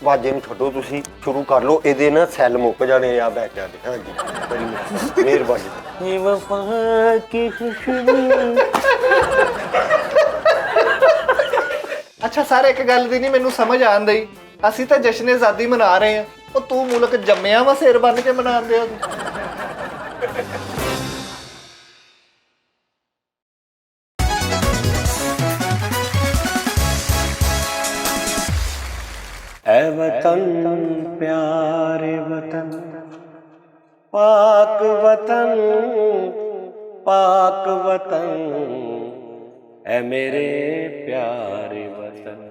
ਵਾਜੇ ਨੂੰ ਛੱਡੋ, ਤੁਸੀਂ ਸ਼ੁਰੂ ਕਰ ਲਓ। ਇਹਦੇ ਨਾ ਸੈੱਲ ਮੁੱਕ ਜਾਣੇ ਆ ਬੈਚਾਂ ਦੇ। ਹਾਂਜੀ ਬੜੀ ਮਿਹਰਬਾਨੀ। ਇਹ ਵਫਾ ਕੀ ਖੁਸ਼ਬੂ। ਅੱਛਾ ਸਰ, ਇੱਕ ਗੱਲ ਦੀ ਨਹੀਂ ਮੈਨੂੰ ਸਮਝ ਆਣ ਦਈ। ਅਸੀਂ ਤਾਂ ਜਸ਼ਨ ਆਜ਼ਾਦੀ ਮਨਾ ਰਹੇ ਹਾਂ, ਉਹ ਤੂੰ ਮੁਲਕ ਜੰਮਿਆ ਵਾ ਸਿਰ ਬੰਨ ਕੇ ਮਨਾਉਂਦੇ ਆ। ऐ वतन प्यारे वतन, पाक वतन, पाक वतन, ऐ मेरे प्यारे वतन।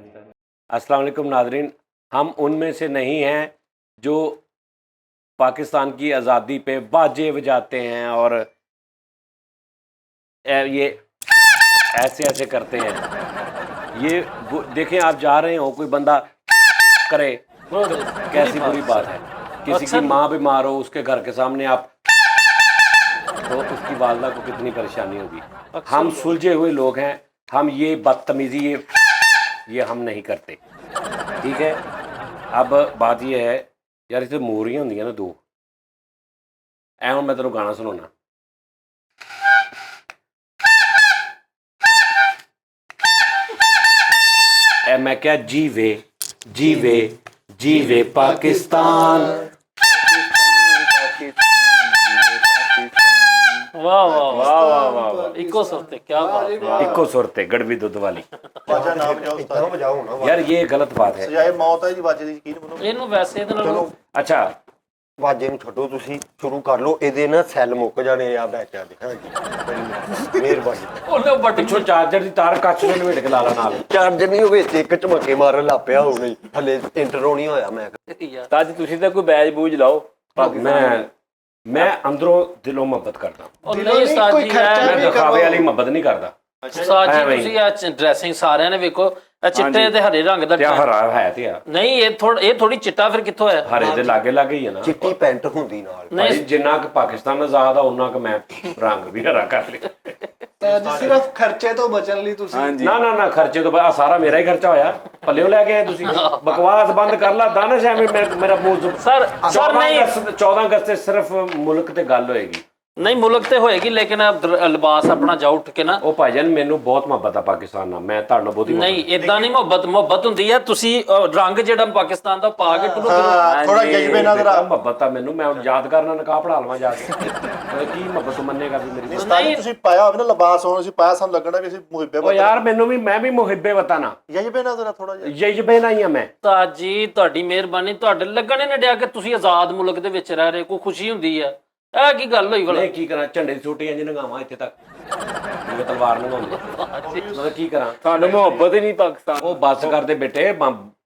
अस्सलाम वालेकुम नाज़रीन, हम उनमें से नहीं हैं जो पाकिस्तान की आज़ादी पे बाजे बजाते हैं और ये ऐसे ऐसे करते हैं। ये देखें, आप जा रहे हो, कोई बंदा करे तो कैसी बुरी बात है। किसी की माँ बीमार हो, उसके घर के सामने आप, तो उसकी वालदा को कितनी परेशानी होगी। हम सुलझे हुए लोग हैं, हम ये बदतमीजी ये हम नहीं करते, ठीक है। अब बात ये है यार, इतने मोरियां होंगी ना दो, ऐ हुण मैं तेनों गाना सुनाना। मैं क्या जीवे जीवे जीवे पाकिस्तान। वाह वाह वाह वाह वाह, इको सुर ते क्या बात है। इको सुर ते गड़बी दुध वाली। ਬਾਜਾ ਨਾ ਵਜਾਓ ਇਦਾਂ ਵਜਾਓ ਨਾ। यार ये गलत बात है। ਸਜਾਏ ਮੌਤ ਹੈ ਜੀ ਬਾਜੇ ਦੀ, ਯਕੀਨ ਮੰਨੋ। ਇਹਨੂੰ ਵੈਸੇ ਇਹਦੇ ਨਾਲ अच्छा ਵਾਜੇ ਨੂੰ ਛੱਡੋ, ਤੁਸੀਂ ਸ਼ੁਰੂ ਕਰ ਲਓ। ਇਹਦੇ ਨਾ ਸੈੱਲ ਮੁੱਕ ਜਾਣੇ ਆ ਬੈਚਾਂ ਦੇ। ਹਾਂਜੀ ਬੜੀ ਮਿਹਰਬਾਨੀ। ਉਹਨੇ ਬਟਨ पिछों चार्जर की तार कच में लपेट के ला ला नाल। ਚਾਰਜਰ ਨਹੀਂ ਹੋਵੇ ਤੇ ਇੱਕ ਝਮਕੇ ਮਾਰਨ ਲੱਗ ਪਿਆ ਹੋਊ। ਨਹੀਂ ਹਲੇ ਇੰਟਰੋ ਨਹੀਂ ਹੋਇਆ। ਮੈਂ ਯਾਰ ਅੱਜ ਤੁਸੀਂ ਤਾਂ ਕੋਈ ਬੈਜ ਬੂਜ ਲਾਓ। मैं अंदरों दिलों मोहब्बत करता हूं। ਉਹ ਨਹੀਂ ਉਸਤਾਦ ਕੋਈ ਜੀ, ਖਰਚਾ मैं ਵੀ दिखावे वाली मोहब्बत नहीं करता। ਉਸਤਾਦ ਹੈ ਜੀ ਬਈ। ਤੁਸੀਂ ਆ ਡਰੈਸਿੰਗ ਸਾਰਿਆਂ ਨੇ ਵੇਖੋ, ਇਹ ਚਿੱਟੇ ਤੇ ਹਰੇ ਰੰਗ ਦਾ क्या हरा है ते यार ਨਹੀਂ, ਇਹ ਥੋੜੀ ਚਿੱਟਾ ਫਿਰ ਕਿੱਥੋਂ ਆਇਆ। हरे दे लागे लागे ही है ना। ਚਿੱਟੀ ਪੈਂਟ ਹੁੰਦੀ ਨਾਲ। भाई जिन्ना क पाकिस्तान आजाद है उन्ना क मैं रंग भी हरा कर लिया। ਤਾਂ ਸਿਰਫ ਖਰਚੇ ਤੋਂ ਬਚਣ ਲਈ ਤੁਸੀਂ ਹਾਂਜੀ ना ना ना खर्चे तो आ सारा मेरा ही खर्चा होया। पल्लियों लेके आए तुसी। बकवास बंद कर ला दानिश, एवें मेरा मुंह ਸਰ ਸਰ ਨਹੀਂ 14 अगस्त से सिर्फ मुल्क ते गल होएगी। ਨਹੀਂ, ਮੁਲਕ ਤੇ ਹੋਏਗੀ, ਲੇਕਿਨ ਲਿਬਾਸ ਆਪਣਾ ਜਾ ਉੱਠ ਕੇ ਨਾ। ਉਹ ਭਾਈਜਾਨ ਮੈਨੂੰ ਬਹੁਤ ਮੁਹੱਬਤ ਆ ਪਾਕਿਸਤਾਨ ਨਾਲ, ਮੈਂ ਤੁਹਾਨੂੰ ਬਹੁਤੀ ਨਹੀਂ ਇਦਾਂ ਨਹੀਂ, ਮੁਹੱਬਤ ਹੁੰਦੀ ਹੈ। ਤੁਸੀਂ ਰੰਗ ਜਿਹੜਾ ਪਾਕਿਸਤਾਨ ਦਾ ਪਾ ਕੇ ਟੁਰੋ ਥੋੜਾ ਜਜ਼ਬੇ ਨਾਲ ਜਰਾ। ਮੁਹੱਬਤ ਆ ਮੈਨੂੰ। ਮੈਂ ਯਾਦ ਕਰਨਾ ਨਕਾਹ ਪੜਾ ਲਵਾਂ ਜਾ ਕੇ। ਕੀ ਮੁਹੱਬਤ ਮੰਨੇਗਾ ਵੀ ਮੇਰੀ। ਨਹੀਂ ਤੁਸੀਂ ਪਾਇਆ ਹੋਵੇ ਨਾ ਲਿਬਾਸ, ਹੁਣ ਅਸੀਂ ਪਾਇਆ, ਸਾਨੂੰ ਲੱਗਣਾ ਵੀ ਅਸੀਂ ਮੁਹਿੱਬੇ ਉਹ ਯਾਰ ਮੈਨੂੰ ਵੀ, ਮੈਂ ਵੀ ਮੁਹਿੱਬੇ ਵਤਨ ਆ, ਜਜ਼ਬੇ ਨਾਲ ਜਰਾ ਥੋੜਾ ਜਿਹਾ। ਯਜਬੇ ਨਹੀਂ ਆ ਮੈਂ। ਉਸਤਾਦ ਜੀ ਤੁਹਾਡੀ ਮਿਹਰਬਾਨੀ, ਤੁਹਾਡੇ ਲੱਗਣੇ ਨੇ ਡਿਆ ਕਿ ਤੁਸੀਂ ਆਜ਼ਾਦ ਮੁਲਕ ਦੇ ਵਿੱਚ ਰਹਿ ਰਹੇ, ਕੋਈ ਖੁਸ਼ੀ ਹੁੰਦੀ ਆ। ਇਹ ਕੀ ਗੱਲ ਹੋਈ ਭਲਾ? ਨਹੀਂ ਕੀ ਕਰਾਂ, ਝੰਡੇ ਦੀ ਛੋਟੀ ਇੰਜ ਨਗਾਵਾਂ ਇੱਥੇ ਤੱਕ, ਜਿਵੇਂ ਤਲਵਾਰ ਨਗਾਉਂਦੇ। ਮਤਲਬ ਕੀ ਕਰਾਂ, ਤੁਹਾਨੂੰ ਮੁਹੱਬਤ ਹੀ ਨਹੀਂ ਪਾਕਿਸਤਾਨ। ਉਹ ਬੱਸ ਕਰਦੇ ਬੇਟੇ।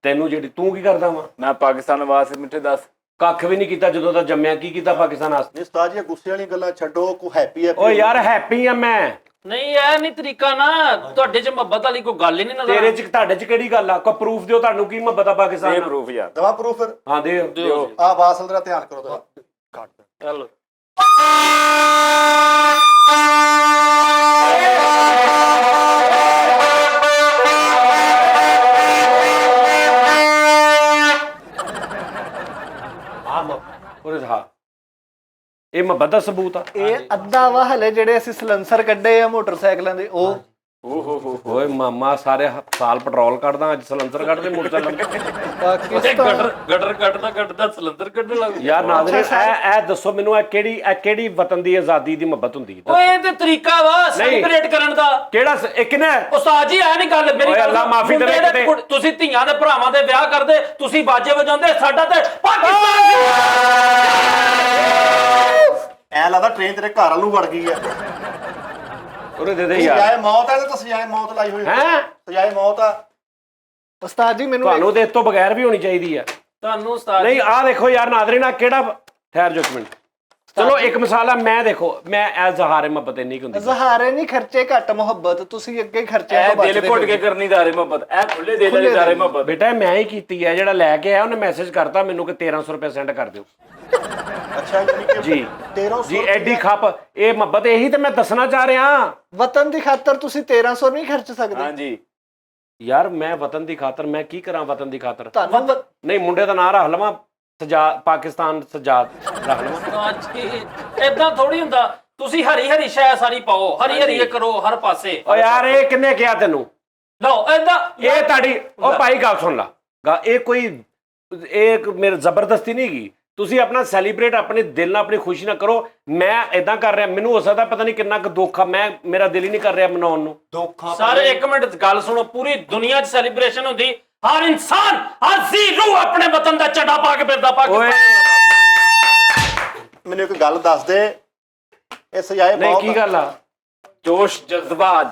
ਤੈਨੂੰ ਜਿਹੜੀ ਤੂੰ ਕੀ ਕਰਦਾ ਵਾ? ਮੈਂ ਪਾਕਿਸਤਾਨ ਵਾਸਤੇ ਮਿੱਠੇ ਦੱਸ ਕੱਖ ਵੀ ਨਹੀਂ ਕੀਤਾ ਜਦੋਂ ਦਾ ਜੰਮਿਆ। ਕੀ ਕੀਤਾ ਪਾਕਿਸਤਾਨ ਵਾਸਤੇ? ਨਹੀਂ ਉਸਤਾਦ ਜੀ, ਗੁੱਸੇ ਵਾਲੀਆਂ ਗੱਲਾਂ ਛੱਡੋ, ਕੋ ਹੈਪੀ ਓ ਯਾਰ ਹੈਪੀ ਆ ਮੈਂ। ਨਹੀਂ ਇਹ ਨਹੀਂ ਤਰੀਕਾ ਨਾ, ਤੁਹਾਡੇ ਚ ਮੁਹੱਬਤ ਵਾਲੀ ਕੋਈ ਗੱਲ ਹੀ ਨਹੀਂ ਨਜ਼ਰ ਤੇਰੇ ਚ ਤੁਹਾਡੇ ਚ ਕਿਹੜੀ ਗੱਲ ਆ? ਕੋਈ ਪ੍ਰੂਫ ਦਿਓ, ਤੁਹਾਨੂੰ ਕੀ ਮੁਹੱਬਤ ਆ ਪਾਕਿਸਤਾਨ ਇਹ ਨਾਲ? ਪ੍ਰੂਫ ਯਾਰ। ਦਵਾ ਪ੍ਰੂਫ ਫਿਰ। ਹਾਂ ਦੇ ਦਿਓ। ਆ ਬਾਸਲ ਦਾ ਧਿਆਨ ਕਰੋ ਤੁਸੀਂ। ਚਲੋ ਇਹ ਮੁਹੱਬਤ ਦਾ ਸਬੂਤ ਆ। ਇਹ ਅੱਧਾ ਵਾ ਹਲੇ ਜਿਹੜੇ ਅਸੀਂ ਸਲੈਂਸਰ ਕੱਢੇ ਆ ਮੋਟਰਸਾਈਕਲਾਂ ਦੇ, ਉਹ ਓਏ ਮਾਮਾ, ਸਾਰੇ ਸਾਲ ਪੈਟਰੋਲ ਕੱਢਦਾ, ਅੱਜ ਸਲੰਸਰ ਕੱਢਦੇ ਮੋਟਰਸਾਈਕਲ। ਪਾਕਿਸਤਾਨ ਗਟਰ ਕੱਢਦਾ ਸਿਲੰਡਰ ਕੱਢਣ ਲੱਗ ਯਾਰ ਨਾਜ਼ਰੀਨ, ਇਹ ਦੱਸੋ ਮੈਨੂੰ, ਇਹ ਕਿਹੜੀ ਵਤਨ ਦੀ ਆਜ਼ਾਦੀ ਦੀ ਮੁਹੱਬਤ ਹੁੰਦੀ? ਓਏ ਇਹ ਤੇ ਤਰੀਕਾ ਵਾ ਸੈਲੀਬ੍ਰੇਟ ਕਰਨ ਦਾ। ਕਿਹੜਾ ਇੱਕ ਨੇ? ਉਸਤਾਦ ਜੀ ਐ ਨਹੀਂ ਗੱਲ, ਮੇਰੀ ਓਏ ਗੱਲ ਅੱਲਾ ਮਾਫੀ ਦੇਵੇ ਮੁੰਡੇ ਦੇ ਕਿਤੇ। ਤੁਸੀਂ ਧੀਆਂ ਦੇ ਭਰਾਵਾਂ ਦੇ ਵਿਆਹ ਕਰਦੇ, ਤੁਸੀਂ ਬਾਜੇ ਵਜਾਉਂਦੇ, ਸਾਡਾ ਤੇ ਪਾਕਿਸਤਾਨ ਐ ਲੱਗਦਾ ਟ੍ਰੇਨ ਤੇਰੇ ਘਰ ਵੱਲ ਨੂੰ ਵੜ ਗਈ ਆ। ਉਹਨੇ ਦੇ ਦੇ ਯਾਰ। ਸਜਾਏ ਮੌਤ ਹੈ ਤਾਂ ਸਜਾਏ ਮੌਤ ਲਾਈ ਹੋਈ ਹੈਂ? ਸਜਾਏ ਮੌਤ ਆ। ਉਸਤਾਦ ਜੀ ਮੈਨੂੰ ਤੁਹਾਨੂੰ ਤੇ ਇਸ ਤੋਂ ਬਗੈਰ ਵੀ ਹੋਣੀ ਚਾਹੀਦੀ ਆ। ਤੁਹਾਨੂੰ ਉਸਤਾਦ ਨਹੀਂ ਆਹ ਦੇਖੋ ਯਾਰ ਨਾਜ਼ਰੀਨ, ਆ ਕਿਹੜਾ, ਠਹਿਰ ਜੋ ਇੱਕ ਮਿੰਟ। ਚਲੋ ਇੱਕ ਮਿਸਾਲ ਆ, ਮੈਂ ਦੇਖੋ, ਮੈਂ ਐ ਜ਼ਹਾਰੇ ਮੁਹੱਬਤ ਇੰਨੀ ਕੁ ਹੁੰਦੀ। ਜ਼ਹਾਰੇ ਨਹੀਂ, ਖਰਚੇ ਘੱਟ ਮੁਹੱਬਤ। ਤੁਸੀਂ ਅੱਗੇ ਖਰਚੇ ਇਹ ਤੋਂ ਦਿਲ ਬਚਦੇ ਘੁੱਟ ਕੇ ਕਰਨੀ ਦਾਰੇ ਮੁਹੱਬਤ, ਇਹ ਖੁੱਲੇ ਦਿਲ ਵਾਲੀ ਦਾਰੇ ਮੁਹੱਬਤ। ਬੇਟਾ ਮੈਂ ਹੀ ਕੀਤੀ ਹੈ। ਜਿਹੜਾ ਲੈ ਕੇ ਆਇਆ ਉਹਨੇ ਮੈਸੇਜ ਕਰਤਾ ਮੈਨੂੰ ਕਿ 1300 ਰੁਪਏ ਸੈਂਡ ਕਰ ਦਿਓ। ਅੱਛਾ ਜੀ 1300 ਜੀ ਐਡੀ ਖੱਪ, ਇਹ ਮੁਹੱਬਤ ਇਹੀ ਤੇ ਮੈਂ ਦੱਸਣਾ ਚਾਹ ਰਿਹਾ। ਵਤਨ ਦੀ ਖਾਤਰ ਤੁਸੀਂ 1300 ਨਹੀਂ ਖਰਚ ਸਕਦੇ। ਹਾਂਜੀ ਯਾਰ ਮੈਂ ਵਤਨ ਦੀ ਖਾਤਰ ਮੈਂ ਕੀ ਕਰਾਂ ਵਤਨ ਦੀ ਖਾਤਰ ਤੁਹਾਨੂੰ ਨਹੀਂ ਮੁੰਡੇ ਦਾ ਨਾਂ ਰੱਖ ਲਵਾਂ ਸਜਾਦ ਪਾਕਿਸਤਾਨ ਸਜਾਦ ਰੱਖ ਲਵਾਂ ਏਦਾਂ ਥੋੜੀ ਹੁੰਦਾ ਤੁਸੀਂ ਹਰੀ ਹਰੀ ਸ਼ੈ ਸਾਰੀ ਪਾਓ ਹਰੀ ਹਰੀ ਕਰੋ ਹਰ ਪਾਸੇ ਓ ਯਾਰ ਇਹ ਕਿੰਨੇ ਕਿਹਾ ਤੈਨੂੰ ਲਓ ਏਦਾਂ ਇਹ ਤੁਹਾਡੀ ਉਹ ਭਾਈ ਗੱਲ ਸੁਣ ਲਾ ਇਹ ਕੋਈ ਇਹ ਮੇਰੇ ਜ਼ਬਰਦਸਤੀ ਨਹੀਂ ਹੈਗੀ ਤੁਸੀਂ ਆਪਣਾ ਸੈਲੀਬ੍ਰੇਟ ਆਪਣੇ ਦਿਲ ਨਾਲ ਆਪਣੀ ਖੁਸ਼ੀ ਨਾਲ ਕਰੋ ਮੈਂ ਇਦਾਂ ਕਰ ਰਿਹਾ ਮੈਨੂੰ ਹੋ ਸਕਦਾ ਪਤਾ ਨਹੀਂ ਕਿੰਨਾ ਕੁ ਦੁੱਖ ਆ ਮੈਂ ਮੇਰਾ ਦਿਲ ਹੀ ਨਹੀਂ ਕਰ ਰਿਹਾ ਮਨਾਉਣ ਨੂੰ ਸਾਰੇ ਇੱਕ ਮਿੰਟ ਗੱਲ ਸੁਣੋ ਪੂਰੀ ਦੁਨੀਆ 'ਚ ਸੈਲੀਬ੍ਰੇਸ਼ਨ ਹੁੰਦੀ ਹਰ ਇਨਸਾਨ ਹਰ ਜੀ ਰੂਹ ਆਪਣੇ ਵਤਨ ਦਾ ਝੰਡਾ ਪਾ ਕੇ ਫਿਰਦਾ ਓਏ ਪਾਕਿਸਤਾਨ ਮੈਨੂੰ ਇੱਕ ਗੱਲ ਦੱਸ ਦੇ ਇਹ ਸਜਾਏ ਨਹੀਂ ਕੀ ਗੱਲ ਆ ਜੋਸ਼ ਜਜ਼ਬਾ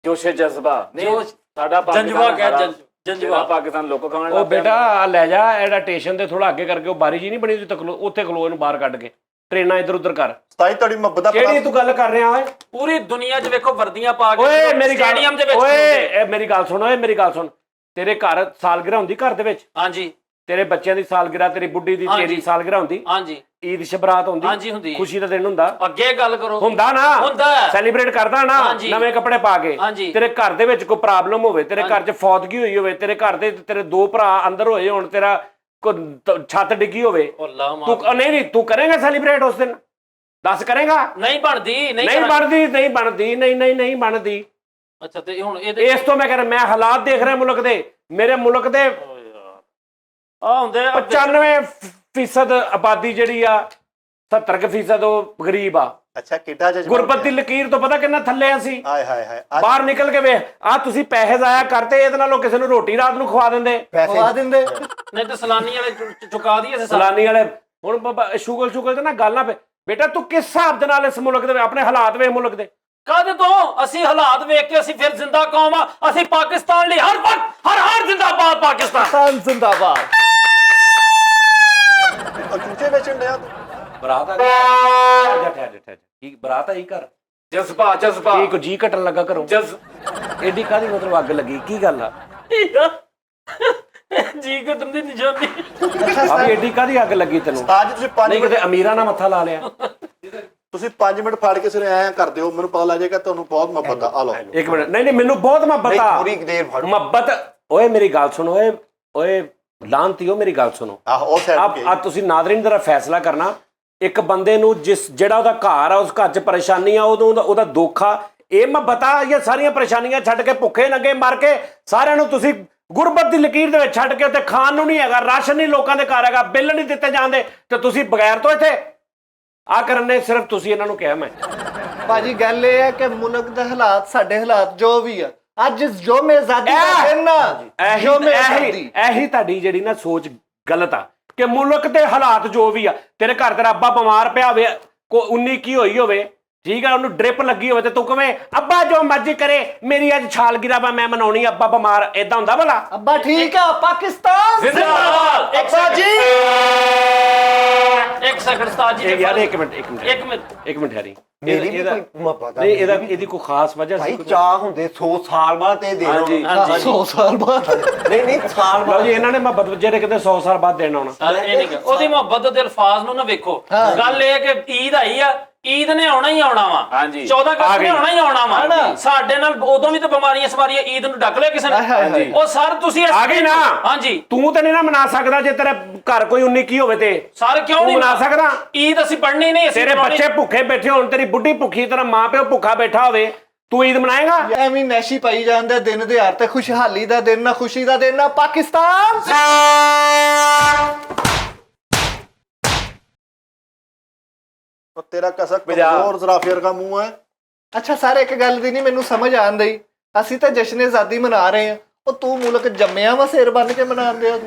ਜੋਸ਼ੇ ਜਜ਼ਬਾ ਨਹੀਂ ਸਾਡਾ ਜੰਜਵਾ ਕਹਿ ਜੰਜਵਾ ਜੰਜਵਾ ਪਾਕਿਸਤਾਨ ਲੋਕ ਖਾਣ ਉਹ ਬੇਟਾ ਆ ਲੈ ਜਾ ਇਹਦਾ ਸਟੇਸ਼ਨ ਤੇ ਥੋੜਾ ਅੱਗੇ ਕਰਕੇ ਉਹ ਬਾਰੀ ਜੀ ਨਹੀਂ ਬਣੀ ਉੱਥੇ ਖਲੋ ਇਹਨੂੰ ਬਾਹਰ ਕੱਢ ਕੇ ਟ੍ਰੇਨਾਂ ਇੱਧਰ ਉੱਧਰ ਕਰ ਸਤਾਈ ਤੁਹਾਡੀ ਮੁਹੱਬਤ ਦਾ ਕਿਹੜੀ ਤੂੰ ਗੱਲ ਕਰ ਰਿਹਾ ਓਏ ਪੂਰੀ ਦੁਨੀਆ 'ਚ ਵੇਖੋ ਵਰਦੀਆਂ ਪਾ ਕੇ ਓਏ ਮੇਰੀ ਗੱਲ ਸਟੇਡੀਅਮ ਦੇ ਵਿੱਚ ਓਏ ਇਹ ਮੇਰੀ ਗੱਲ ਸੁਣ ਓਏ ਮੇਰੀ ਗੱਲ ਸੁਣ ਤੇਰੇ ਘਰ ਸਾਲਗਿਰਾ ਹੁੰਦੀ ਘਰ ਦੇ ਵਿੱਚ ਹਾਂਜੀ ਤੇਰੇ ਬੱਚਿਆਂ ਦੀ ਸਾਲਗਿਰਾ ਤੇਰੀ ਬੁੱਢੀ ਦੀ ਤੇਰੀ ਸਾਲਗਿਰਾ ਹੁੰਦੀ ਹਾਂਜੀ ਈਦ ਸ਼ਬਰਾਤ ਹੁੰਦੀ ਹਾਂਜੀ ਹੁੰਦੀ ਖੁਸ਼ੀ ਦਾ ਦਿਨ ਹੁੰਦਾ ਅੱਗੇ ਗੱਲ ਕਰੋ ਹੁੰਦਾ ਨਾ ਹੁੰਦਾ ਸੈਲੀਬ੍ਰੇਟ ਕਰਦਾ ਨਾ ਹਾਂਜੀ। ਨਵੇਂ ਕੱਪੜੇ ਪਾ ਕੇ ਹਾਂਜੀ। ਤੇਰੇ ਘਰ ਦੇ ਵਿੱਚ ਕੋਈ ਪ੍ਰੋਬਲਮ ਹੋਵੇ ਤੇਰੇ ਘਰ 'ਚ ਫੌਤਗੀ ਹੋਈ ਹੋਵੇ ਤੇਰੇ ਘਰ ਦੇ ਤੇਰੇ ਦੋ ਭਰਾ ਅੰਦਰ ਹੋਏ ਹੋਣ ਤੇਰਾ ਛੱਤ ਡਿੱਗੀ ਹੋਵੇ ਅੱਲਾ ਤੂੰ ਨਹੀਂ ਤੂੰ ਕਰੇਗਾ ਸੈਲੀਬ੍ਰੇਟ ਉਸ ਦਿਨ ਦੱਸ ਕਰੇਗਾ ਨਹੀਂ ਬਣਦੀ ਨਹੀਂ ਬਣਦੀ ਅੱਛਾ ਤੇ ਹੁਣ ਇਹਦੇ ਇਸ ਤੋਂ ਮੈਂ ਕਹਿ ਰਿਹਾ ਮੈਂ ਹਾਲਾਤ ਦੇਖ ਰਿਹਾ ਮੁਲਕ ਦੇ ਮੇਰੇ ਮੁਲਕ ਦੇ ਆ ਹੁੰਦੇ 95% ਆਬਾਦੀ ਜਿਹੜੀ ਆ 70% ਉਹ ਗਰੀਬ ਆ ਅੱਛਾ ਕਿੱਡਾ ਜਜ਼ਬਾ ਗੁਰਬਤ ਦੀ ਲਕੀਰ ਤੋਂ ਪਤਾ ਕਿੰਨਾ ਥੱਲੇ ਆ ਸੀ ਹਾਏ ਹਾਏ ਹਾਏ ਬਾਹਰ ਨਿਕਲ ਕੇ ਵੇ ਆ ਤੁਸੀਂ ਪੈਸੇ ਜ਼ਾਇਆ ਕਰਤੇ ਇਹਦੇ ਨਾਲੋਂ ਕਿਸੇ ਨੂੰ ਰੋਟੀ ਰਾਤ ਨੂੰ ਖਵਾ ਦਿੰਦੇ ਖਵਾ ਦਿੰਦੇ ਨਹੀਂ ਤੇ ਸਲਾਨੀ ਵਾਲੇ ਚੁਕਾ ਦਈਏ ਸਲਾਨੀ ਵਾਲੇ ਹੁਣ ਸ਼ੁਗਲ ਤੇ ਨਾ ਗੱਲ ਨਾ ਬੇਟਾ ਤੂੰ ਕਿਸ ਹਿਸਾਬ ਦੇ ਨਾਲ ਇਸ ਮੁਲਕ ਦੇ ਆਪਣੇ ਹਾਲਾਤ ਵੇਖ ਮੁਲਕ ਦੇ ਕਾਹਦੇ ਤੋਂ ਅਸੀਂ ਹਾਲਾਤ ਵੇਖ ਕੇ ਅਸੀਂ ਫਿਰ ਜ਼ਿੰਦਾ ਕੌਮ ਆ ਅਸੀਂ ਪਾਕਿਸਤਾਨ ਲਈ ਹਰ ਵਕਤ ਹਰ ਜ਼ਿੰਦਾਬਾਦ ਪਾਕਿਸਤਾਨ ਜ਼ਿੰਦਾਬਾਦ ਚੂਚੇ ਵੇਚਣ ਡਿਆ ਤੂੰ ਬਰਾਤ ਆ ਠਹਿਰ ਕੀ ਬਰਾਤ ਆਈ ਕਰ ਜਜ਼ਬਾ ਕੀ ਕੋ ਜੀ ਘਟਣ ਲੱਗਾ ਘਰੋਂ ਐਡੀ ਕਾਦੀ ਮਤਲਬ ਅੱਗ ਲੱਗੀ ਕੀ ਗੱਲ ਆ ਜੀ ਕਦਮ ਦੀ ਨਿਸ਼ਾਨੀ ਆ ਵੀ ਐਡੀ ਕਾਦੀ ਅੱਗ ਲੱਗੀ ਤੈਨੂੰ ਅੱਜ ਤੁਸੀਂ 5 ਨਹੀਂ ਕਿਤੇ ਅਮੀਰਾਂ ਨਾਲ ਮੱਥਾ ਲਾ ਲਿਆ ਤੁਸੀਂ 5 ਮਿੰਟ ਫੜ ਕੇ ਸਿਰੇ ਐਂ ਕਰਦੇ ਹੋ ਮੈਨੂੰ ਪਤਾ ਲੱਗ ਜਾਏਗਾ ਤੁਹਾਨੂੰ ਬਹੁਤ ਮੁਹੱਬਤ ਆ ਲਓ ਇੱਕ ਮਿੰਟ ਨਹੀਂ ਮੈਨੂੰ ਬਹੁਤ ਮੁਹੱਬਤ ਆ ਪੂਰੀ ਦੇਰ ਫੜ ਮੁਹੱਬਤ ਓਏ ਮੇਰੀ ਗੱਲ ਸੁਣੋ ਓਏ ਲਾਂਤੀਓ ਮੇਰੀ ਗੱਲ ਸੁਣੋ ਆਹ ਉਹ ਸਾਈਡ ਆ ਤੁਸੀਂ ਨਾਜ਼ਰੀਨ ਦਾ ਫੈਸਲਾ ਕਰਨਾ ਇੱਕ ਬੰਦੇ ਨੂੰ ਜਿਹੜਾ ਉਹਦਾ ਘਰ ਆ ਉਸ ਘਰ 'ਚ ਪਰੇਸ਼ਾਨੀ ਆ ਉਹਦਾ ਦੁੱਖ ਆ ਇਹ ਮੁਹੱਬਤ ਆ ਜਾਂ ਸਾਰੀਆਂ ਪਰੇਸ਼ਾਨੀਆਂ ਛੱਡ ਕੇ ਭੁੱਖੇ ਨੰਗੇ ਮਰ ਕੇ ਸਾਰਿਆਂ ਨੂੰ ਤੁਸੀਂ ਗੁਰਬਤ ਦੀ ਲਕੀਰ ਦੇ ਵਿੱਚ ਛੱਡ ਕੇ ਉੱਤੇ ਖਾਣ ਨੂੰ ਨਹੀਂ ਹੈਗਾ ਰਾਸ਼ਨ ਨਹੀਂ ਲੋਕਾਂ ਦੇ ਘਰ ਹੈਗਾ ਬਿੱਲ ਨਹੀਂ ਦਿੱਤੇ ਜਾਂਦੇ ਤੇ ਤੁਸੀਂ ਬਗੈਰ ਤੋਂ ਇੱਥੇ ਆ ਕਰਨ ਨੇ ਸਿਰਫ ਤੁਸੀਂ ਇਹਨਾਂ ਨੂੰ ਕਿਹਾ ਮੈਂ ਭਾਜੀ ਗੱਲ ਇਹ ਹੈ ਕਿ ਮੁਲਕ ਦੇ ਹਾਲਾਤ ਸਾਡੇ ਹਾਲਾਤ ਜੋ ਵੀ ਆ ਅੱਜ ਜੋ ਆਜ਼ਾਦੀ ਦਾ ਦਿਨ ਇਹੀ ਤੁਹਾਡੀ ਜਿਹੜੀ ਨਾ ਸੋਚ ਗਲਤ ਆ ਕਿ ਮੁਲਕ ਦੇ ਹਾਲਾਤ ਜੋ ਵੀ ਆ ਤੇਰੇ ਘਰ ਤੇਰਾ ਅੱਬਾ ਬਿਮਾਰ ਪਿਆ ਹੋਵੇ ਕੋ 19 ਕੀ ਹੋਈ ਹੋਵੇ ਠੀਕ ਆ ਉਹਨੂੰ ਡ੍ਰਿਪ ਲੱਗੀ ਹੋਵੇ ਤੇ ਤੂੰ ਕਵੇਂ ਅੱਬਾ ਜੋ ਮਰਜ਼ੀ ਕਰੇ ਮੇਰੀ ਅੱਜ ਛਾਲਗਿਰਾ ਵਾ ਮੈਂ ਮਨਾਉਣੀ ਅੱਬਾ ਬਿਮਾਰ ਏਦਾਂ ਹੁੰਦਾ ਭਲਾ ਅੱਬਾ ਠੀਕ ਆ ਪਾਕਿਸਤਾਨ ਜ਼ਿੰਦਾਬਾਦ ਅੱਬਾ ਜੀ ਇੱਕ ਸੈਕਿੰਡ ਉਸਤਾਦ ਜੀ ਯਾਰ ਇੱਕ ਮਿੰਟ ਹੈਰੀ ਮੇਰੀ ਵੀ ਕੋਈ ਮੁਹੱਬਤ ਨਹੀਂ ਇਹਦੀ ਕੋਈ ਖਾਸ ਵਜ੍ਹਾ ਭਾਈ ਸੀ ਚਾਹ ਹੁੰਦੇ 100 ਸਾਲ ਬਾਅਦ ਤੇ ਦੇਣਾ ਹਾਂਜੀ। 100 ਸਾਲ ਬਾਅਦ ਨਹੀਂ ਸਾਲ ਲਓ ਬਾਅਦ ਜੀ ਇਹਨਾਂ ਨੇ ਮੁਹੱਬਤ ਜਿਹੜੇ ਕਿਤੇ 100 ਸਾਲ ਬਾਅਦ ਦੇਣਾ ਹੋਣਾ ਇਹ ਨਹੀਂ ਉਹਦੀ ਮੁਹੱਬਤ ਦੇ ਅਲਫਾਜ਼ ਨੂੰ ਨਾ ਵੇਖੋ ਗੱਲ ਇਹ ਹੈ ਕਿ ਈਦ ਆਈ ਆ ਈਦ ਨੇ ਆਉਣਾ ਹੀ ਆਉਣਾ ਵਾ ਹਾਂਜੀ। 14 ਅਗਸਤ ਨੇ ਆਉਣਾ ਹੀ ਆਉਣਾ ਵਾ ਹਾਂ। ਸਾਡੇ ਨਾਲ ਉਦੋਂ ਵੀ ਤਾਂ ਬਿਮਾਰੀਆਂ ਸਵਾਰੀਆਂ ਈਦ ਨੂੰ ਡੱਕ ਲਿਆ ਕਿਸੇ ਨੇ ਉਹ ਸਰ ਤੁਸੀਂ ਆ ਗਈ ਨਾ ਹਾਂਜੀ ਤੂੰ ਤਾਂ ਨਹੀਂ ਨਾ ਮਨਾ ਸਕਦਾ ਜੇ ਤੇਰੇ ਘਰ ਕੋਈ 19 ਕੀ ਹੋਵੇ ਤੇ ਸਰ ਕਿਉਂ ਤੂੰ ਨਹੀਂ ਮਨਾ ਸਕਦਾ ਈਦ ਅਸੀਂ ਪੜ੍ਹਨੀ ਨਹੀਂ ਅਸੀਂ ਤੇਰੇ ਮਨਾਉਣੀ। ਬੱਚੇ ਭੁੱਖੇ ਬੈਠੇ ਹੋਣ ਤੇਰੀ ਬੁੱਢੀ ਭੁੱਖੀ ਤੇਰਾ ਮਾਂ ਪਿਓ ਭੁੱਖਾ ਬੈਠਾ ਹੋਵੇ ਤੂੰ ਈਦ ਮਨਾਏਗਾ ਐਵੇਂ ਨੈਸ਼ੀ ਪਾਈ ਜਾਂਦੇ ਦਿਨ ਦਿਹਾੜ ਤੇ ਖੁਸ਼ਹਾਲੀ ਦਾ ਦਿਨ ਨਾ ਖੁਸ਼ੀ ਦਾ ਦਿਨ ਨਾ ਪਾਕਿਸਤਾਨ ਉਹ ਤੇਰਾ ਕਸਕ ਕਮਜ਼ੋਰ ਜ਼ਰਾਫੇ ਵਰਗਾ ਮੂੰਹ ਹੈ ਅੱਛਾ ਸਾਰੇ ਇੱਕ ਗੱਲ ਦੀ ਨਹੀਂ ਮੈਨੂੰ ਸਮਝ ਆਉਂਦੀ ਅਸੀਂ ਤਾਂ ਜਸ਼ਨ ਆਜ਼ਾਦੀ ਮਨਾ ਰਹੇ ਆ ਉਹ ਤੂੰ ਮੁਲਕ ਜੰਮਿਆ ਵਾ ਸਿਰ ਬੰਨ ਕੇ ਮਨਾਉਂਦੇ ਆ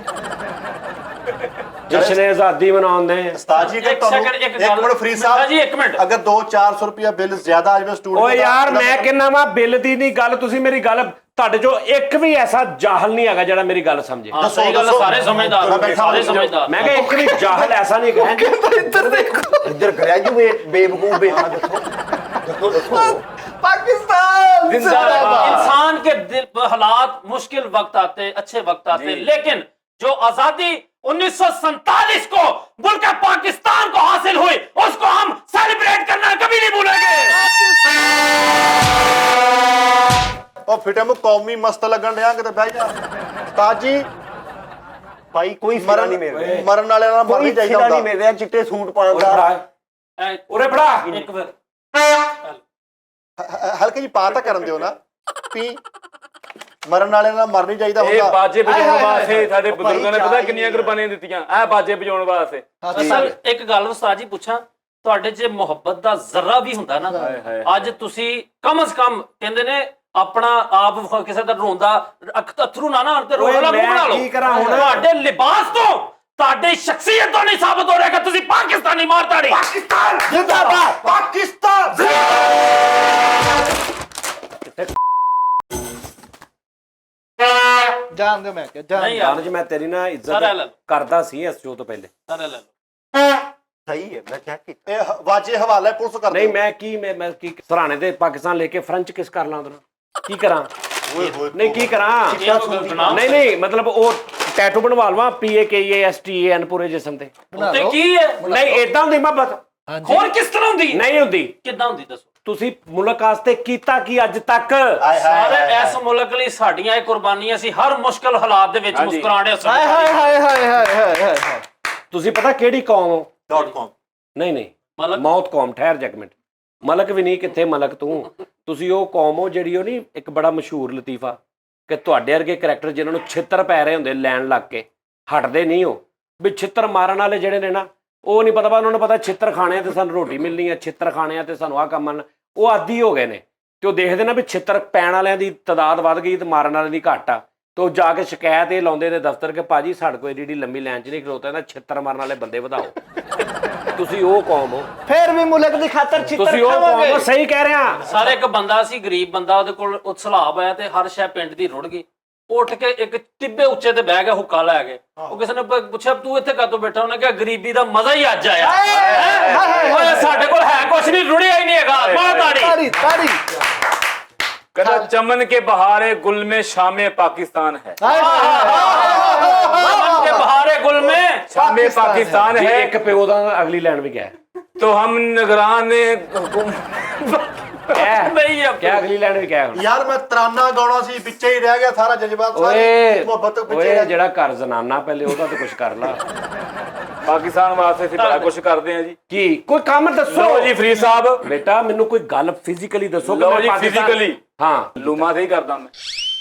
ਜਸ਼ਨ ਆਜ਼ਾਦੀ ਮਨਾਉਂਦੇ ਉਸਤਾਦ ਜੀ ਕਿ ਇੱਕ ਤੁਹਾਨੂੰ second, ਇੱਕ ਇੱਕ ਗੱਲ- ਮਿੰਟ ਫਰੀ ਸਾਹਿਬ ਜੀ, ਇੱਕ ਮਿੰਟ। ਅਗਰ 2-400 ਰੁਪਿਆ ਬਿੱਲ ਜ਼ਿਆਦਾ ਆ ਜਾਵੇ ਸਟੂਡੈਂਟ ਓਏ ਯਾਰ ਮੈਂ ਕਹਿੰਦਾ ਵਾ ਬਿੱਲ ਦੀ ਨਹੀਂ ਗੱਲ ਤੁਸੀਂ ਮੇਰੀ ਗੱਲ ਤੁਹਾਡੇ ਚੋਂ ਇੱਕ ਵੀ ਐਸਾ ਜਾਹਲ ਨਹੀਂ ਹੈਗਾ ਜਿਹੜਾ ਮੇਰੀ ਗੱਲ ਸਮਝੇ ਹਾਂ, ਸਹੀ ਗੱਲ ਆ, ਸਾਰੇ ਸਮਝਦਾਰ ਮੈਂ ਬੈਠਾ ਸਾਰੇ ਹਾਂ। ਸਮਝਦਾਰ ਮੈਂ ਕਿਹਾ ਇੱਕ ਵੀ ਜਾਹਲ ਐਸਾ ਨਹੀਂ ਹੈਗਾ ਇੱਧਰ ਦੇਖੋ ਇੱਧਰ ਗ੍ਰੈਜੂਏਟ ਬੇਵਕੂਫ ਬੇਟਾ ਦੱਸੋ पाकिस्तान जिंदाबाद। इंसान के दिल हालात मुश्किल वक्त आते अच्छे वक्त आते लेकिन जो आजादी 1947 को मुल्क पाकिस्तान को हासिल हुई उसको हम सेलिब्रेट करना कभी नहीं भूलेंगे ਉਹ ਫਿਟੇ ਮੂੰਹ ਕੌਮੀ ਮਸਤ ਲੱਗਣ ਡਿਆ ਕਿਤੇ ਬਹਿ ਜਾ ਉਸਤਾਦ ਜੀ ਭਾਈ ਕੋਈ ਸਿਰਾ ਨਹੀਂ ਮਿਲ ਰਿਹਾ ਮਰਨ ਵਾਲਿਆਂ ਨਾਲ ਮਰਨੀ ਕੋਈ ਚਾਹੀਦਾ ਸਿਰਾ ਨਹੀਂ ਹੁੰਦਾ ਮਿਲ ਰਿਹਾ ਚਿੱਟੇ ਸੂਟ ਪਾਉਣ ਉਰੇ ਦਾ ਫੜਾ ਉਰੇ ਫੜਾ ਇੱਕ ਮਿੰਟ ਹਲਕੇ ਜੀ ਪਾ ਤਾਂ ਕਰਨ ਦਿਓ ਨਾ ਪੀ ਮਰਨ ਵਾਲਿਆਂ ਨਾਲ ਮਰਨੀ ਚਾਹੀਦਾ ਇਹ ਹੁੰਦਾ ਬਾਜੇ ਵਜਾਉਣ ਹਾਏ, ਹਾਏ, ਵਾਸਤੇ ਸਾਡੇ ਭਾਈ ਬਜ਼ੁਰਗਾਂ ਨੇ ਪਤਾ ਚਾਹ ਕਿੰਨੀਆਂ ਹੀ ਕੁਰਬਾਨੀਆਂ ਦਿੱਤੀਆਂ ਇਹ ਬਾਜੇ ਵਜਾਉਣ ਵਾਸਤੇ ਅਸਲ ਇੱਕ ਗੱਲ ਉਸਤਾਦ ਜੀ ਪੁੱਛਾਂ ਤੁਹਾਡੇ 'ਚ ਮੁਹੱਬਤ ਦਾ ਜ਼ਰਾ ਵੀ ਹੁੰਦਾ ਨਾ ਹਾਏ, ਹਾਏ, ਅੱਜ ਤੁਸੀਂ ਕਮ ਸ ਕਮ ਕਹਿੰਦੇ ਨੇ ਆਪਣਾ ਆਪ ਕਿਸੇ ਦਾ ਰੋਂਦਾ ਅਥਰੂ ਨਾ ਆਣ ਤੇ ਰੋਣ ਵਾਲਾ ਮੂੰਹ ਬਣਾ ਲਓ ਕੀ ਕਰਾਂ ਹੁਣ? ਤੁਹਾਡੇ ਲਿਬਾਸ ਤੋਂ ਤੁਹਾਡੀ ਸ਼ਖਸੀਅਤ ਤੋਂ ਨਹੀਂ ਸਾਬਤ ਹੋ ਰਿਹਾ ਕਿ ਤੁਸੀਂ ਪਾਕਿਸਤਾਨੀ ਮਾਰਤਾੜੀ ਪਾਕਿਸਤਾਨ ਜਿੰਦਾਬਾਦ ਪਾਕਿਸਤਾਨ ਜਾਣ ਦਿਓ ਮੈਂ ਕਿਹਾ ਜਾਣ ਨਹੀਂ ਦਿਓ। ਯਾਰ ਜਾਨ ਜੀ ਮੈਂ ਤੇਰੀ ਨਾ ਸਾਰਾ ਇੱਜ਼ਤ ਲੈ ਲਓ। ਕਰਦਾ ਸੀ ਇਸ ਸ਼ੋਅ ਤੋਂ ਪਹਿਲੇ ਸਾਰੇ ਲੈ ਲਓ ਸਹੀ ਹੈ ਮੈਂ ਚੈੱਕ ਕੀਤਾ ਇਹ ਵਾਜੇ ਹਵਾਲੇ ਪੁਲਿਸ ਕਰ ਨਹੀਂ ਮੈਂ ਕੀ ਸਰਾਣੇ ਤੇ ਪਾਕਿਸਤਾਨ ਲੈ ਕੇ ਫਰੰਚ ਕਿਸ ਕਰ ਲਾਂ ਉਹਦੇ ਨਾਲ ਕੀ ਕਰਾਂ ਨਹੀਂ ਕੀ ਕਰਾਂ ਨਹੀਂ ਮਤਲਬ ਉਹ ਟੈਟੂ ਬਣਵਾ ਲਵਾਂ PAKESTAN ਪੂਰੇ ਜਿਸਮ ਤੇ ਬਣਾ ਤੇ ਲਓ। ਕੀ ਹੈ ਨਹੀਂ ਇਦਾਂ ਹੁੰਦੀ ਮੁਹੱਬਤ ਹਾਂਜੀ ਹੋਰ ਕਿਸ ਤਰ੍ਹਾਂ ਹੁੰਦੀ ਨਹੀਂ ਹੁੰਦੀ ਕਿੱਦਾਂ ਹੁੰਦੀ ਦੱਸੋ ਤੁਸੀਂ ਮੁਲਕ ਵਾਸਤੇ ਕੀਤਾ ਕੀ ਅੱਜ ਤੱਕ ਸਾਰੇ ਇਸ ਮੁਲਕ ਲਈ ਸਾਡੀਆਂ ਇਹ ਕੁਰਬਾਨੀਆਂ ਸੀ ਹਰ ਮੁਸ਼ਕਲ ਹਾਲਾਤ ਦੇ ਵਿੱਚ ਹਾਂਜੀ। ਮੁਸਕਰਾਣੇ ਹਾਏ ਹਾਏ ਹਾਏ ਹਾਏ ਹਾਏ ਹਾਏ ਹਾਏ ਤੁਸੀਂ ਪਤਾ ਕਿਹੜੀ ਕੌਮ ਹੋ .com ਨਹੀਂ ਮਲਕ? ਮੌਤ ਕੌਮ ਠਹਿਰ ਜਾ ਇੱਕ ਮਿੰਟ ਮਲਕ ਵੀ ਨਹੀਂ ਕਿੱਥੇ ਮਲਕ ਤੂੰ ਤੁਸੀਂ ਉਹ ਕੌਮ ਹੋ ਜਿਹੜੀ ਉਹ ਨਹੀਂ ਇੱਕ ਬੜਾ ਮਸ਼ਹੂਰ ਲਤੀਫਾ ਕਿ ਤੁਹਾਡੇ ਵਰਗੇ ਕਰੈਕਟਰ ਜਿਨ੍ਹਾਂ ਨੂੰ ਛਿੱਤਰ ਪੈ ਰਹੇ ਹੁੰਦੇ ਲੈਣ ਲੱਗ ਕੇ ਹਟਦੇ ਨਹੀਂ ਹੋ ਵੀ ਛਿੱਤਰ ਮਾਰਨ ਵਾਲੇ ਜਿਹੜੇ ਨੇ ਨਾ ਉਹ ਨਹੀਂ ਪਤਾ ਉਹਨਾਂ ਨੂੰ ਪਤਾ ਛਿੱਤਰ ਖਾਣੇ ਆ ਤੇ ਸਾਨੂੰ ਰੋਟੀ ਮਿਲਣੀ ਆ ਛਿੱਤਰ ਖਾਣੇ ਆ ਤੇ ਸਾਨੂੰ ਆਹ ਕੰਮ ਆਉਣਾ ਉਹ ਆਦੀ ਹੋ ਗਏ ਨੇ ਤੇ ਉਹ ਦੇਖਦੇ ਨਾ ਵੀ ਛਿੱਤਰ ਪੈਣ ਵਾਲਿਆਂ ਦੀ ਤਾਦਾਦ ਵੱਧ ਗਈ ਤੇ ਮਾਰਨ ਵਾਲਿਆਂ ਦੀ ਘੱਟ ਆ ਤੇ ਉਹ ਜਾ ਕੇ ਸ਼ਿਕਾਇਤ ਇਹ ਲਾਉਂਦੇ ਨੇ ਦਫ਼ਤਰ ਕਿ ਭਾਜੀ ਸਾਡੇ ਕੋਲ ਏਡੀ ਲੰਮੀ ਲਾਈਨ 'ਚ ਨਹੀਂ ਖਲੋਤਾ ਇਹਨਾਂ ਛਿੱਤਰ ਮਾਰਨ ਵਾਲੇ ਬੰਦੇ ਵਧਾਓ ਤੁਸੀਂ ਉਹ ਕੌਮ ਹੋ ਫੇਰ ਵੀ ਮੁਲਕ ਦੀ ਖਾਤਰ ਛਿੱਤਰ ਤੁਸੀਂ ਉਹ ਕੌਮ ਖਾਵਾਂਗੇ ਹੋ ਸਹੀ ਕਹਿ ਰਿਹਾ ਸਾਰੇ ਇੱਕ ਬੰਦਾ ਸੀ ਗਰੀਬ ਬੰਦਾ ਉਹਦੇ ਕੋਲ ਉਹ ਸਲਾਬ ਆਇਆ ਤੇ ਹਰ ਸ਼ੈ ਪਿੰਡ ਦੀ ਰੁੜ ਗਈ ਉੱਠ ਕੇ ਇੱਕ ਟਿੱਬੇ ਉੱਚੇ ਤੇ ਬਹਿ ਗਿਆ ਹੁੱਕਾ ਲੈ ਕੇ ਉਹ ਕਿਸੇ ਨੇ ਪੁੱਛਿਆ ਤੂੰ ਇੱਥੇ ਕਾਹਤੋਂ ਬੈਠਾ ਉਹਨੇ ਕਿਹਾ ਗਰੀਬੀ ਦਾ ਮਜ਼ਾ ਹੀ ਅੱਜ ਆਇਆ ਓਏ ਸਾਡੇ ਕੋਲ ਹੈ ਕੁਛ ਨਹੀਂ ਰੁੜਿਆ ਹੀ ਨਹੀਂ ਹੈਗਾ ਮਾਰ ਤਾੜੀ ਤਾੜੀ ਤਾੜੀ कहता चमन के बहारे गुल में शामे पाकिस्तान है ਹਾਏ मन के बहारे गुल में शामे पाकिस्तान ਜੇ है ਇੱਕ ਪਿਓ ਦਾ ਅਗਲੀ ਲਾਈਨ ਵੀ ਗਿਆ तो हम निगरान नहीं है ਕਿਆ ਅਗਲੀ ਲਾਈਨ ਵੀ ਕਿਹਾ ਹੁਣ ਯਾਰ ਮੈਂ ਤਰਾਨਾ ਗਾਉਣਾ ਸੀ ਵਿੱਚੇ ਹੀ ਰਹਿ ਗਿਆ ਸਾਰਾ ਜਜ਼ਬਾਤ ਸਾਰੀ ਓਏ ਮੁਹੱਬਤ ਪਿੱਛੇ ਓਏ ਰਹਿ ਜਿਹੜਾ ਘਰ ਜ਼ਨਾਨਾ ਪਹਿਲੇ ਉਹਦਾ ਤੇ ਕੁਝ ਕਰ ਲਾ पाकिस्तान वास्ते ਅਸੀਂ ਬੜਾ ਕੁਝ ਕਰਦੇ ਹਾਂ ਜੀ ਕੀ ਕੋਈ ਕੰਮ ਦੱਸੋ ਲਓ ਜੀ ਫਰੀਦ ਸਾਹਿਬ ਬੇਟਾ ਮੈਨੂੰ ਕੋਈ ਗੱਲ ਫਿਜ਼ੀਕਲੀ ਦੱਸੋ ਕਿ ਲਓ ਮੈਂ ਜੀ ਪਾਕਿਸਤਾਨ- ਫਿਜ਼ੀਕਲੀ ਹਾਂ ਲੂਮਾ ਸਹੀ ਕਰਦਾ ਮੈਂ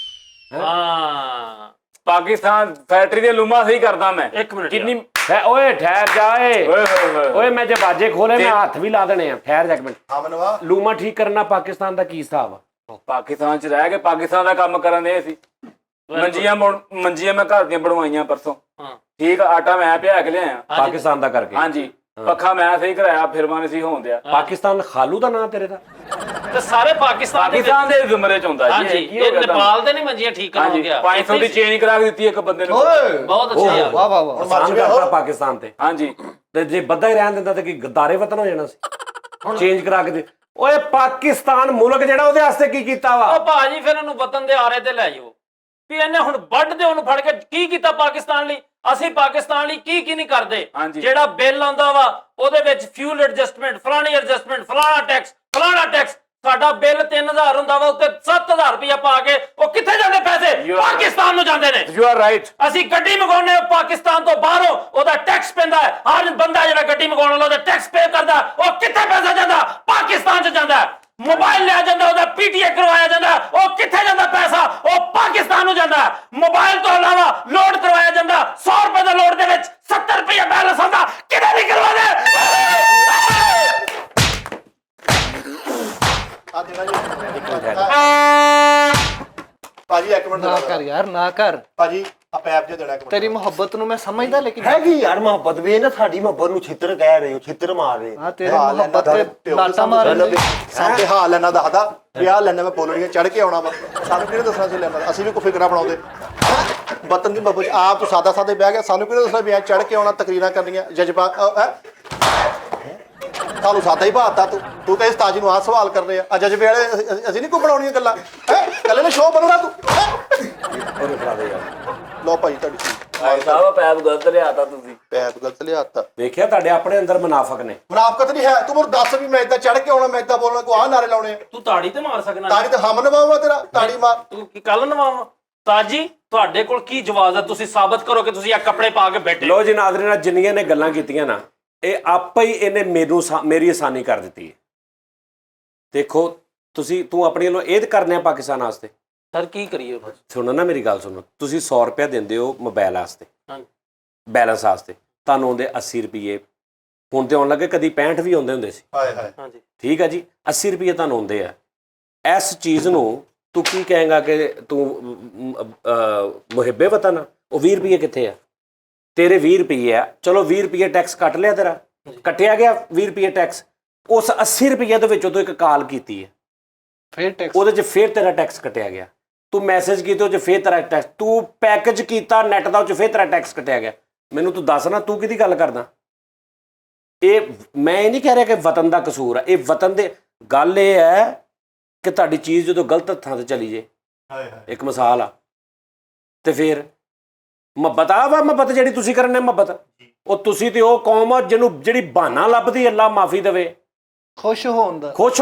हाँ ਪਾਕਿਸਤਾਨ ਫੈਕਟਰੀ ਦੇ ਲੂਮਾ ਸਹੀ ਕਰਦਾ ਮੈਂ एक मिनट ਕਿੰਨੀ ਓਏ ਠਹਿਰ ਜਾ ਓਏ ਓਏ ਹੋਏ ਹੋਏ ਓਏ ਮੈਂ ਜੇ ਬਾਜੇ ਖੋਲੇ ਮੈਂ ਹੱਥ ਵੀ ਲਾ ਦੇਣੇ ਆ ਠਹਿਰ ਜਾ ਇੱਕ ਮਿੰਟ ਹਾਂ ਮਨਵਾ ਲੂਮਾ ਠੀਕ ਕਰਨਾ ਪਾਕਿਸਤਾਨ ਦਾ ਕੀ ਹਿਸਾਬ ਆ ਪਾਕਿਸਤਾਨ ਚ ਰਹਿ ਕੇ ਪਾਕਿਸਤਾਨ ਦਾ ਕੰਮ ਕਰਨ ਦੇ ਸੀ ਮੰਜੀਆਂ ਮੈਂ ਘਰ ਦੀਆਂ ਬਣਵਾਈਆਂ ਪਰਸੋਂ हाँ ਠੀਕ ਆਟਾ ਮੈਂ ਪਿਆ ਕੇ ਲਿਆਇਆ ਪਾਕਿਸਤਾਨ ਦਾ ਕਰਕੇ ਹਾਂਜੀ ਪੱਖਾ ਮੈਂ ਸਹੀ ਕਰਾਇਆ ਫਿਰਮਾ ਨਹੀਂ ਸੀ ਹੋਣ ਦਿਆ ਪਾਕਿਸਤਾਨ ਖਾਲੂ ਦਾ ਨਾਂ ਤੇਰੇ ਦਾ ਤੇ ਸਾਰੇ ਪਾਕਿस्तान ਦੇ ਪਾਕਿਸਤਾਨ ਦੇ ਜ਼ੁਮਰੇ ਚ ਹੁੰਦਾ ਹਾਂਜੀ ਜੀ ਕੀ ਹੋ ਇਹ ਗਿਆ ਤੁਹਾਨੂੰ? ਨੇਪਾਲ ਦੇ ਨਹੀਂ ਮੰਜੀਆਂ ਠੀਕ ਕਰਾਉਣ ਹਾਂਜੀ ਗਿਆ 500 ਦੀ ਚੇਂਜ ਕਰਾ ਕੇ ਦਿੱਤੀ ਇੱਕ ਬੰਦੇ ਨੂੰ ਓਏ ਬਹੁਤ ਅੱਛਾ ਯਾਰ ਵਾਹ ਵਾਹ ਵਾਹ ਆਸਾਨ ਕਰਤਾ ਪਾਕਿਸਤਾਨ ਤੇ ਹਾਂਜੀ ਤੇ ਜੇ ਬੱਦਾ ਹੀ ਰਹਿਣ ਦਿੰਦਾ ਤੇ ਕੀ ਗਦਾਰੇ ਵਤਨ ਹੋ ਜਾਣਾ ਸੀ ਚੇਂਜ ਕਰਾ ਕੇ ਦੇ ਓਏ ਪਾਕਿਸਤਾਨ ਮੁਲਕ ਜਿਹੜਾ ਉਹਦੇ ਵਾਸਤੇ ਕੀ ਕੀਤਾ ਵਾ ਉਹ ਭਾਜੀ ਫਿਰ ਇਹਨੂੰ ਵਤਨ ਦੇ ਆਰੇ ਤੇ ਲੈ ਜਾਓ ਵੀ ਇਹਨੇ ਹੁਣ ਵੱਢ ਦੇ ਉਹਨੂੰ ਫੜ ਕੇ ਕੀ ਕੀਤਾ ਪਾਕਿਸਤਾਨ ਲਈ ਅਸੀਂ ਪਾਕਿਸਤਾਨ ਲਈ ਕੀ ਨਹੀਂ ਕਰਦੇ ਹਾਂਜੀ। ਜਿਹੜਾ ਬਿੱਲ ਆਉਂਦਾ ਵਾ ਉਹਦੇ ਵਿੱਚ ਫਿਊਲ ਐਡਜਸਟਮੈਂਟ ਫਲਾਣੀ ਐਡਜਸਟਮੈਂਟ ਫਲਾਣਾ ਟੈਕਸ ਸਾਡਾ ਬਿੱਲ 3000 ਹੁੰਦਾ ਵਾ ਉੱਤੇ 7000 ਰੁਪਇਆ ਪਾ ਕੇ ਉਹ ਕਿੱਥੇ ਜਾਂਦੇ ਪੈਸੇ ਪਾਕਿਸਤਾਨ ਨੂੰ ਜਾਂਦੇ ਨੇ ਯੂ ਆਰ ਰਾਈਟ ਅਸੀਂ ਗੱਡੀ ਮੰਗਾਉਨੇ ਆ ਪਾਕਿਸਤਾਨ ਤੋਂ ਬਾਹਰੋਂ ਉਹਦਾ ਟੈਕਸ ਪੈਂਦਾ ਹੈ ਹਰ ਬੰਦਾ ਜਿਹੜਾ ਗੱਡੀ ਮੰਗਾਉਣ ਵਾਲਾ ਉਹਦਾ ਟੈਕਸ ਪੇ ਕਰਦਾ ਉਹ ਕਿੱਥੇ ਪੈਸਾ ਜਾਂਦਾ ਪਾਕਿਸਤਾਨ 'ਚ ਜਾਂਦਾ ਮੋਬਾਈਲ ਲਿਆ ਜਾਂਦਾ ਉਹਦਾ ਪੀਟੀਏ ਕਰਵਾਇਆ ਜਾਂਦਾ ਉਹ ਕਿੱਥੇ ਜਾਂਦਾ ਪੈਸਾ ਉਹ ਪਾਕਿਸਤਾਨ ਨੂੰ ਜਾਂਦਾ ਮੋਬਾਈਲ ਤੋਂ ਇਲਾਵਾ ਲੋਡ ਕਰਵਾਇਆ ਜਾਂਦਾ 100 ਰੁਪਏ ਦਾ ਲੋਡ ਦੇ ਵਿੱਚ 70 ਰੁਪਏ ਬੈਲੈਂਸ ਆਉਂਦਾ ਕਿਤੇ ਨਹੀਂ ਕਰਵਾਉਂਦੇ ਆ ਦੇਣਾ ਜੀ ਭਾਜੀ ਇੱਕ ਮਿੰਟ ਨਾ ਕਰ ਯਾਰ ਨਾ ਕਰ ਭਾਜੀ ਆ ਪੈਪ ਜੇ ਦੇਣਾ ਇੱਕ ਮਿੰਟ ਤੇਰੀ ਮੁਹੱਬਤ ਨੂੰ ਮੈਂ ਸਮਝਦਾ ਲੇਕਿਨ ਹੈਗੀ ਯਾਰ ਮੁਹੱਬਤ ਵੀ ਨਾ ਸਾਡੀ ਮੁਹੱਬਤ ਨੂੰ ਛਿੱਤਰ ਕਹਿ ਰਹੇ ਹੋ ਛਿੱਤਰ ਮਾਰ ਰਹੇ ਹਾਂ ਤੇਰੀ ਮੁਹੱਬਤ ਤੇ ਲਾਟਾ ਮਾਰਨ ਸਾਹਮਣੇ ਹਾਲ ਲੈਣਾ ਦੱਸਦਾ ਵਿਆਹ ਲੈਣਾ ਮੈਂ ਬੋਲਣੀਆਂ ਚੜ ਕੇ ਆਉਣਾ ਵਾ ਸਾਨੂੰ ਕਿਹਨੇ ਦੱਸਣਾ ਸੀ ਲੈਣਾ ਅਸੀਂ ਵੀ ਕੋਈ ਫਿਕਰਾ ਬਣਾਉਂਦੇ ਵਤਨ ਦੀ ਮੁਹੱਬਤ ਆਪ ਤੂੰ ਸਾਦਾ ਸਾਦੇ ਬਹਿ ਗਿਆ ਸਾਨੂੰ ਕਿਹਨੇ ਦੱਸਣਾ ਵੀ ਐ ਚੜ ਕੇ ਆਉਣਾ ਤਕਰੀਰਾਂ ਕਰਨੀਆਂ ਜਜ਼ਬਾ ਸਾਨੂੰ ਸਾਦਾ ਹੀ ਬਾਤਾ ਤੂੰ ਕਹੇ ਉਸਤਾਦ ਨੂੰ ਆਹ ਸਵਾਲ ਕਰ ਰਹੇ ਆ ਜਜ਼ਬੇ ਵਾਲੇ ਅਸੀਂ ਨਹੀਂ ਕੋਈ ਬਣਾਉਣੀਆਂ ਗੱਲਾਂ ਹੈ ਕੱਲੇ ਨੇ ਸ਼ੋਅ ਬਣਾਉਣਾ ਤੂੰ ਉਹਦੇ ਫੜਾ ਦੇ ਯਾਰ ਲਓ ਭਾਈ ਤੁਹਾਡੀ ਚੀਜ਼ ਭਾਈ ਸਾਹਿਬ ਪੈਪ ਗਲਤ ਲਿਆਤਾ ਤੁਸੀਂ। ਪੈਪ ਗਲਤ ਲਿਆਤਾ। ਵੇਖਿਆ ਤੁਹਾਡੇ ਆਪਣੇ ਅੰਦਰ ਮੁਨਾਫਕ ਨੇ। ਮੁਨਾਫਕਤ ਨਹੀਂ ਹੈ, ਤੂੰ ਮੈਨੂੰ ਦੱਸ ਵੀ ਮੈਂ ਇਦਾਂ ਚੜ ਕੇ ਆਉਣਾ, ਮੈਂ ਇਦਾਂ ਬੋਲਣਾ, ਕੋਈ ਆਹ ਨਾਰੇ ਲਾਉਣੇ ਆ? ਤੂੰ ਤਾੜੀ ਤੇ ਮਾਰ ਸਕਣਾ ਤਾੜੀ ਤੇ ਹਮ ਨਵਾਵਾ ਤੇਰਾ, ਤਾੜੀ ਮਾਰ। ਤੂੰ ਕੀ ਕੱਲ ਨਵਾਵਾ ਤਾਜੀ ਤੁਹਾਡੇ ਕੋਲ ਕੀ ਜਵਾਬ ਹੈ? ਤੁਸੀਂ ਸਾਬਤ ਕਰੋ ਕਿ ਤੁਸੀਂ ਇਹ ਕੱਪੜੇ ਪਾ ਕੇ ਬੈਠੇ ਲੋ ਜੀ ਨਾਜ਼ਰੀਨਾਂ, ਜਿੰਨੀਆਂ ਨੇ ਗੱਲਾਂ ਕੀਤੀਆਂ ਨਾ, ਇਹ ਆਪੇ ਹੀ ਇਹਨੇ ਮੇਰੀ ਆਸਾਨੀ ਕਰ ਦਿੱਤੀ ਹੈ। ਦੇਖੋ ਤੂੰ ਆਪਣੀ ਵੱਲੋਂ ਇਹ ਕਰਨੇ ਆ ਪਾਕਿਸਤਾਨ ਵਾਸਤੇ। ਸਰ ਕੀ ਕਰੀਏ ਬਸ? ਸੁਣੋ ਨਾ ਮੇਰੀ ਗੱਲ ਸੁਣੋ, ਤੁਸੀਂ 100 ਰੁਪਇਆ ਦਿੰਦੇ ਹੋ ਮੋਬਾਈਲ ਵਾਸਤੇ, ਹਾਂਜੀ। ਬੈਲੈਂਸ ਵਾਸਤੇ, ਤੁਹਾਨੂੰ ਆਉਂਦੇ 80 ਰੁਪਏ। ਹੁਣ ਤੇ ਆਉਣ ਲੱਗੇ, ਕਦੀ 65 ਵੀ ਆਉਂਦੇ ਹੁੰਦੇ ਸੀ। ਹਾਏ ਹਾਏ। ਹਾਂਜੀ ਠੀਕ ਹੈ ਜੀ, 80 ਰੁਪਏ ਤੁਹਾਨੂੰ ਆਉਂਦੇ ਆ। ਇਸ ਚੀਜ਼ ਨੂੰ ਤੂੰ ਕੀ ਕਹੇਗਾ ਕਿ ਤੂੰ ਮੁਹਿੱਬੇ ਵਤਨ ਆ? ਉਹ 20 ਰੁਪਏ ਕਿੱਥੇ ਆ? ਤੇਰੇ 20 ਰੁਪਏ ਆ, ਚਲੋ 20 ਰੁਪਏ ਟੈਕਸ ਕੱਟ ਲਿਆ, ਤੇਰਾ ਕੱਟਿਆ ਗਿਆ 20 ਰੁਪਏ ਟੈਕਸ। ਉਸ 80 ਰੁਪਏ ਦੇ ਵਿੱਚੋਂ ਤੂੰ ਇੱਕ ਕਾਲ ਕੀਤੀ ਹੈ, ਫਿਰ ਟੈਕਸ ਉਹਦੇ 'ਚ ਫਿਰ ਤੇਰਾ ਟੈਕਸ ਕੱਟਿਆ ਗਿਆ। ਤੂੰ ਮੈਸੇਜ ਕੀਤੇ, ਉਹ 'ਚ ਫਿਰ ਤੇਰਾ ਟੈਕਸ। ਤੂੰ ਪੈਕੇਜ ਕੀਤਾ ਨੈਟ ਦਾ, ਉਹ 'ਚ ਫਿਰ ਤੇਰਾ ਟੈਕਸ ਕੱਟਿਆ ਗਿਆ। ਮੈਨੂੰ ਤੂੰ ਦੱਸ ਨਾ, ਤੂੰ ਕਿਹਦੀ ਗੱਲ ਕਰਦਾ? ਇਹ ਮੈਂ ਇਹ ਨਹੀਂ ਕਹਿ ਰਿਹਾ ਕਿ ਵਤਨ ਦਾ ਕਸੂਰ ਆ, ਇਹ ਵਤਨ ਦੇ ਗੱਲ ਇਹ ਹੈ ਕਿ ਤੁਹਾਡੀ ਚੀਜ਼ ਜਦੋਂ ਗਲਤ ਹੱਥਾਂ 'ਤੇ ਚਲੀ ਜੇ। ਇੱਕ ਮਿਸਾਲ ਆ, ਤੇ ਫਿਰ ਮੁਹੱਬਤ ਆ ਵਾ, ਮੁਹੱਬਤ ਜਿਹੜੀ ਤੁਸੀਂ ਕਰਨੇ ਮੁਹੱਬਤ, ਉਹ ਤੁਸੀਂ ਤੇ ਉਹ ਕੌਮ ਆ ਜਿਹੜੀ ਬਹਾਨਾ ਲੱਭਦੀ, ਅੱਲਾ ਮਾਫੀ ਦੇਵੇ, ਖੁਸ਼ ਹੋਣ ਦਾ ਖੁਸ਼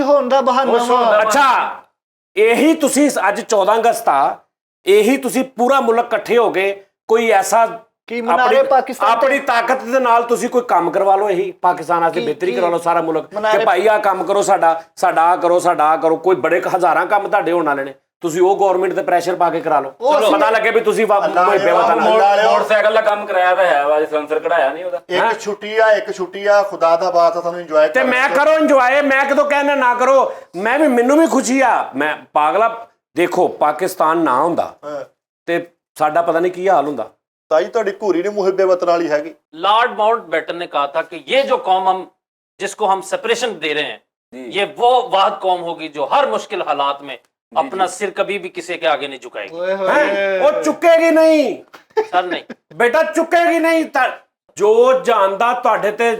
ਹੋਣ ਦਾ ਬਹਾਨਾ ਵਾ। ਅੱਛਾ, ਇਹੀ ਤੁਸੀਂ ਅੱਜ 14 ਅਗਸਤ ਆ, ਇਹੀ ਤੁਸੀਂ ਪੂਰਾ ਮੁਲਕ ਇਕੱਠੇ ਹੋ ਕੇ ਕੋਈ ਐਸਾ ਕੀ ਮਨਾ ਰਹੇ ਪਾਕਿਸਤਾਨ ਆਪਣੀ ਤਾਕਤ ਦੇ ਨਾਲ ਤੁਸੀਂ ਕੋਈ ਕੰਮ ਕਰਵਾ ਲਓ, ਇਹੀ ਪਾਕਿਸਤਾਨ ਵਾਸਤੇ ਬਿਹਤਰੀ ਕਰਵਾ ਲਓ ਸਾਰਾ ਮੁਲਕ, ਕਿ ਭਾਈ ਆਹ ਕੰਮ ਕਰੋ, ਸਾਡਾ ਆਹ ਕਰੋ, ਸਾਡਾ ਆਹ ਕਰੋ। ਕੋਈ ਬੜੇ ਹਜ਼ਾਰਾਂ ਕੰਮ ਤੁਹਾਡੇ ਹੋਣ ਵਾਲੇ ਨੇ, ਤੁਸੀਂ ਉਹ ਗਵਰਨਮੈਂਟ ਤੇ ਪ੍ਰੈਸ਼ਰ ਪਾ ਕੇ ਕਰਾ ਲਓ, ਪਤਾ ਲੱਗੇ ਵੀ ਤੁਸੀਂ ਮੋਟਰਸਾਈਕਲ ਦਾ ਕੰਮ ਕਰਾਇਆ ਤਾਂ ਹੈ ਵਾ, ਸਲੈਂਸਰ ਕਢਾਇਆ ਨਹੀਂ ਉਹਦਾ। ਇੱਕ ਛੁੱਟੀ ਆ, ਖੁਦਾ ਦਾ ਬਾਤ ਆ, ਤੁਹਾਨੂੰ ਇੰਜੋਏ ਤੇ ਮੈਂ ਕਰੋ ਇੰਜੋਏ, ਮੈਂ ਕਿਦੋਂ ਕਹਿੰਦਾ ਨਾ ਕਰੋ? ਮੈਨੂੰ ਵੀ ਖੁਸ਼ੀ ਆ। ਮੈਂ ਪਾਗਲਾ, ਦੇਖੋ ਪਾਕਿਸਤਾਨ ਨਾ ਹੁੰਦਾ ਤੇ ਸਾਡਾ ਪਤਾ ਨਹੀਂ ਕੀ ਹਾਲ ਹੁੰਦਾ। ਤਾਈ ਤੁਹਾਡੀ ਘੂਰੀ ਨੇ ਮੁਹਿੱਬੇ ਵਤਨ ਵਾਲੀ ਹੈਗੀ। लॉर्ड माउंटबेटन ने कहा था कि ये जो कौम जिसको हम सेपरेशन दे रहे हैं, ये वो वाहिद कौम होगी जो हर मुश्किल हालात में अपना सिर कभी भी किसी के आगे नहीं झुकाएगी। ਉਹ ਚੁੱਕੇਗੀ ਨਹੀਂ सर नहीं, ਬੇਟਾ, ਚੁੱਕੇਗੀ ਨਹੀਂ। ਜੋ ਜਾਣਦਾ ਤੁਹਾਡੇ ਤੇ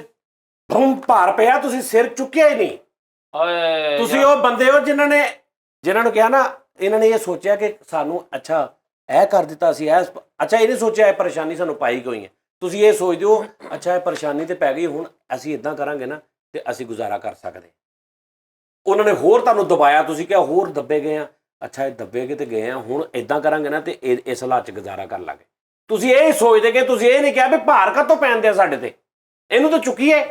ਭੂਮ ਭਾਰ ਪਿਆ, ਤੁਸੀਂ ਸਿਰ ਚੁੱਕਿਆ ਹੀ ਨਹੀਂ। ओए ਤੁਸੀਂ ਉਹ ਬੰਦੇ ਹੋ ਜਿਨ੍ਹਾਂ ਨੂੰ ਕਿਹਾ ਨਾ, ਇਹਨਾਂ ਨੇ ਇਹ ਸੋਚਿਆ ਕਿ ਸਾਨੂੰ ਅੱਛਾ ਇਹ ਕਰ ਦਿੱਤਾ ਸੀ, ਅੱਛਾ ਇਹ ਨਹੀਂ ਸੋਚਿਆ ਇਹ ਪਰੇਸ਼ਾਨੀ ਸਾਨੂੰ ਪਾਈ ਕਿਉਂ ਹੈ। ਤੁਸੀਂ ਇਹ ਸੋਚਦੇ ਹੋ ਅੱਛਾ ਇਹ ਪਰੇਸ਼ਾਨੀ ਤੇ ਪੈ ਗਈ, ਹੁਣ ਅਸੀਂ ਇਦਾਂ ਕਰਾਂਗੇ ਨਾ ਤੇ ਅਸੀਂ ਗੁਜ਼ਾਰਾ ਕਰ ਸਕਦੇ। ਉਹਨਾਂ ਨੇ ਹੋਰ ਤੁਹਾਨੂੰ ਦਬਾਇਆ, ਤੁਸੀਂ ਕਿਹਾ ਹੋਰ ਦੱਬੇ ਗਏ ਆ, ਅੱਛਾ ਇਹ ਦੱਬੇ ਗਏ ਤੇ ਗਏ ਆ, ਹੁਣ ਇਦਾਂ ਕਰਾਂਗੇ ਨਾ ਤੇ ਇਸ ਹਾਲਾਤ 'ਚ ਗੁਜ਼ਾਰਾ ਕਰ ਲਾਂਗੇ। ਤੁਸੀਂ ਇਹ ਸੋਚਦੇ ਕਿ ਤੁਸੀਂ ਇਹ ਨਹੀਂ ਕਿਹਾ ਵੀ ਭਾਰ ਕਾਹਤੋਂ ਪੈਂਦੇ ਆ ਸਾਡੇ ਤੇ, ਇਹਨੂੰ ਤਾਂ ਚੁੱਕੀਏ।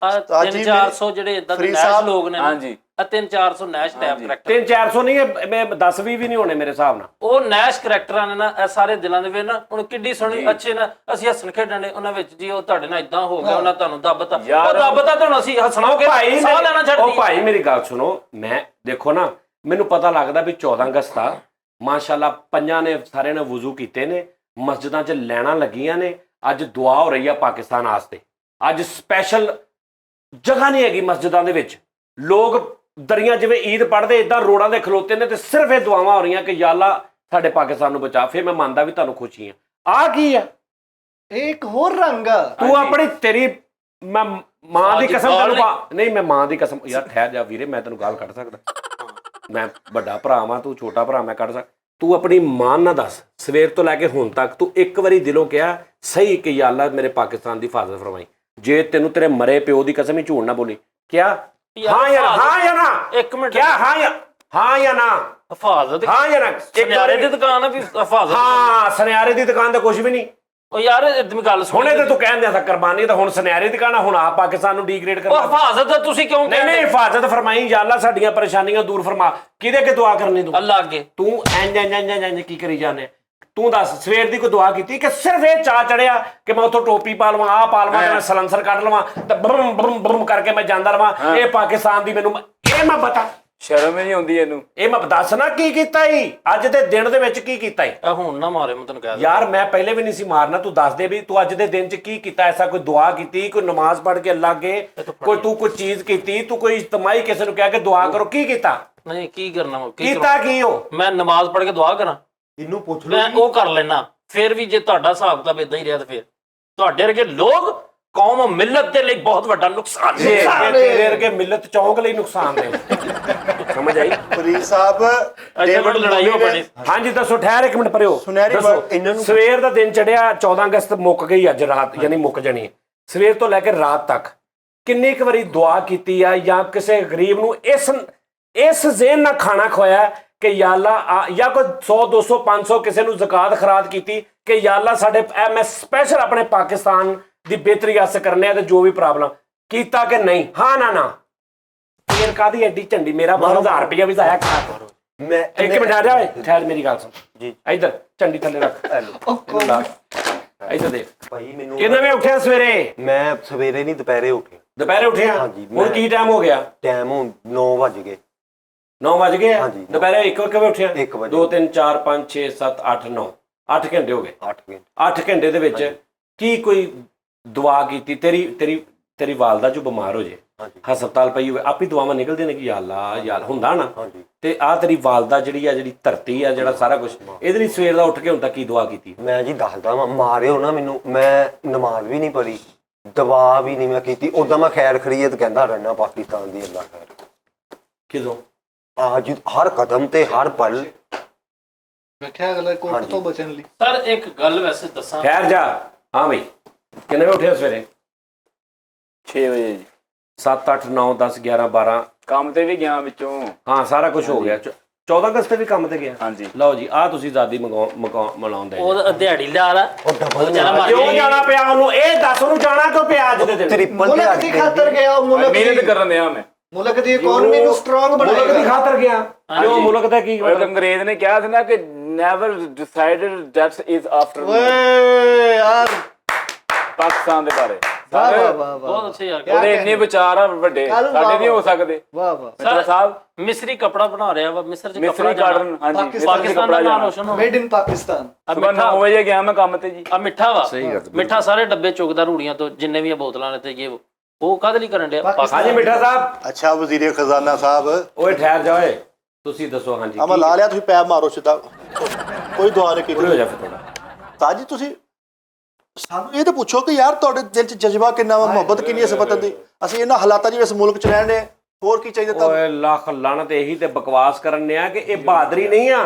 300-400 ਜਿਹੜੇ ਇਦਾਂ ਦੇ ਨੈਸ਼ ਲੋਕ ਨੇ, ਹਾਂਜੀ 300-400 ਨੈਸ਼ ਟੈਪ ਕਰੈਕਟਰ, 300-400 ਨਹੀਂ, ਮੈਂ 10-20 ਵੀ ਨਹੀਂ ਹੋਣੇ ਮੇਰੇ ਹਿਸਾਬ ਨਾਲ। ਉਹ ਨੈਸ਼ ਕਰੈਕਟਰਾਂ ਨੇ ਨਾ ਇਹ ਸਾਰੇ ਦਿਲਾਂ ਦੇ ਵਿੱਚ ਨਾ, ਹੁਣ ਕਿੱਡੀ ਸੋਹਣੀ ਅੱਛੇ ਨਾ ਅਸੀਂ ਹੱਸਣ ਖੇਡਣ ਦੇ, ਉਹਨਾਂ ਵਿੱਚ ਜੀ ਉਹ ਤੁਹਾਡੇ ਨਾਲ ਇਦਾਂ ਹੋ ਗਿਆ, ਉਹਨਾਂ ਤੁਹਾਨੂੰ ਦੱਬਤਾ, ਉਹ ਰੱਬਤਾ ਤੁਹਾਨੂੰ ਅਸੀਂ ਹੱਸਣਾ ਕਿ ਭਾਈ ਸਾਹ ਲੈਣਾ ਛੱਡ ਉਹ ਭਾਈ ਮੇਰੀ ਗੱਲ ਸੁਣੋ, ਮੈਂ ਦੇਖੋ ਨਾ, ਮੈਨੂੰ ਪਤਾ ਲੱਗਦਾ ਵੀ 14 ਅਗਸਤ ਆ, ਮਾਸ਼ਾਅੱਲਾ ਪੰਜਾਂ ਨੇ ਸਾਰਿਆਂ ਨੇ ਵਜ਼ੂ ਕੀਤੇ ਨੇ, ਮਸਜਿਦਾਂ 'ਚ ਲੈਣਾ ਲੱਗੀਆਂ ਨੇ, ਅੱਜ ਦੁਆ ਹੋ ਰਹੀ ਆ ਪਾਕਿਸਤਾਨ ਵਾਸਤੇ। ਅੱਜ ਸਪੈਸ਼ਲ ਜਗ੍ਹਾ ਨਹੀਂ ਹੈਗੀ ਮਸਜਿਦਾਂ ਦੇ ਵਿੱਚ, ਲੋਕ ਦਰੀਆਂ ਜਿਵੇਂ ਈਦ ਪੜ੍ਹਦੇ ਇਦਾਂ ਰੋਡਾਂ ਦੇ ਖਲੋਤੇ ਨੇ, ਤੇ ਸਿਰਫ ਇਹ ਦੁਆਵਾਂ ਹੋ ਰਹੀਆਂ ਕਿ ਯਾ ਅੱਲਾ ਸਾਡੇ ਪਾਕਿਸਤਾਨ ਨੂੰ ਬਚਾ। ਫਿਰ ਮੈਂ ਮੰਨਦਾ ਵੀ ਤੁਹਾਨੂੰ ਖੁਸ਼ੀ ਆ। ਆਹ ਕੀ ਆ? ਇਹ ਇੱਕ ਹੋਰ ਰੰਗ ਆ। ਤੂੰ ਆਪਣੀ ਤੇਰੀ ਮੈਂ ਮਾਂ ਦੀ ਕਸਮ ਤੈਨੂੰ ਨਹੀਂ, ਮੈਂ ਮਾਂ ਦੀ ਕਸਮ ਯਾਰ ਠਹਿਰ ਜਾ ਵੀਰੇ, ਮੈਂ ਤੈਨੂੰ ਗੱਲ ਕੱਢ ਸਕਦਾ? ਮੈਂ ਵੱਡਾ ਭਰਾ ਵਾਂ, ਤੂੰ ਛੋਟਾ ਭਰਾ, ਮੈਂ ਕੱਢ ਸਕਦਾ? ਤੂੰ ਆਪਣੀ ਮਾਂ ਨਾਲ ਦੱਸ, ਸਵੇਰ ਤੋਂ ਲੈ ਕੇ ਹੁਣ ਤੱਕ ਤੂੰ ਇੱਕ ਵਾਰੀ ਦਿਲੋਂ ਕਿਹਾ ਸਹੀ ਕਿ ਯਾ ਅੱਲਾ ਮੇਰੇ ਪਾਕਿਸਤਾਨ ਦੀ ਹਿਫਾਜ਼ਤ ਫਰਮਾਈ? ਜੇ ਤੈਨੂੰ ਤੇਰੇ ਮਰੇ ਪਿਓ ਦੀ ਕਸਮ ਹੀ ਝੂਠ ਨਾ ਬੋਲੀ, ਕਿਆ ਹਾਂ ਜਾਂ ਨਾ? ਇੱਕ ਮਿੰਟ, ਕਿਆ ਹਾਂ ਜਾਂ ਨਾ? ਹਿਫਾਜ਼ਤ ਹਾਂ ਜਾਂ ਨਾ? ਸੁਨਿਆਰੇ ਦੀ ਦੁਕਾਨ ਆ ਵੀ ਹਿਫਾਜ਼ਤ? ਹਾਂ, ਸੁਨਿਆਰੇ ਦੀ ਦੁਕਾਨ ਤਾਂ ਕੁਝ ਵੀ ਨਹੀਂ। ਉਹ ਯਾਰ ਇਦਾਂ ਗੱਲ ਸੁਣ, ਹੁਣੇ ਤੇ ਤੂੰ ਕਹਿੰਦੇ ਆ ਕੁਰਬਾਨੀ, ਤਾਂ ਹੁਣ ਸੁਨਿਆਰੇ ਦੀ ਦੁਕਾਨ ਆ, ਹੁਣ ਆ ਪਾਕਿਸਤਾਨ ਨੂੰ ਡੀਗ੍ਰੇਡ ਕਰ। ਉਹ ਹਿਫਾਜ਼ਤ ਤੁਸੀਂ ਕਿਉਂ ਨਹੀਂ, ਹਿਫਾਜ਼ਤ ਫਰਮਾਈ ਯਾ ਅੱਲਾ, ਸਾਡੀਆਂ ਪਰੇਸ਼ਾਨੀਆਂ ਦੂਰ ਫਰਮਾ। ਕਿਹਦੇ ਅੱਗੇ ਦੁਆ ਕਰਨੀ ਤੂੰ? ਅੱਲਾ ਅੱਗੇ। ਤੂੰ ਇੰਜ ਕੀ ਕਰੀ ਜਾਂਦੇ? ਤੂੰ ਦੱਸ, ਸਵੇਰ ਦੀ ਕੋਈ ਦੁਆ ਕੀਤੀ ਕਿ ਸਿਰਫ ਇਹ ਚਾਹ ਚੜਿਆ ਕਿ ਮੈਂ ਉੱਥੋਂ ਟੋਪੀ ਪਾ ਲਵਾਂ, ਆਹ ਪਾ ਲਵਾਂ, ਮੈਂ ਸਲੰਸਰ ਕੱਢ ਲਵਾਂ ਤੇ ਬਰਮ ਬਰਮ ਬਰਮ ਕਰਕੇ ਮੈਂ ਜਾਂਦਾ ਰਵਾਂ? ਇਹ ਪਾਕਿਸਤਾਨ ਦੀ ਮੈਨੂੰ ਇਹ ਮੈਂ ਬਤਾ, ਸ਼ਰਮ ਹੀ ਨਹੀਂ ਆਉਂਦੀ ਇਹਨੂੰ। ਇਹ ਮੈਂ ਦੱਸ ਨਾ ਕੀ ਕੀਤਾ ਈ ਅੱਜ ਦੇ ਦਿਨ ਦੇ ਵਿੱਚ, ਕੀ ਕੀਤਾ ਈ? ਹੁਣ ਨਾ ਮਾਰੇ, ਮੈਂ ਤੈਨੂੰ ਕਹਿ ਦਿੰਦਾ ਯਾਰ ਮੈਂ ਪਹਿਲੇ ਵੀ ਨਹੀਂ ਸੀ ਮਾਰਨਾ, ਤੂੰ ਦੱਸ ਦੇ ਵੀ ਤੂੰ ਅੱਜ ਦੇ ਦਿਨ 'ਚ ਕੀ ਕੀਤਾ? ਐਸਾ ਕੋਈ ਦੁਆ ਕੀਤੀ, ਕੋਈ ਨਮਾਜ਼ ਪੜ੍ਹ ਕੇ ਅੱਲਾ ਅੱਗੇ ਕੋਈ ਤੂੰ ਕੋਈ ਚੀਜ਼ ਕੀਤੀ, ਤੂੰ ਕੋਈ ਇਜਤਮਾਈ ਕਿਸੇ ਨੂੰ ਕਹਿ ਕੇ ਦੁਆ ਕਰੋ, ਕੀ ਕੀਤਾ? ਨਹੀਂ ਕੀ ਕਰਨਾ, ਕੀਤਾ ਕੀ ਹੋ? ਮੈਂ ਨਮਾਜ਼ ਪੜ੍ਹ ਕੇ ਦੁਆ ਕਰਾਂ? ਇਹਨੂੰ ਪੁੱਛ ਲਓ, ਮੈਂ ਉਹ ਕਰ ਲੈਣਾ। ਫਿਰ ਵੀ ਜੇ ਤੁਹਾਡਾ ਹਿਸਾਬ ਕਿਤਾਬ ਇਦਾਂ ਹੀ ਰਿਹਾ ਤਾਂ ਫਿਰ ਤੁਹਾਡੇ ਵਰਗੇ ਲੋਕ ਕੌਮ ਮਿਲਤ ਦੇ ਲਈ ਬਹੁਤ ਵੱਡਾ ਨੁਕਸਾਨ ਤੇਰੇ ਵਰਗੇ ਮਿਲਤ ਚੌਂਕ ਲਈ ਨੁਕਸਾਨ ਦੇ। ਸਮਝ ਆਈ ਫਰੀਦ ਸਾਹਿਬ ਡੇਵਿਡ ਲੜਾਈ ਹੋ ਲੂਮੀ ਨੇ ਬਣੀ ਹਾਂਜੀ ਦੱਸੋ, ਠਹਿਰ ਇੱਕ ਮਿੰਟ ਪਰਿਓ। ਸੁਨਹਿਰੀ ਦੱਸੋ, ਬਾਤ ਇਹਨਾਂ ਨੂੰ ਸਵੇਰ ਦਾ ਦਿਨ ਚੜਿਆ, 14 ਅਗਸਤ ਮੁੱਕ ਗਈ ਅੱਜ ਰਾਤ, ਯਾਨੀ ਮੁੱਕ ਜਾਣੀ ਹੈ। ਸਵੇਰ ਤੋਂ ਲੈ ਕੇ ਰਾਤ ਤੱਕ ਕਿੰਨੀ ਕੁ ਵਾਰੀ ਦੁਆ ਕੀਤੀ ਆ, ਜਾਂ ਕਿਸੇ ਗਰੀਬ ਨੂੰ ਇਸ ਜ਼ੇਨ ਨਾਲ ਖਾਣਾ ਖਵਾਇਆ ਕਿ ਯਾ ਅੱਲਾ, ਜਾਂ ਕੋਈ 100 200 500 ਕਿਸੇ ਨੂੰ ਜ਼ਕਾਤ ਖਰਾਤ ਕੀਤੀ ਕਿ ਯਾ ਅੱਲਾ ਸਾਡੇ ਮੈਂ ਸਪੈਸ਼ਲ ਆਪਣੇ ਪਾਕਿਸਤਾਨ ਦੀ ਬਿਹਤਰੀ ਵਾਸਤੇ ਕਰਨੇ ਆ, ਤੇ ਜੋ ਵੀ ਪ੍ਰੋਬਲਮ ਕੀਤਾ ਕਿ ਨਹੀਂ? ਹਾਂ ਨਾ ਫੇਰ ਕਾਦੀ ਐਡੀ ਝੰਡੀ, ਮੇਰਾ 1000 ਰੁਪਇਆ ਵੀ ਜ਼ਾਇਆ ਖਾ। ਮੈਂ ਇੱਕ ਮਿੰਟ ਆ ਜਾ ਓਏ, ਠਹਿਰ ਮੇਰੀ ਗੱਲ ਸੁਣ ਜੀ। ਇੱਧਰ ਝੰਡੀ ਥੱਲੇ ਰੱਖ, ਇਹਨੂੰ ਲਾ ਇੱਧਰ ਦੇਖ। ਭਾਈ ਮੈਨੂੰ ਕਿੰਨੇ ਵਜੇ ਉੱਠਿਆ ਸਵੇਰੇ? ਮੈਂ ਸਵੇਰੇ ਨਹੀਂ ਦੁਪਹਿਰੇ ਉੱਠਿਆ। ਦੁਪਹਿਰੇ ਉੱਠਿਆ? ਹਾਂਜੀ, ਹੁਣ ਕੀ ਟਾਈਮ ਹੋ ਗਿਆ? ਟਾਈਮ ਹੁਣ 9 ਵਜ ਗਏ। 9 ਵਜ ਗਏ ਆ? ਹਾਂਜੀ। ਦੁਪਹਿਰੇ 1 ਵਜੇ ਉੱਠਿਆ? 1 ਵਜੇ। 2 3 4 5 6 7 8 9 8 ਘੰਟੇ ਹੋ ਗਏ। 8 ਘੰਟੇ। 8 ਘੰਟੇ ਦੇ ਵਿੱਚ ਕੀ ਕੋਈ ਦੁਆ ਕੀਤੀ? ਤੇਰੀ ਵਾਲਦਾ ਜੋ ਬਿਮਾਰ ਹੋ ਜੇ, ਹਾਂਜੀ ਹਸਪਤਾਲ ਪਈ ਹੋਵੇ, ਆਪੀ ਦੁਆਵਾਂ ਨਿਕਲਦੀਆਂ ਨੇ ਕਿ ਯਾ ਅੱਲਾ ਯਾਰ ਹੁੰਦਾ ਨਾ। ਹਾਂਜੀ। ਤੇ ਆ ਤੇਰੀ ਵਾਲਦਾ ਜਿਹੜੀ ਧਰਤੀ ਆ, ਜਿਹੜਾ ਸਾਰਾ ਕੁਝ, ਇਹਦੇ ਲਈ ਸਵੇਰ ਦਾ ਉੱਠ ਕੇ ਹੁਣ ਤੱਕ ਕੀ ਦੁਆ ਕੀਤੀ? ਮੈਂ ਜੀ ਦੱਸਦਾ ਵਾਂ, ਮਾਰਿਓ ਨਾ ਮੈਨੂੰ, ਮੈਂ ਨਮਾਜ਼ ਵੀ ਨਹੀਂ ਪੜ੍ਹੀ, ਦਵਾ ਵੀ ਨਹੀਂ ਮੈਂ ਕੀਤੀ। ਉਦਾਂ ਮੈਂ ਖੈਰ ਖਰੀਅਤ ਕਹਿੰਦਾ ਰਹਿਣਾ ਪਾਕਿਸਤਾਨ ਦੀ, ਅੱਲਾ ਖੈਰ। ਕਿਦੋਂ? ਅੱਜ ਹਰ ਕਦਮ ਤੇ ਹਰ ਪਲ। ਵੇਖਿਆ ਅਗਲਾ ਕੋਟ ਤੋਂ ਬਚਣ ਲਈ। ਸਰ ਇੱਕ ਗੱਲ ਵੈਸੇ ਦੱਸਾਂ, ਠਹਿਰ ਜਾ। ਹਾਂ ਬਈ, ਕਿੰਨੇ ਵਜੇ ਉੱਠਿਆ ਸਵੇਰੇ? 6 ਵਜੇ ਜੀ। 7 8 9 10 11 12। ਕੰਮ ਤੇ ਵੀ ਗਿਆ ਵਿੱਚੋਂ। ਹਾਂ ਸਾਰਾ ਕੁਝ ਹੋ ਗਿਆ। 14 ਅਗਸਤ ਤੇ ਵੀ ਕੰਮ ਤੇ ਗਿਆ। ਹਾਂਜੀ। ਲਓ ਜੀ, ਆ ਤੁਸੀਂ ਜ਼ਾਦੀ ਮਨਾਉਂਦੇ ਉਹ ਦਿਹਾੜੀ ਲਾ ਲਾ ਉਹ ਡਬਲ ਕਿਉਂ ਜਾਣਾ ਪਿਆ ਉਹਨੂੰ? ਇਹ ਦੱਸ, ਉਹਨੂੰ ਜਾਣਾ ਕਿਉਂ ਪਿਆ ਅੱਜ ਦੇ ਦਿਨ? ਟ੍ਰਿਪਲ ਮੁਲਕ ਦੀ ਖਾਤਰ ਗਿਆ ਉਹ, ਮੁਲਕ ਮਿਹਨਤ ਦੀ ਕਰਨ ਦਿਆ ਮੈਂ। ਮੁਲਕ ਦੀ ਇਕਨੋਮੀ ਨੂੰ ਸਟਰੋਂਗ ਮੁਲਕ ਦੀ ਬਣਾਏਗਾ। ਖਾਤਰ ਗਿਆ। ਕਿਉਂ? ਮੁਲਕ ਦਾ ਕੀ ਉਹ ਇੱਕ ਅੰਗਰੇਜ਼ ਨੇ ਕਿਹਾ ਸੀ ਨਾ ਕਿ never decided death is after ਓਏ ਯਾਰ, ਪਾਕਿਸਤਾਨ ਦੇ ਬਾਰੇ। ਵਾਹ ਵਾਹ ਵਾਹ ਬਹੁਤ ਵਾਹ, ਅੱਛੇ ਯਾਰ। ਉਹਦੇ ਇੰਨੇ ਵਿਚਾਰ ਆ ਵੱਡੇ, ਕੱਲ੍ਹ ਸਾਡੇ ਨਹੀਂ ਹੋ ਵਾਹ। ਸਕਦੇ। ਵਾਹ ਵਾਹ। ਮਿੱਤਰ ਸਾਹਿਬ ਮਿਸਰੀ ਕਪੜਾ ਬਣਾ ਰਿਹਾ ਵਾ, ਮਿਸਰ ਚ ਕਪੜਾ ਮਿਸਰੀ ਕਾਟਨ, ਹਾਂਜੀ ਮਿਸਰੀ ਪਾਕਿਸਤਾਨ ਦਾ ਕੱਪੜਾ ਨਾਮ ਜਾਣਾ। ਰੋਸ਼ਨ ਹੋਣਾ। Made in Pakistan. ਸੁਬਹ 9 ਵਜੇ ਗਿਆ ਮੈਂ ਕੰਮ ਤੇ ਜੀ। ਆ ਮਿੱਠਾ ਵਾ, ਸਹੀ ਗੱਲ, ਮਿੱਠਾ ਸਾਰੇ ਡੱਬੇ ਚੁੱਕਦਾ ਰੂੜੀਆਂ ਤੋਂ, ਜਿੰਨੇ ਵੀ ਆ ਬੋਤਲਾਂ ਨੇ ਤੇ ਇਹ ਉਹ ਕਾਹਦੇ ਲਈ ਕਰਨ ਡਿਆ? ਹਾਂਜੀ ਮਿੱਠਾ ਸਾਹਿਬ। ਅੱਛਾ ਵਜ਼ੀਰ ਖਜ਼ਾਨਾ ਸਾਹਿਬ, ਓਏ ਠਹਿਰ ਜਾ ਓਏ, ਤੁਸੀਂ ਦੱਸੋ। ਹਾਂਜੀ, ਮੈਂ ਲਾ ਲਿਆ, ਤੁਸੀਂ ਪੈਰ ਮਾਰੋ ਸਿੱਧਾ, ਕੋਈ ਦੁਆ ਨਹੀਂ ਪੂਰੇ ਹੋ ਕੀਤੀ। ਜਾ ਫਿਰ ਥੋੜਾ। ਤਾਜੀ ਤੁਸੀਂ ਸਾਨੂੰ ਇਹ ਤਾਂ ਪੁੱਛੋ ਕਿ ਯਾਰ ਤੁਹਾਡੇ ਦਿਲ 'ਚ ਜਜ਼ਬਾ ਕਿੰਨਾ ਵਾ, ਮੁਹੱਬਤ ਕਿੰਨੀ ਹੈ ਇਸ ਵਤਨ ਦੀ। ਅਸੀਂ ਇਹਨਾਂ ਹਾਲਾਤਾਂ 'ਚ ਇਸ ਮੁਲਕ 'ਚ ਰਹਿਣ ਦੇ, ਹੋਰ ਕੀ ਚਾਹੀਦਾ ਤੁਹਾਨੂੰ? ਓਏ ਲੱਖ ਲਾਣਤ, ਇਹੀ ਤੇ ਬਕਵਾਸ ਕਰਨ ਨੇ ਆ ਕਿ ਇਹ ਬਹਾਦਰੀ ਨਹੀਂ ਆ,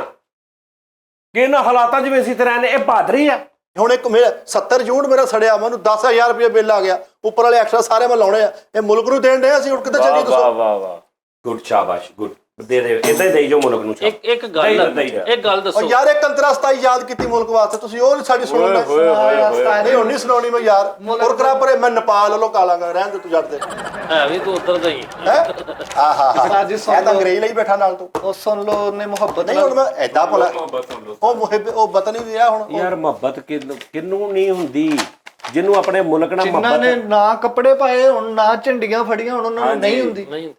ਕਿ ਇਹਨਾਂ ਹਾਲਾਤਾਂ 'ਚ ਵੀ ਅਸੀਂ ਤੇ ਰਹਿੰਦੇ, ਇਹ ਬਹਾਦਰੀ ਆ। ਹੁਣ ਇੱਕ ਮੇਰਾ 70 ਯੂਨਿਟ ਮੇਰਾ ਸੜਿਆ, ਮੈਨੂੰ 10,000 ਰੁਪਏ ਬਿੱਲ ਆ ਗਿਆ, ਉੱਪਰ ਵਾਲੇ ਐਕਸਟਰਾ ਸਾਰੇ ਮੈਂ ਲਾਉਣੇ ਆ, ਇਹ ਮੁਲਕ ਨੂੰ ਦੇਣ ਦੇ, ਅਸੀਂ ਹੁਣ ਕਿੱਥੇ ਚੱਲੀਏ ਵਾਹ ਦੱਸੋ? ਵਾਹ ਵਾਹ। ਗੁੱਡ, ਸ਼ਾਬਾਸ਼, ਗੁੱਡ। ਦੇ ਇਦਾਂ ਹੀ ਦੇਈ ਜੋ ਮੁਲਕ ਨੂੰ। ਇੱਕ ਗੱਲ ਉਹ ਦੱਸੋ ਯਾਰ ਇੱਕ ਅੰਤਰਾ 27 ਯਾਦ ਕੀਤੀ ਮੁਲਕ ਵਾਸਤੇ, ਤੁਸੀਂ ਉਹ ਨਹੀਂ ਸਾਡੀ ਸੁਣੋ ਨਾ। ਓਏ ਹੋਏ ਹੋਏ। ਨਹੀਂ ਹੁਣ ਨਹੀਂ ਸੁਣਾਉਣੀ ਮੈਂ ਯਾਰ, ਹੋਰ ਕਰਾ ਪਰੇ, ਮੈਂ ਨੇਪਾਲ ਵੱਲੋਂ ਕਾਲਾਂਗਾ, ਰਹਿਣ ਦੇ ਤੂੰ ਜੱਟ ਦੇ। ਹੈ ਵੀ ਤੂੰ ਉੱਧਰ ਦਾ ਹੀ। ਹੈ ਆਹਾ ਸਾਜੀ ਸੁਣ ਇਹ ਤਾਂ ਲਓ। ਅੰਗਰੇਜ਼ ਲਈ ਬੈਠਾ ਨਾਲ ਤੂੰ। ਉਹ ਸੁਣ ਲਓ, ਉਹਨੇ ਮੁਹੱਬਤ ਨਹੀਂ ਹੁਣ ਮੈਂ ਐਦਾਂ ਭਲਾ ਸੁਣ ਉਹ ਮੁਹਿਬ ਉਹ ਵਤਨ ਹੀ ਰਿਹਾ ਹੁਣ ਉਹ- ਯਾਰ ਮੁਹੱਬਤ ਕਿਹਨੂੰ ਨਹੀਂ ਹੁੰਦੀ, ਜਿਹਨੂੰ ਆਪਣੇ ਮੁਲਕ ਨਾਲ ਜਿਨ੍ਹਾਂ ਨੇ ਮੁਹੱਬਤ। ਨਾ ਕੱਪੜੇ ਪਾਏ ਹੁਣ, ਨਾ ਝੰਡੀਆਂ ਫੜੀਆਂ ਹੁਣ, ਉਹਨਾਂ ਨੂੰ ਨਹੀਂ ਹੁੰਦੀ। ਨਹੀਂ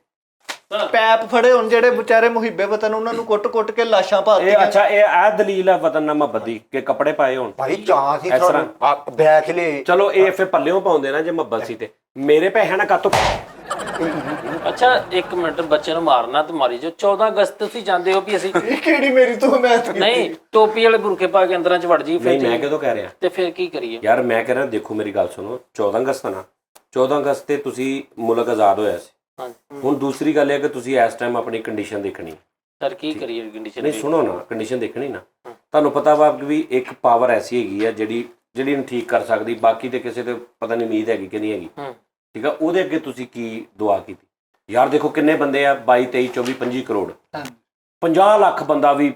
ਪੈਪ ਫੜੇ ਹੁਣ, ਜਿਹੜੇ ਵਿਚਾਰੇ ਮੁਹਿੱਬੇ ਵਤਨ, ਉਹਨਾਂ ਨੂੰ ਕੁੱਟ-ਕੁੱਟ ਕੇ ਲਾਸ਼ਾਂ ਇਹ ਪਾਤੀਆਂ। ਅੱਛਾ, ਇਹ ਦਲੀਲ ਆ ਵਤਨ ਨਾਲ ਮੁਹੱਬਤ ਦੀ ਕਿ ਕੱਪੜੇ ਪਾਏ ਹੋਣ। ਭਾਈ ਚਾਹ ਸੀ ਇਸ ਤਰ੍ਹਾਂ। ਤੁਹਾਨੂੰ ਬੈਠ ਲੈ। ਚਲੋ ਇਹ ਫੇ ਪੱਲਿਓਂ ਪਾਉਂਦੇ ਨਾ ਜੇ ਮੁਹੱਬਤ ਸੀ ਤੇ ਮੇਰੇ ਪੈਸੇ ਨਾ ਕਾਤੋਂ। ਅੱਛਾ ਇੱਕ ਮਿੰਟ, ਬੱਚੇ ਨੂੰ ਮਾਰਨਾ ਤੇ ਮਾਰੀ ਜੋ। 14 ਅਗਸਤ ਤੁਸੀਂ ਜਾਂਦੇ ਹੋ ਵੀ ਅਸੀਂ ਇਹ ਕਿਹੜੀ ਮੇਰੀ ਤੂੰ ਮੈਂ ਨਹੀਂ ਟੋਪੀ ਵਾਲੇ ਬੁਰਕੇ ਪਾ ਕੇ ਅੰਦਰਾਂ ਚ ਵੜ ਜੀ, ਨਹੀਂ, ਮੈਂ ਫਿਰ ਕਿਦੋਂ ਕਹਿ ਰਿਹਾ ਤੇ ਫਿਰ ਕੀ ਕਰੀਏ? ਯਾਰ? ਮੈਂ ਕਹਿ ਰਿਹਾ ਦੇਖੋ ਮੇਰੀ ਗੱਲ ਸੁਣੋ, 14 ਅਗਸਤ ਨਾ, 14 ਅਗਸਤ ਤੇ ਤੁਸੀਂ ਮੁਲਕ ਆਜ਼ਾਦ ਹੋਇਆ ਸੀ। ਹਾਂਜੀ ਹੁਣ ਦੂਸਰੀ ਗੱਲ ਇਹ ਕਿ ਤੁਸੀਂ ਇਸ ਟਾਈਮ ਆਪਣੀ ਕੰਡੀਸ਼ਨ ਦੇਖਣੀ ਹੈ। ਸਰ ਕੀ ਕਰੀਏ ਕੰਡੀਸ਼ਨ? ਨਹੀਂ ਸੁਣੋ ਨਾ, ਕੰਡੀਸ਼ਨ ਦੇਖਣੀ ਨਾ। ਤੁਹਾਨੂੰ ਪਤਾ ਵਾ ਵੀ ਇੱਕ ਪਾਵਰ ਐਸੀ ਹੈਗੀ ਆ ਜਿਹੜੀ ਇਹਨੂੰ ਠੀਕ ਕਰ ਸਕਦੀ, ਬਾਕੀ ਤੇ ਕਿਸੇ ਤੇ ਪਤਾ ਨਹੀਂ ਉਮੀਦ ਹੈਗੀ ਕਿ ਨਹੀਂ ਹੈਗੀ। ਠੀਕ ਆ, ਉਹਦੇ ਅੱਗੇ ਤੁਸੀਂ ਕੀ ਦੁਆ ਕੀਤੀ? ਯਾਰ ਦੇਖੋ ਕਿੰਨੇ ਬੰਦੇ ਆ, 22 23 24 25 ਕਰੋੜ, 50 ਲੱਖ ਬੰਦਾ ਵੀ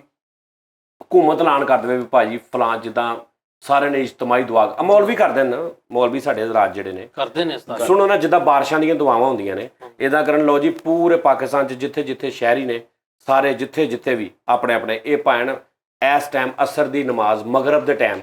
ਹਕੂਮਤ ਐਲਾਨ ਕਰ ਦੇਵੇ ਵੀ ਭਾਜੀ ਫਲਾਂ, ਜਿੱਦਾਂ ਸਾਰਿਆਂ ਨੇ ਇਜਤਮਾਹੀ ਦੁਆ, ਮੌਲਵੀ ਕਰਦੇ ਨੇ, ਮੌਲਵੀ ਸਾਡੇ ਰਾਜ ਜਿਹੜੇ ਨੇ ਕਰਦੇ ਨੇ ਉਸਤਾਦ। ਸੁਣੋ ਨਾ, ਜਿੱਦਾਂ ਬਾਰਿਸ਼ਾਂ ਦੀਆਂ ਦੁਆਵਾਂ ਹੁੰਦੀਆਂ ਨੇ, ਇਦਾਂ ਕਰਨ। ਲਓ ਜੀ, ਪੂਰੇ ਪਾਕਿਸਤਾਨ 'ਚ ਜਿੱਥੇ ਜਿੱਥੇ ਸ਼ਹਿਰੀ ਨੇ, ਸਾਰੇ ਜਿੱਥੇ ਜਿੱਥੇ ਵੀ ਆਪਣੇ ਆਪਣੇ ਇਹ ਪਾਣ ਇਸ ਟਾਈਮ ਅਸਰ ਦੀ ਨਮਾਜ਼, ਮਗਰਬ ਦੇ ਟਾਈਮ,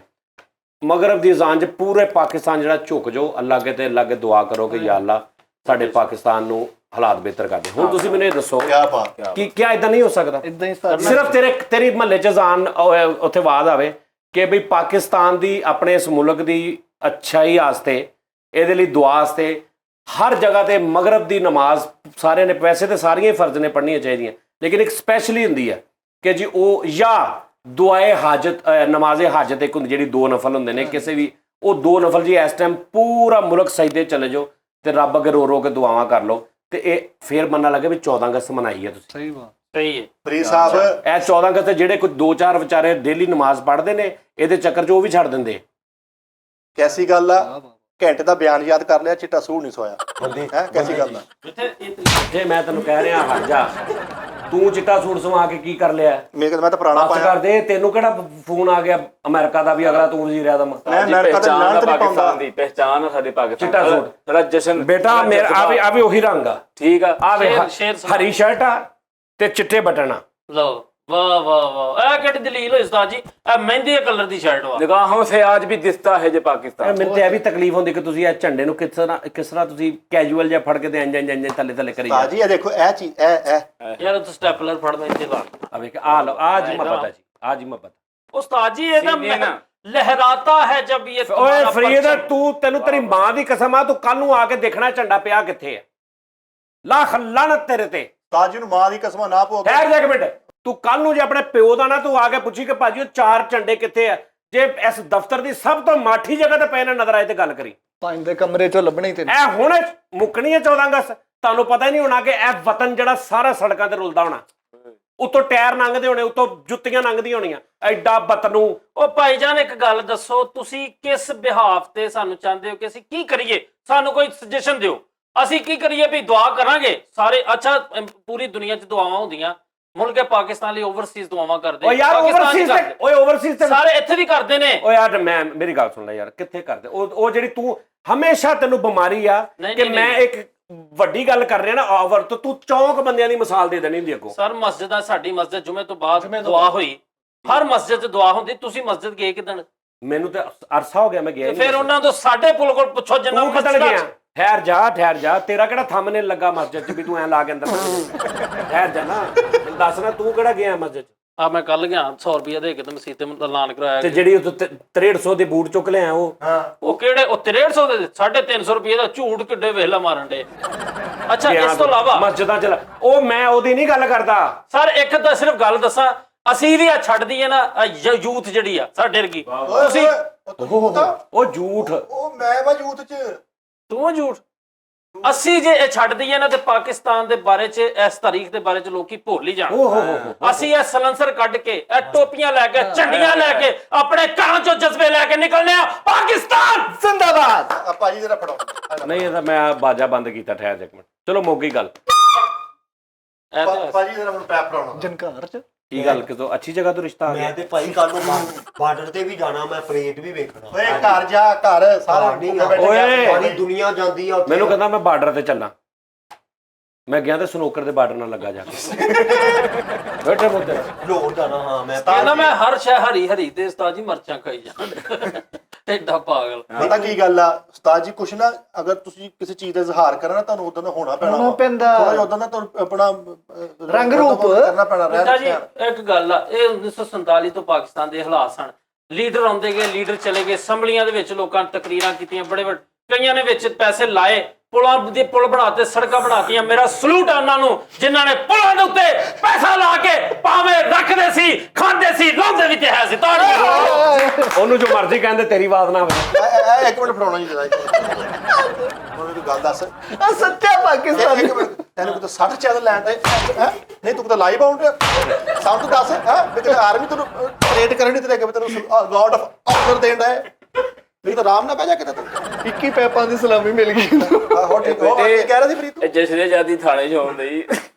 ਮਗਰਬ ਦੀ ਅਜ਼ਾਨ 'ਚ ਪੂਰੇ ਪਾਕਿਸਤਾਨ ਜਿਹੜਾ ਝੁਕ ਜਾਓ ਅੱਲਾ ਅੱਗੇ ਤੇ ਅੱਲਾ ਅੱਗੇ ਦੁਆ ਕਰੋ ਕਿ ਯਾ ਅੱਲਾ ਸਾਡੇ ਪਾਕਿਸਤਾਨ ਨੂੰ ਹਾਲਾਤ ਬਿਹਤਰ ਕਰ ਦੇ। ਹੁਣ ਤੁਸੀਂ ਮੈਨੂੰ ਇਹ ਦੱਸੋ ਕਿਆ ਬਾਤ ਕਿ ਕਿਆ ਇਦਾਂ ਨਹੀਂ ਹੋ ਸਕਦਾ? ਇਦਾਂ ਹੀ ਸਿਰਫ ਤੇਰੀ ਮਹੱਲੇ 'ਚ ਅਜ਼ਾਨ ਉੱਥੇ ਆਵਾਜ਼ ਆਵੇ ਕਿ ਬਈ ਪਾਕਿਸਤਾਨ ਦੀ, ਆਪਣੇ ਇਸ ਮੁਲਕ ਦੀ ਅੱਛਾਈ ਵਾਸਤੇ, ਇਹਦੇ ਲਈ ਦੁਆ ਵਾਸਤੇ ਹਰ ਜਗ੍ਹਾ ਤੇ ਮਗਰਬ ਦੀ ਨਮਾਜ਼ ਸਾਰਿਆਂ ਨੇ, ਵੈਸੇ ਤਾਂ ਸਾਰੀਆਂ ਹੀ ਫਰਜ਼ ਨੇ ਪੜ੍ਹਨੀਆਂ ਚਾਹੀਦੀਆਂ, ਲੇਕਿਨ ਇੱਕ ਸਪੈਸ਼ਲੀ ਹੁੰਦੀ ਹੈ ਕਿ ਜੀ ਉਹ ਜਾਂ ਦੁਆਏ ਹਾਜਤ, ਨਮਾਜ਼ੇ ਹਾਜਤ ਇੱਕ ਹੁੰਦੀ ਜਿਹੜੀ 2 ਨਫਲ ਹੁੰਦੇ ਨੇ ਕਿਸੇ ਵੀ, ਉਹ 2 ਨਫਲ ਜੀ ਇਸ ਟਾਈਮ ਪੂਰਾ ਮੁਲਕ ਸਜਦੇ ਚਲੇ ਜਾਓ ਤੇ ਰੱਬ ਅੱਗੇ ਰੋ ਰੋ ਕੇ ਦੁਆਵਾਂ ਕਰ ਲਓ, ਤੇ ਇਹ ਫੇਰ ਮੰਨਣਾ ਲੱਗੇ ਵੀ 14 ਅਗਸਤ ਮਨਾਈ ਹੈ ਤੁਸੀਂ। ਸਹੀ ਬਾਤ। ਸਹੀ ਹੈ ਫਰੀਦ ਸਾਹਿਬ ਇਹ 14 ਅਗਸਤ ਤੇ ਜਿਹੜੇ ਕੋਈ 2-4 ਵਿਚਾਰੇ ਡੇਲੀ ਨਮਾਜ਼ ਪੜ੍ਹਦੇ ਨੇ ਇਹਦੇ ਚੱਕਰ 'ਚ ਉਹ ਵੀ ਛੱਡ ਦਿੰਦੇ। ਕੈਸੀ ਗੱਲ ਆ, ਘੰਟੇ ਦਾ ਬਿਆਨ ਯਾਦ ਕਰ ਲਿਆ, ਚਿੱਟਾ ਸੂਟ ਨਹੀਂ ਸੋਇਆ ਹੈ, ਕੈਸੀ ਗੱਲ ਆ। ਜੇ ਮੈਂ ਤੈਨੂੰ ਕਹਿ ਰਿਹਾ ਹਟ ਜਾ, ਤੂੰ ਚਿੱਟਾ ਸੂਟ ਸਵਾ ਕੇ ਕੀ ਕਰ ਲਿਆ? ਮੈਂ ਤਾਂ ਪੁਰਾਣਾ ਬਸ ਪਾਇਆ। ਕਰ ਦੇ, ਤੈਨੂੰ ਕਿਹੜਾ ਫੋਨ ਆ ਗਿਆ ਅਮਰੀਕਾ ਦਾ ਵੀ ਅਗਲਾ ਤੂੰ ਵਜ਼ੀਰ ਆਜ਼ਮ? ਮੈਂ ਅਮਰੀਕਾ ਦਾ ਨਾਂ ਨਹੀਂ ਪਾਉਂਦਾ। ਪਾਕਿਸਤਾਨ ਦੀ ਪਹਿਚਾਨ ਆ ਸਾਡੇ ਪਾਕਿਸਤਾਨ। ਚਿੱਟਾ ਸੂਟ ਸਾਡਾ ਜਸ਼ਨ ਬੇਟਾ ਮੇਰਾ ਆ ਵੀ ਉਹੀ ਰੰਗ ਆ। ਠੀਕ ਆ। ਆ ਵੇ ਸ਼ੇਰ ਹਰੀ ਸ਼ਰਟ ਆ ਤੇ ਚਿੱਟੇ ਬਟਨ ਆ। ਲਓ ਵਾਹ ਵਾਹ ਵਾਹ, ਇਹ ਕਿਹੜੀ ਦਲੀਲ ਹੋਈ ਉਸਤਾਦ ਜੀ? ਇਹ ਮਹਿੰਦੀ ਕਲਰ ਦੀ ਸ਼ਰਟ ਵਾ। ਨਿਗਾਹੋਂ ਸੇ आज भी दिखता है जे पाकिस्तान। ਮੈਨੂੰ ਤੇ ਇਹ ਵੀ ਤਕਲੀਫ ਹੁੰਦੀ ਕਿ ਤੁਸੀਂ ਇਹ ਝੰਡੇ ਨੂੰ ਕਿਸ ਤਰ੍ਹਾਂ ਤੁਸੀਂ ਕੈਜੂਅਲ ਜਿਹਾ ਫੜ ਕੇ ਤੇ ਇੰਜ ਥੱਲੇ ਕਰੀ ਹਾਂ ਜੀ, ਇਹ ਦੇਖੋ ਇਹ ਚੀਜ਼ ਇਹ ਯਾਰ ਤੂੰ ਸਟੈਪਲਰ ਫੜਦਾ ਇੱਥੇ ਲਾ। ਆ ਵੇਖ ਆ ਲਓ, ਆ ਜੀ ਮੁਹੱਬਤ ਹੈ ਜੀ, ਆ ਜੀ ਮੁਹੱਬਤ। ਉਸਤਾਦ ਜੀ ਇਹਦਾ ਲਹਿਰਾਤਾ ਹੈ ਜਬ ਇਹ ਓਏ ਫਰੀਦ, ਤੈਨੂੰ ਤੇਰੀ ਮਾਂ ਦੀ ਕਸਮ ਆ, ਤੂੰ ਕੱਲ ਨੂੰ ਆ ਕੇ ਦੇਖਣਾ ਝੰਡਾ ਪਿਆ ਕਿੱਥੇ ਹੈ। ਲੱਖ ਲਾਨਤ ਤੇਰੇ ਤੇ। ਤਾਜੀ ਨੂੰ ਮਾਂ ਦੀ ਕਸਮ ਨਾ ਪੋ। ਠਹਿਰ ਜਾ ਇੱਕ ਮਿੰਟ, ਤੂੰ ਕੱਲ ਨੂੰ ਜੇ ਆਪਣੇ ਪਿਓ ਦਾ ਨਾ ਤੂੰ ਆ ਕੇ ਪੁੱਛੀ ਕਿ ਭਾਜੀ ਉਹ 4 ਝੰਡੇ ਕਿੱਥੇ ਆ, ਜੇ ਇਸ ਦਫ਼ਤਰ ਦੀ ਸਭ ਤੋਂ ਮਾਠੀ ਜਗ੍ਹਾ ਤੇ ਪਏ ਨਾ ਨਜ਼ਰ ਆਏ ਤੇ ਗੱਲ ਕਰੀ। 5 ਦੇ ਕਮਰੇ ਚੋਂ ਲੱਭਣੇ ਤੇ ਇਹ ਹੁਣ ਮੁੱਕਣੀ ਹੈ 14 ਅਗਸਤ। ਤੁਹਾਨੂੰ ਪਤਾ ਹੀ ਨਹੀਂ ਹੋਣਾ ਕਿ ਇਹ ਵਤਨ ਜਿਹੜਾ ਸਾਰਾ ਸੜਕਾਂ ਤੇ ਰੁਲਦਾ ਹੋਣਾ, ਉੱਤੋਂ ਟਾਇਰ ਲੰਘਦੇ ਹੋਣੇ, ਉੱਤੋਂ ਜੁੱਤੀਆਂ ਲੰਘਦੀਆਂ ਹੋਣੀਆਂ, ਐਡਾ ਵਤਨੂ। ਉਹ ਭਾਈਜਾਨ ਇੱਕ ਗੱਲ ਦੱਸੋ, ਤੁਸੀਂ ਕਿਸ ਬਿਹਾਫ ਤੇ ਸਾਨੂੰ ਚਾਹੁੰਦੇ ਹੋ ਕਿ ਅਸੀਂ ਕੀ ਕਰੀਏ? ਸਾਨੂੰ ਕੋਈ ਸੁਜੈਸ਼ਨ ਦਿਓ, ਅਸੀਂ ਕੀ ਕਰੀਏ? ਵੀ ਦੁਆ ਕਰਾਂਗੇ ਸਾਰੇ? ਅੱਛਾ ਪੂਰੀ ਦੁਨੀਆ 'ਚ ਦੁਆਵਾਂ ਹੁੰਦੀਆਂ, ਮੁਲਕ ਪਾਕਿਸਤਾਨ ਲਈ ਓਵਰਸੀਜ਼ ਦੁਆਵਾਂ ਕਰਦੇ। ਓ ਯਾਰ ਓਵਰਸੀਜ਼ ਤੇ, ਓਏ ਓਵਰਸੀਜ਼ ਤੇ ਸਾਰੇ ਇੱਥੇ ਵੀ ਕਰਦੇ ਨੇ। ਓ ਯਾਰ ਮੈਂ ਮੇਰੀ ਗੱਲ ਸੁਣ ਲੈ ਯਾਰ, ਕਿੱਥੇ ਕਰਦੇ? ਉਹ ਜਿਹੜੀ ਤੂੰ ਹਮੇਸ਼ਾ ਤੈਨੂੰ ਬਿਮਾਰੀ ਆ ਕਿ ਮੈਂ ਇੱਕ ਵੱਡੀ ਗੱਲ ਕਰ ਰਿਹਾ ਨਾ ਓਵਰ, ਤਾਂ ਤੂੰ ਚੌਂਕ ਬੰਦਿਆਂ ਦੀ ਮਿਸਾਲ ਦੇ ਦੇਣੀ ਹੁੰਦੀ ਅੱਗੋਂ। ਸਰ ਮਸਜਿਦਾਂ, ਸਾਡੀ ਮਸਜਿਦ ਜੁਮੇ ਤੋਂ ਬਾਅਦ ਦੁਆ ਹੋਈ, ਹਰ ਮਸਜਿਦ 'ਚ ਦੁਆ ਹੁੰਦੀ। ਤੁਸੀਂ ਮਸਜਿਦ ਗਏ ਕਿਦਣ? ਮੈਨੂੰ ਤੇ ਅਰਸਾ ਹੋ ਗਿਆ ਮੈਂ ਗਿਆ। ਫਿਰ ਉਹਨਾਂ ਤੋਂ ਸਾਡੇ ਪੁੱਲ ਕੋਲ ਪੁੱਛੋ ਜਿੰਨਾ ਤੂੰ ਕਿੱਦਣ ਗਿਆ? ਠਹਿਰ ਜਾ, ਤੇਰਾ ਕਿਹੜਾ ਥੰਮ ਨੇ ਲੱਗਾ ਮਸਜਿਦ 'ਚ ਵੀ ਤੂੰ ਐ ਲਾ ਕੇ ਅੰਦਰ? ਠਹਿਰ ਜਾ ਨਾ, ਦੱਸ ਨਾ ਤੂੰ ਕਿਹੜਾ ਗਿਆ ਮਸਜਿਦ 'ਚ? ਆ ਮੈਂ ਕੱਲ ਗਿਆ 100 ਰੁਪਏ ਦੇ ਕੇ ਤੇ ਮਸੀਤ ਤੇ ਐਲਾਨ ਕਰਾਇਆ। ਤੇ ਜਿਹੜੀ 6300 ਦੇ ਬੂਟ ਚੁੱਕ ਲਿਆ ਉਹ ਕਿਹੜੇ? ਉਹ 6300 ਦੇ 350 ਰੁਪਏ ਦਾ ਝੂਠ ਕਿੱਡੇ ਵੇਲਾ ਮਾਰਨ ਦੇ। ਅੱਛਾ ਇਸ ਤੋਂ ਇਲਾਵਾ ਮਸਜਿਦਾਂ ਚ ਉਹ ਮੈਂ ਉਹਦੀ ਨਹੀਂ ਗੱਲ ਕਰਦਾ ਸਰ। ਇੱਕ ਤਾਂ ਸਿਰਫ ਗੱਲ ਦੱਸਾਂ, ਅਸੀਂ ਵੀ ਆ ਛੱਡ ਦਈਏ ਨਾ ਯੂਥ ਜਿਹੜੀ ਆ ਸਾਡੇ ਵਰਗੀ। ਤੁਸੀਂ ਉਹ ਝੂਠ, ਉਹ ਮੈਂ ਵਾ ਯੂਥ ਚ, ਤੂੰ ਝੂਠ। ਅਸੀਂ ਜੇ ਇਹ ਛੱਡ ਦਈਏ ਨਾ ਤੇ ਪਾਕਿਸਤਾਨ ਦੇ ਬਾਰੇ ਚ, ਇਸ ਤਾਰੀਖ ਦੇ ਬਾਰੇ ਚ ਲੋਕੀ ਭੁੱਲ ਹੀ ਜਾਣ। ਅਸੀਂ ਇਹ ਸਲੈਂਸਰ ਕੱਢ ਕੇ, ਇਹ ਟੋਪੀਆਂ ਲੈ ਕੇ, ਝੰਡੀਆਂ ਲੈ ਕੇ, ਆਪਣੇ ਘਰਾਂ ਚੋਂ ਜਜ਼ਬੇ ਲੈ ਕੇ ਨਿਕਲਨੇ ਆ। ਪਾਕਿਸਤਾਨ ਜ਼ਿੰਦਾਬਾਦ। ਆ ਭਾਜੀ ਜਰਾ ਫੜੋ। ਨਹੀਂ ਇਹਦਾ ਮੈਂ ਬਾਜਾ ਬੰਦ ਕੀਤਾ। ਠਹਿਰ ਜਾ ਇੱਕ ਮਿੰਟ, ਚਲੋ ਮੁੱਕ ਗਈ ਗੱਲ। ਭਾਜੀ ਜਰਾ ਹੁਣ ਪੈਪ ਫੜਾਉਣਾ। ਜਨਕਾਰ ਚ ਕੀ ਗੱਲ, ਕਿਤੋਂ ਅੱਛੀ ਜਗ੍ਹਾ ਤੋਂ ਰਿਸ਼ਤਾ ਆ ਮੈਂ ਗਿਆ? ਤੇ ਭਾਈ ਕੱਲ ਨੂੰ ਬਾਰਡਰ ਤੇ ਵੀ ਜਾਣਾ, ਮੈਂ ਪਰੇਡ ਵੀ ਵੇਖਣਾ। ਓਏ ਘਰ ਜਾ, ਘਰ ਸਾਰੇ ਓਏ ਸਾਰੀ ਦੁਨੀਆ ਜਾਂਦੀ ਆ ਉੱਥੇ। ਮੈਨੂੰ ਕਹਿੰਦਾ ਮੈਂ ਬਾਰਡਰ ਤੇ ਚੱਲਾਂ। ਮੈਂ ਗਿਆ ਤੇ ਸਨੋਕਰ ਦੇ ਬਾਰਡਰ ਨਾਲ ਲੱਗਾ ਜਾ ਕੇ ਬੈਠੇ ਮੁੱਦੇ ਲੋੜ ਜਾਣਾ। ਹਾਂ ਮੈਂ ਕਹਿੰਦਾ ਮੈਂ ਹਰ ਸ਼ੈ ਹਰੀ ਹਰੀ ਤੇ ਉਸਤਾਦ ਜੀ ਮਰਚਾਂ ਖਾਈ ਜਾਣ। ਐਡਾ ਪਾਗਲ। ਪਤਾ ਕੀ ਗੱਲ ਆ ਉਸਤਾਦ ਜੀ, ਕੁਛ ਨਾ ਅਗਰ ਤੁਸੀਂ ਕਿਸੇ ਚੀਜ਼ ਦਾ ਇਜ਼ਹਾਰ ਕਰਨਾ ਤੁਹਾਨੂੰ ਉਦੋਂ ਦਾ ਹੋਣਾ ਪੈਣਾ। ਹੋਣਾ ਪੈਂਦਾ। ਥੋੜਾ ਜਿਹਾ ਉਦੋਂ ਦਾ ਤੁਹਾਨੂੰ ਆਪਣਾ ਰੰਗ ਰੂਪ ਕਰਨਾ ਪੈਣਾ। ਬੇਟਾ ਜੀ ਇੱਕ ਗੱਲ ਆ, ਇਹ 1947 ਤੋਂ ਪਾਕਿਸਤਾਨ ਦੇ ਹਾਲਾਤ ਸਨ। ਲੀਡਰ ਆਉਂਦੇ ਗਏ, ਲੀਡਰ ਚਲੇ ਗਏ, ਅਸੈਂਬਲੀਆਂ ਦੇ ਵਿੱਚ ਲੋਕਾਂ ਨੇ ਤਕਰੀਰਾਂ ਕੀਤੀਆਂ, ਬੜੇ ਕਈਆਂ ਨੇ ਵਿੱਚ ਪੈਸੇ ਲਾਏ, ਪੁਲਾਂ ਦੇ ਪੁਲ ਬਣਾਤੇ, ਸੜਕਾਂ ਬਣਾਤੀਆਂ। ਮੇਰਾ ਸਲੂਟ ਆ ਉਹਨਾਂ ਨੂੰ ਜਿਨ੍ਹਾਂ ਨੇ ਪੁਲਾਂ ਦੇ ਉੱਤੇ ਪੈਸਾ ਲਾ ਕੇ ਭਾਵੇਂ ਰੱਖਦੇ ਸੀ, ਖਾਂਦੇ ਸੀ, ਲਾਉਂਦੇ ਵੀ ਤੇ ਹੈ ਸੀ। ਉਹਨੂੰ ਜੋ ਮਰਜ਼ੀ ਕਹਿੰਦੇ, ਤੇਰੀ ਆਵਾਜ਼ ਨਾ ਹੋਵੇ। ਇੱਕ ਮਿੰਟ ਫੜਾਉਣਾ ਜੀ ਜਰਾ। ਮੈਨੂੰ ਗੱਲ ਦੱਸ, ਆ ਸੱਚਾ ਪਾਕਿਸਤਾਨ। ਇੱਕ ਮਿੰਟ, ਤੈਨੂੰ ਕਿਤੇ 60 ਚੈਨਲ ਲੈਣ ਦੇ ਨਹੀਂ? ਤੂੰ ਕਿਤੇ ਲਾਈਵ ਆਉਣ ਸਭ ਤੋਂ ਦੱਸ ਹੈ ਵੀ ਕਿਤੇ ਆਰਮੀ ਤੈਨੂੰ ਰੇਟ ਕਰਨ ਨਹੀਂ ਤੇ ਤੈਨੂੰ ਗਾਰਡ ਆਫ ਆਨਰ ਦੇਣ ਦਾ ਨਹੀਂ ਤਾਂ ਆਰਾਮ ਨਾਲ ਬਹਿ ਜਾ ਕਿਤੇ ਤੂੰ। 21 ਪੈਪਾਂ ਦੀ ਸਲਾਮੀ ਮਿਲ ਗਈ। ਆਹੋ ਠੀਕ ਹੋ। ਕੀ ਕਹਿ ਰਿਹਾ ਸੀ ਪ੍ਰੀਤ? ਇਹ ਜਸ਼ਨ ਆਜ਼ਾਦੀ ਥਾਣੇ 'ਚ ਆਉਂਦੇ ਹੀ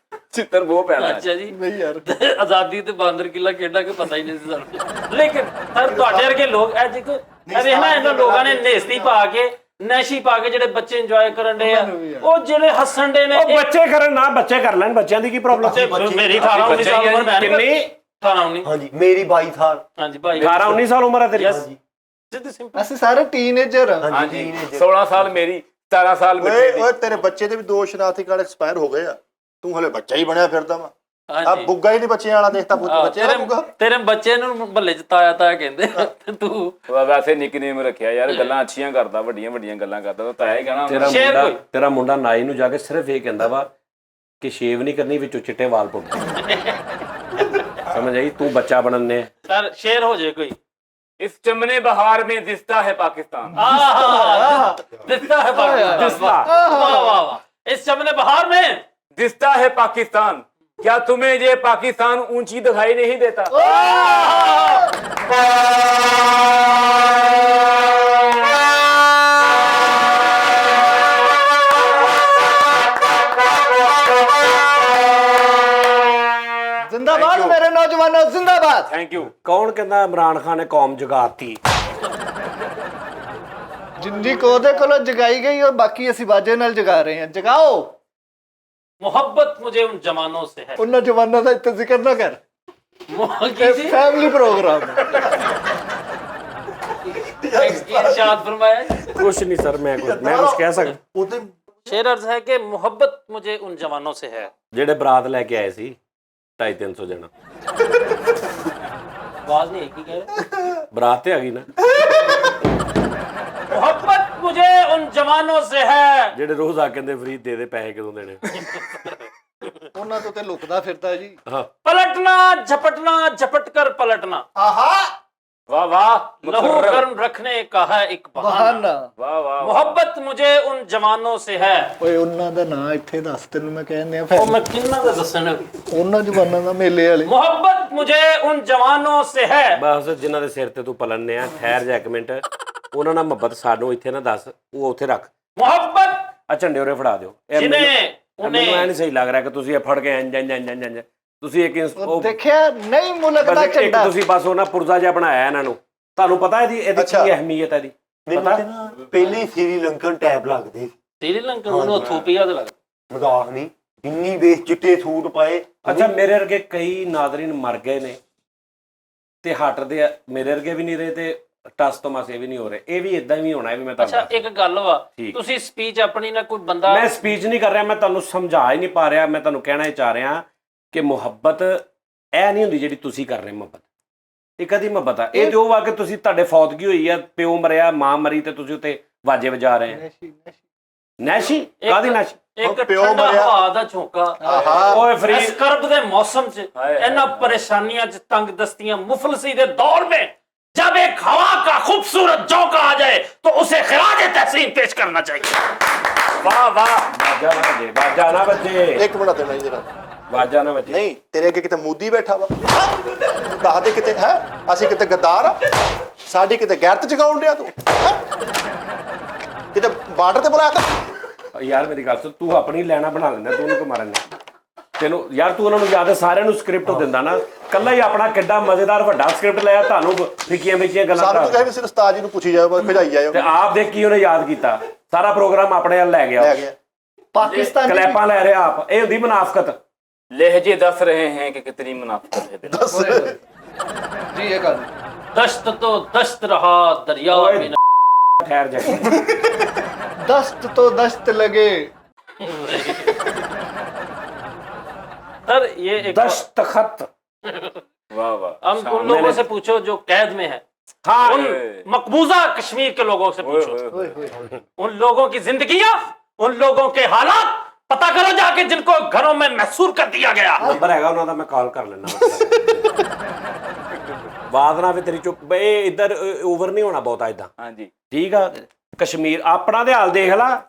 ਚਿੱਤਰ ਬਹੁਤ ਪੈਣਾ। ਅੱਛਾ ਜੀ, ਨਹੀਂ ਯਾਰ, ਆਜ਼ਾਦੀ ਤੇ ਬਾਂਦਰ ਕਿਲਾ ਖੇਡਾ ਕੇ ਪਤਾ ਹੀ ਨਹੀਂ ਸੀ ਸਾਨੂੰ। ਲੇਕਿਨ ਸਰ ਤੁਹਾਡੇ ਵਰਗੇ ਲੋਕ ਇਹ ਦੇਖੋ, ਇਹ ਵੇਖਣਾ ਇਹਨਾਂ ਲੋਕਾਂ ਨੇ ਨੇਸਤੀ ਪਾ ਕੇ, ਨੈਸ਼ੀ ਪਾ ਕੇ ਜਿਹੜੇ ਬੱਚੇ ਇੰਜੋਏ ਕਰਨ ਦੇ ਆ, ਉਹ ਜਿਹੜੇ ਹੱਸਣ ਦੇ ਨੇ। ਉਹ ਬੱਚੇ ਕਰਨ ਨਾ, ਬੱਚੇ ਕਰ ਲੈਣ, ਬੱਚਿਆਂ ਦੀ ਕੀ ਪ੍ਰੋਬਲਮ? ਮੇਰੀ 18 19 ਸਾਲ ਉਮਰ, ਮੈਂ ਕਿੰਨੀ? 18 19। ਹਾਂਜੀ ਮੇਰੀ 22 ਸਾਲ। ਹਾਂਜੀ ਭਾਈ, 18 19 ਸਾਲ ਉਮਰ ਹੈ ਤੇਰੀ? ਸਿੱਧੀ ਸਿੰਪਲ। ਅਸੀਂ ਸਾਰੇ ਟੀਨੇਜਰ ਆ। ਹਾਂਜੀ 16 ਸਾਲ ਮੇਰੀ, 17 ਸਾਲ ਬੱਚੇ ਓਏ ਦੀ। ਓਏ ਤੇਰੇ ਬੱਚੇ ਦੇ ਵੀ 2 ਸ਼ਨਾਖਤੀ ਕਾਰਡ ਐਕਸਪਾਇਰ ਹੋ ਗਏ ਆ, ਤੂੰ ਹਲੇ ਬੱਚਾ ਹੀ ਬਣਿਆ ਫਿਰਦਾ ਵਾ। ਆ ਹਾਂਜੀ ਬੁੱਗਾ ਹੀ ਨਹੀਂ ਬੱਚਿਆਂ ਵਾਲਾ, ਦੇਖਤਾ ਬੱਚੇ ਵਾਲਾ ਬੁੱਗਾ। ਤੇਰੇ ਬੱਚੇ ਨੂੰ ਮਹੱਲੇ ਚ ਤਾਇਆ ਤਾਇਆ ਕਹਿੰਦੇ ਤੇ ਤੂੰ ਵੈਸੇ ਨਿਕਨੇਮ ਰੱਖਿਆ ਯਾਰ, ਗੱਲਾਂ ਅੱਛੀਆਂ ਕਰਦਾ, ਵੱਡੀਆਂ ਵੱਡੀਆਂ ਗੱਲਾਂ ਕਰਦਾ, ਤਾਂ ਤਾਇਆ ਹੀ ਕਹਿਣਾ। ਤੇਰਾ ਮੁੰਡਾ ਨਾਈ ਨੂੰ ਜਾ ਕੇ ਸਿਰਫ ਇਹ ਕਹਿੰਦਾ ਵਾ ਕਿ ਸ਼ੇਵ ਨਹੀਂ ਕਰਨੀ, ਵਿੱਚੋਂ ਚਿੱਟੇ ਵਾਲ ਪੁੱਟਦੇ। ਸਮਝ ਆਈ? ਤੂੰ ਬੱਚਾ ਬਣਨੇ। ਸਰ ਸ਼ੇਰ ਹੋ ਜੇ ਕੋਈ। इस चमने बहार में दिसता है पाकिस्तान। दिखता है पाकिस्तान। वाह वाह वाह। इस चमने बहार में दिसता है पाकिस्तान। क्या तुम्हें ये पाकिस्तान ऊंची दिखाई नहीं देता? जिंदाबाद मेरे नौजवानों, जिंदाबाद। Thank you. कौन कहता इमरान खान ने कौम जगाती? जिंदी को ਉਹਦੇ ਕੋਲੋਂ ਜਗਾਈ ਗਈ और बाकी ਅਸੀਂ ਬਾਜੇ ਨਾਲ ਜਗਾ ਰਹੇ ਹਾਂ। ਜਗਾਓ। मोहब्बत मुझे उन जमानों से है। ਉਹਨਾਂ ਜਵਾਨਾਂ ਦਾ ਇੱਥੇ ਜ਼ਿਕਰ ਨਾ ਕਰ, कीजिए। फैमिली प्रोग्राम है। इरशाद फरमाया। कुछ नहीं सर, मैं कुछ कह सकता। ਉਹਦੇ शेर अर्ज है कि मोहब्बत मुझे उन जवानों से है। ਜਿਹੜੇ ਬਰਾਤ ਲੈ ਕੇ ਆਏ ਸੀ 250-300 ਜਣਾ, आवाज नहीं एक ही कह रहे। ਬਰਾਤ ਤੇ ਆ ਗਈ ਨਾ। मोहब्बत मुझे उन जवानों से है। ਜਿਹੜੇ ਰੋਜ਼ ਆ ਕਹਿੰਦੇ ਫਰੀਦ ਦੇ ਪੈਸੇ ਕਦੋਂ ਦੇਣੇ। ਉਹਨਾਂ ਤੋਂ ਤੇ ਲੁਕਦਾ ਫਿਰਦਾ ਜੀ। ਹਾਂ, पलटना झपटना, झपट कर पलटना। ਆਹਾ वाह वाह। लहू मुकर्रर। गर्म रखने का है एक बहाना। ਬਹਾਨਾ। वाह वाह। मोहब्बत मुझे उन जवानों से है। ਓਏ ਉਹਨਾਂ ਦਾ ਨਾਂ ਇੱਥੇ ਦੱਸ, ਤੈਨੂੰ ਮੈਂ ਕਹਿੰਦੇ ਆ ਉਹ ਮੈਂ ਕਿੰਨਾ ਦਾ ਦੱਸਣਾ। ਉਹਨਾਂ ਜਵਾਨਾਂ ਦਾ ਮੇਲੇ ਵਾਲੇ। मोहब्बत मुझे उन जवानों से है। ਬਸ ਜਿਨ੍ਹਾਂ ਦੇ ਸਿਰ ਤੇ ਤੂੰ ਪਲਣਨੇ ਆ, ਠਹਿਰ ਜਾ ਇੱਕ ਮਿੰਟ। ਉਹਨਾਂ ਨਾਲ ਮੁਹੱਬਤ ਸਾਨੂੰ ਇੱਥੇ ਨਾ ਦੱਸ, ਉਹ ਉੱਥੇ ਰੱਖ। मोहब्बत ਆ ਝੰਡੇ ਉਰੇ ਫੜਾ ਦਿਓ। ਇਹ जिन्हें ਮੈਨੂੰ ਐ उन्हें ਨਹੀਂ ਸਹੀ ਲੱਗ ਰਿਹਾ ਕਿ ਤੁਸੀਂ ਇਹ ਫੜ ਕੇ ਇੰਜ ਤੁਸੀਂ ਇੱਕ ਉਹ ਦੇਖਿਆ ਨਹੀਂ ਮੁਲਕ ਦਾ ਬਸ ਇੱਕ ਝੰਡਾ। ਤੁਸੀਂ ਬਸ ਉਹਨਾਂ ਪੁਰਜ਼ਾ ਜਿਹਾ ਬਣਾਇਆ ਇਹਨਾਂ ਨੂੰ। ਤੁਹਾਨੂੰ ਪਤਾ ਇਹਦੀ ਅੱਛਾ। ਕੀ ਅਹਿਮੀਅਤ ਹੈ ਇਹਦੀ? ਮੈਨੂੰ ਤੇ ਨਾ ਪਹਿਲੇ ਸ੍ਰੀਲੰਕਨ ਟੈਬ ਲੱਗਦੇ ਸੀ। श्रीलंकन उन्होंने थोपिया दे लग। ਮਜ਼ਾਕ ਨਹੀਂ, ਇੰਨੀ ਵੇਸ ਚਿੱਟੇ ਸੂਟ ਪਾਏ। ਅੱਛਾ, ਮੇਰੇ ਵਰਗੇ ਕਈ ਨਾਜ਼ਰੀਨ ਮਰ ਗਏ ਨੇ ਤੇ ਹਟਦੇ ਆ, ਮੇਰੇ ਵਰਗੇ ਵੀ ਨਹੀਂ ਰਹੇ ਤੇ ਟਸ ਤਮਾਸ਼ੇ ਵੀ ਨਹੀਂ ਹੋ ਰਹੇ। ਇਹ ਵੀ ਇਦਾਂ ਹੀ ਹੋਣਾ ਹੈ ਵੀ ਮੈਂ ਅੱਛਾ ਤੁਹਾਨੂੰ ਇੱਕ ਗੱਲ ਵਾ, ਠੀਕ। ਤੁਸੀਂ ਸਪੀਚ ਆਪਣੀ ਨਾ ਕੋਈ ਬੰਦਾ ਮੈਂ ਸਪੀਚ ਨਹੀਂ ਕਰ ਰਿਹਾ, ਮੈਂ ਤੁਹਾਨੂੰ ਸਮਝਾ ਹੀ ਨਹੀਂ ਪਾ ਰਿਹਾ। ਮੈਂ ਤੁਹਾਨੂੰ ਕਹਿਣਾ ਹੀ ਚਾਹ ਰਿਹਾ ਕਿ ਮੁਹੱਬਤ ਇਹ ਨਹੀਂ ਹੁੰਦੀ ਜਿਹੜੀ ਤੁਸੀਂ ਕਰ ਰਹੇ। ਮੁਹੱਬਤ ਇਹ ਕਦੀ ਮੁਹੱਬਤ ਆ, ਇਹ ਜੋ ਵਾ ਕਿ ਤੁਸੀਂ ਤੁਹਾਡੇ ਫੌਤਗੀ ਹੋਈ ਆ, ਪਿਓ ਮਰਿਆ, ਮਾਂ ਮਰੀ ਤੇ ਤੁਸੀਂ ਉੱਤੇ ਵਾਜੇ ਵਜਾ ਰਹੇ ਆ। ਨੈਸ਼ੀ ਕਾਦੀ ਨੈਸ਼ੀ? ਇੱਕ ਪਿਓ ਠੰਡਾ ਮਰਿਆ। ਹਵਾ ਦਾ ਝੋਂਕਾ। ਆਹਾ ਓਏ ਇਸ ਫਰੀਦ, ਕਰਬ ਦੇ मौसम च हाय। ਇਹਨਾਂ ਪਰੇਸ਼ਾਨੀਆਂ ਚ ਤੰਗ ਦਸਤੀਆਂ मुफलसी दे दौर में जब एक हवा का खूबसूरत झोंका आ जाए तो उसे खिराज तहसीन पेश करना चाहिए। वाह वाह। ਵਾਜਾ ਨਾ ਵੱਜੇ, ਵਾਜਾ ਨਾ ਵੱਜੇ, ਇੱਕ ਮਿੰਟ ਦੇਣਾ ਜੀ ਜਰਾ। ਵਾਜਾ ਨਾ ਵੱਜੇ। ਨਹੀਂ ਤੇਰੇ ਅੱਗੇ ਕਿਤੇ ਮੋਦੀ ਬੈਠਾ ਵਾ, ਦੱਸ ਦੇ ਕਿਤੇ ਹੈ ਅਸੀਂ ਕਿਤੇ ਗੱਦਾਰ ਆ? ਸਾਡੀ ਕਿਤੇ ਗੈਰਤ ਜਗਾਉਣ ਡਿਆ ਤੂੰ ਹੈਂ? ਕਿਤੇ ਬਾਰਡਰ ਤੇ ਬੁਲਾਇਆ ਕਰ। ਯਾਰ ਮੇਰੀ ਗੱਲ ਸੁਣ, ਤੂੰ ਆਪਣੀ ਲੈਣਾ ਬਣਾ ਲੈਂਦਾ, ਤੂੰ ਉਹਨੂੰ ਕਿਉਂ ਮਾਰਨ ਡਿਆ? ਤੈਨੂੰ ਯਾਰ ਤੂੰ ਉਹਨਾਂ ਨੂੰ ਯਾਦ ਹੈ, ਸਾਰਿਆਂ ਨੂੰ ਸਕ੍ਰਿਪਟ ਦਿੰਦਾ ਨਾ, ਕੱਲਾ ਹੀ ਆਪਣਾ ਕਿੱਡਾ ਮਜ਼ੇਦਾਰ ਵੱਡਾ ਸਕ੍ਰਿਪਟ ਲਿਆ, ਤੁਹਾਨੂੰ ਫਿੱਕੀਆਂ ਵਿੱਚੀਆਂ ਗੱਲਾਂ ਸਾਨੂੰ ਤਾਂ ਕਰਾ ਕਹੇ ਵੀ ਸਿਰ ਉਸਤਾਦ ਜੀ ਨੂੰ ਪੁੱਛੀ ਜਾਓ, ਬਸ ਭਜਾਈ ਜਾਓ। ਤੇ ਆਪ ਦੇਖ ਕੀ ਉਹਨੇ ਯਾਦ ਕੀਤਾ, ਸਾਰਾ ਪ੍ਰੋਗਰਾਮ ਆਪਣੇ ਵੱਲ ਲੈ ਗਿਆ, ਲੈ ਗਿਆ ਪਾਕਿਸਤਾਨ ਕਲੈਪਾਂ ਲੈ ਰਿਹਾ ਆਪ। ਇਹ ਹੁੰਦੀ ਮੁਨਾਫਕਤ। लहजे दस रहे हैं कि कितनी मुनाफिकत है दिल। ਦੱਸ ਜੀ ਇਹ ਗੱਲ। दश्त तो दश्त रहा दरिया ओए। में न- ਠਹਿਰ ਜਾ। दस्त तो दस्त लगे। सर ये एक दस्तखत। वाह वाह। हम उन लोगों से पूछो जो कैद में है, हाँ, उन मकबूजा कश्मीर के लोगों से ओए, पूछो, ओए, ओए। उन लोगों की जिंदगियां, उन लोगों के हालात पता करो जाके जिनको घरों में महसूर कर दिया गया। ਨੰਬਰ ਹੈਗਾ ਉਹਨਾਂ ਦਾ, ਮੈਂ ਕਾਲ ਕਰ ਲੈਣਾ। ਬਾਤ ਨਾ ਵੀ ਤੇਰੀ ਚੁੱਪ, ਇਹ ਇੱਧਰ ਓਵਰ ਨਹੀਂ ਹੋਣਾ ਬਹੁਤਾ ਇਦਾਂ। हाँ जी। ਠੀਕ ਆ, ਕਸ਼ਮੀਰ ਆਪਣਾ ਤੇ ਹਾਲ ਦੇਖ ਲਾ।